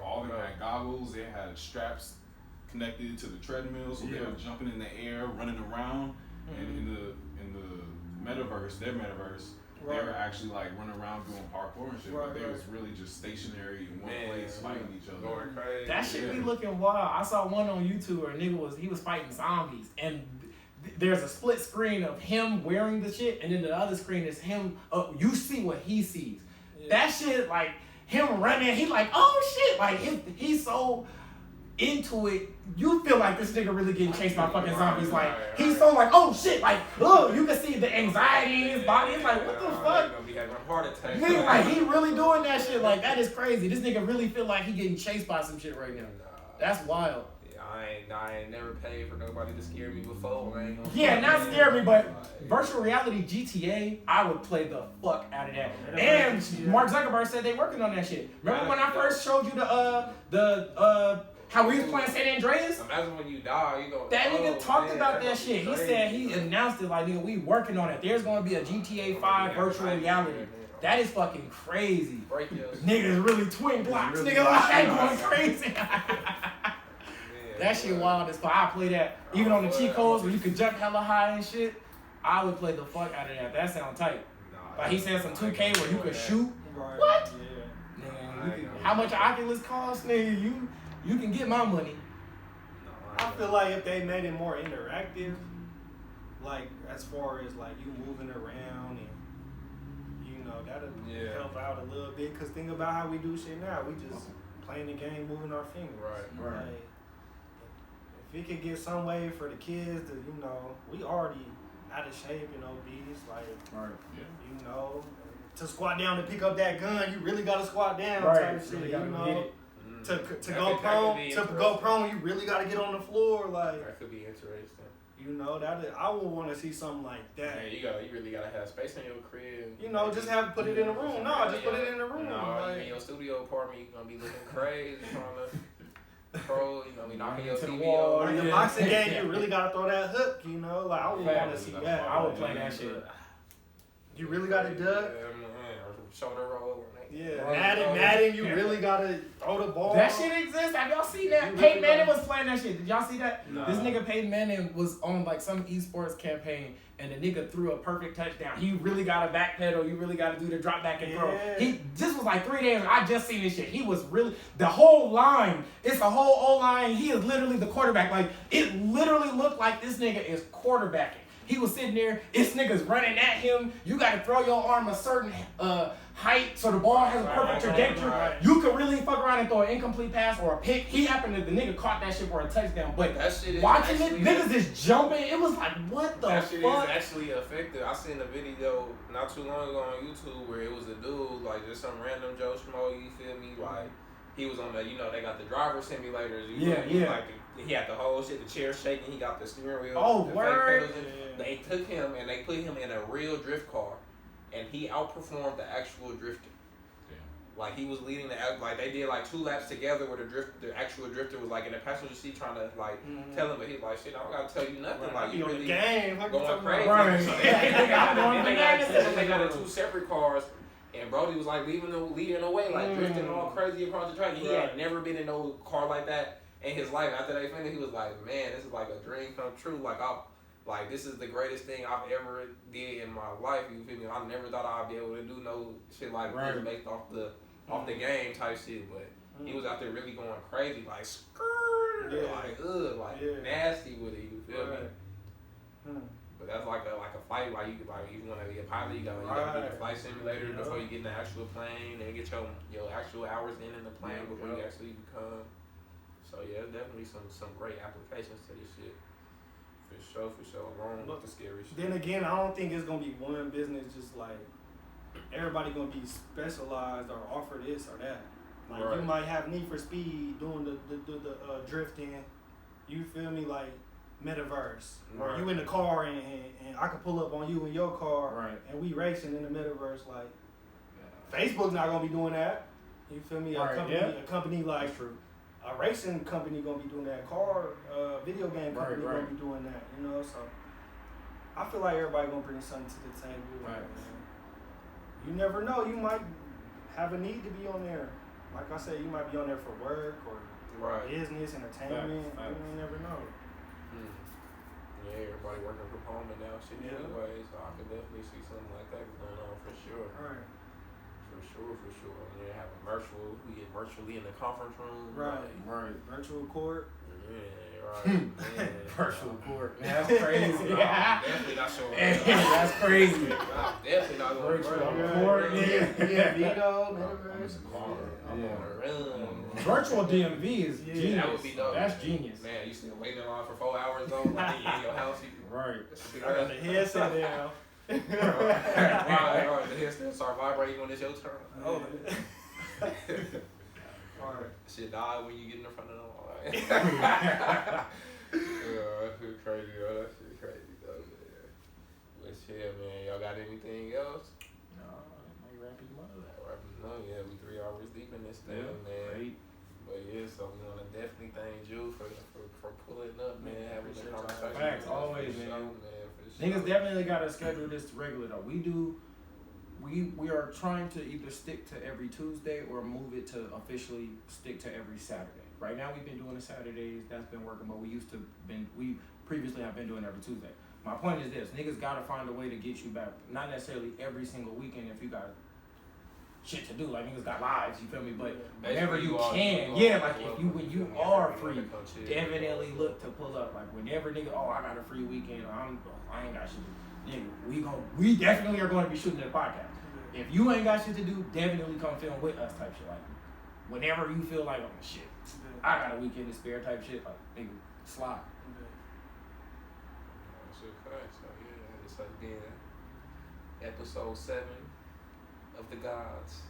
All of them had goggles. They had straps connected to the treadmill, so they were jumping in the air, running around, and in the metaverse, their metaverse. They were actually like running around doing parkour and shit, but they was really just stationary in one place fighting each other. Going crazy. That shit be looking wild. I saw one on YouTube where a nigga was fighting zombies, and there's a split screen of him wearing the shit, and then the other screen is him. You see what he sees. Yeah. That shit, like him running, he like, oh shit, like he's so into it. You feel like this nigga really getting chased by fucking zombies. Like he's so like, oh shit, like you can see the anxiety in his body. It's like, what the fuck? having a heart attack. Nigga, like, he really doing that shit. Like, that is crazy. This nigga really feel like he getting chased by some shit right now. That's wild. Yeah, I ain't never paid for nobody to scare me before. I ain't Yeah, not scare me, but virtual reality GTA, I would play the fuck out of that. And Mark Zuckerberg said they working on that shit. Remember when I first showed you the how we was playing San Andreas? Imagine when you die, you go. That nigga talked about that shit. He said he announced it like, nigga, we working on it. There's gonna be a GTA 5 virtual reality. That is fucking crazy. Niggas really twin blocks. Nigga like going crazy. That shit wild as fuck. I play that even on the cheat codes where you can jump hella high and shit. I would play the fuck out of that. That sound tight. Like he said some 2K where you could shoot. What? Yeah. Nigga, how much Oculus cost, nigga? You can get my money. I feel like if they made it more interactive, like as far as like you moving around and you know that'll help out a little bit. Cause think about how we do shit now. We just playing the game, moving our fingers. Right. Like, if we could get some way for the kids to, you know, we already out of shape and obese, like, you know, to squat down to pick up that gun, you really gotta squat down type shit, you know. To go prone, you really gotta get on the floor, like. That could be interesting. You know, I would want to see something like that. Yeah, you really gotta have space in your crib. You know, just put it in a room. No, just put it in a room. No, like, in your studio apartment, you're gonna be looking crazy trying to. Pro, you know, we knocking your TV wall. Like the boxing game, you really gotta throw that hook, you know. Like I would want to see that. I would play that shit. You really gotta duck. Shoulder roll. Yeah, Madden, you really gotta throw the ball. That shit exists. Have y'all seen that? Peyton Manning was playing that shit. Did y'all see that? No. This nigga Peyton Manning was on like some esports campaign, and the nigga threw a perfect touchdown. He really got to backpedal. You really got to do the drop back and throw. This was like 3 days. I just seen this shit. He was really the whole line. It's a whole O-line. He is literally the quarterback. Like it literally looked like this nigga is quarterbacking. He was sitting there. This nigga's running at him. You got to throw your arm a certain height so the ball has a perfect trajectory. You could really fuck around and throw an incomplete pass or a pick. He happened to, the nigga caught that shit for a touchdown. But that shit is watching it, niggas is jumping. It was like, what the fuck? That shit is actually effective. I seen a video not too long ago on YouTube where it was a dude, like just some random Joe Schmo, you feel me? Like he was on the, you know, they got the driver simulators. Like he had the whole shit, the chair shaking. He got the steering wheel. Oh, word. They took him and they put him in a real drift car. And he outperformed the actual drifter. Yeah. Like he was leading like they did like 2 laps together where the actual drifter was like in the passenger seat trying to like tell him, but he's like, shit, I don't gotta tell you nothing. Like you really game. going crazy. Right. So they got in 2 separate cars, and Brody was like leading the way, like drifting all crazy across the track. And he had never been in no car like that in his life. After they finished, he was like, man, this is like a dream come true. Like this is the greatest thing I've ever did in my life. You feel me? I never thought I'd be able to do no shit like this based off the game type shit. But he was out there really going crazy, like nasty with it. You feel me? But that's like a fight. Like you want to be a pilot, you gotta do the flight simulator before you get in the actual plane and get your actual hours in the plane before you actually become. So yeah, there's definitely some great applications to this shit. For sure, along with the scary shit. Then again, I don't think it's gonna be one business just like everybody gonna be specialized or offer this or that. Like you might have Need for Speed doing the drifting. You feel me? Like metaverse. Or you in the car and I can pull up on you in your car and we racing in the metaverse. Like Facebook's not gonna be doing that. You feel me? A company like a racing company gonna be doing that. Video game company gonna be doing that. You know, so I feel like everybody gonna bring something to the table. Right. You never know. You might have a need to be on there. Like I said, you might be on there for work or business, entertainment. You never know. Yeah, everybody working from home and now shit anyway, so I could definitely see something like that going on for sure. Right. For sure. Yeah, have a we get virtually in the conference room. Right. Virtual court. Yeah, right. Virtual court. Man, that's crazy. Definitely not showing up. That's crazy. I'm definitely not going virtual court. Vito, Virtual DMV is genius. That would be dope. That's genius. Man, you still waiting in line for 4 hours though? Like in your house. Right. I got the headset down. Right. The head still start vibrating when it's your turn. Oh. Shit die when you get in front of them. That shit crazy, yo. That shit crazy, though, man. But shit, man. Y'all got anything else? No, I might wrap him up. No, yeah, we 3 hours deep in this thing, man. Great. But yeah, so we want to definitely thank you for pulling up, man, having the conversation. Facts, always, man. Sure. Niggas definitely gotta schedule this regular though. We are trying to either stick to every Tuesday or move it to officially stick to every Saturday. Right now we've been doing the Saturdays, that's been working, but we previously have been doing every Tuesday. My point is this, niggas gotta find a way to get you back. Not necessarily every single weekend if you got shit to do, like niggas got lives, you feel me? But whenever you can, like when you are free, definitely look to pull up. Like whenever nigga, I got a free weekend, I ain't got shit to do. Nigga, we definitely are going to be shooting the podcast. If you ain't got shit to do, definitely come film with us type shit. Like whenever you feel like, oh shit, I got a weekend to spare type shit, like nigga, slide. That's a fact. So yeah, it's again episode 7 of the gods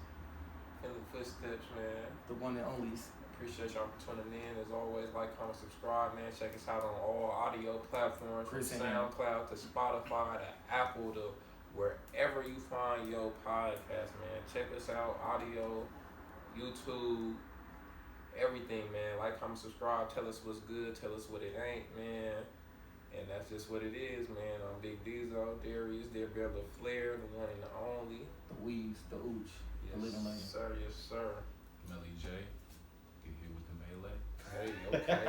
in the footsteps, man. The one and only. Appreciate y'all for tuning in. As always, like, comment, subscribe, man. Check us out on all audio platforms, from SoundCloud to Spotify to Apple to wherever you find your podcast, man. Check us out, audio, YouTube, everything, man. Like, comment, subscribe. Tell us what's good. Tell us what it ain't, man. And that's just what it is, man. I'm Big Diesel, Darius, Bella Flair, the one and the only. The Weeds, the Ooch, the living legend. Yes, sir. Melly J, get here with the melee. Hey, okay.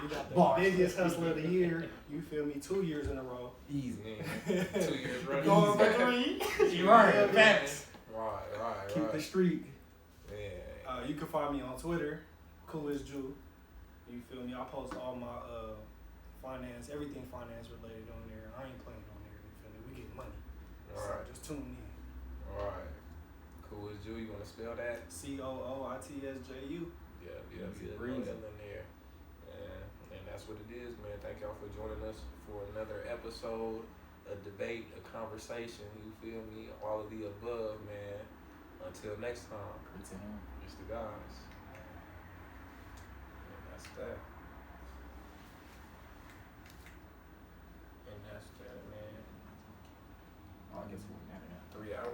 You got the biggest hustler of the year. You feel me? 2 years in a row. Easy. 2 years running. Going for 3. You right. Facts. Right. Keep the streak. Yeah. You can find me on Twitter, Coolestjew. You feel me? I post all my finance, everything finance related on there. I ain't playing on there. You feel me? We get money. All right. So just tune in. All right. Coolestjew, you want to spell that? COOITSJU. Yeah, in there. And that's what it is, man. Thank y'all for joining us for another episode, a debate, a conversation. You feel me? All of the above, man. Until next time, it's the guys. And that's that. And that's that, man. I guess we're 3 hours.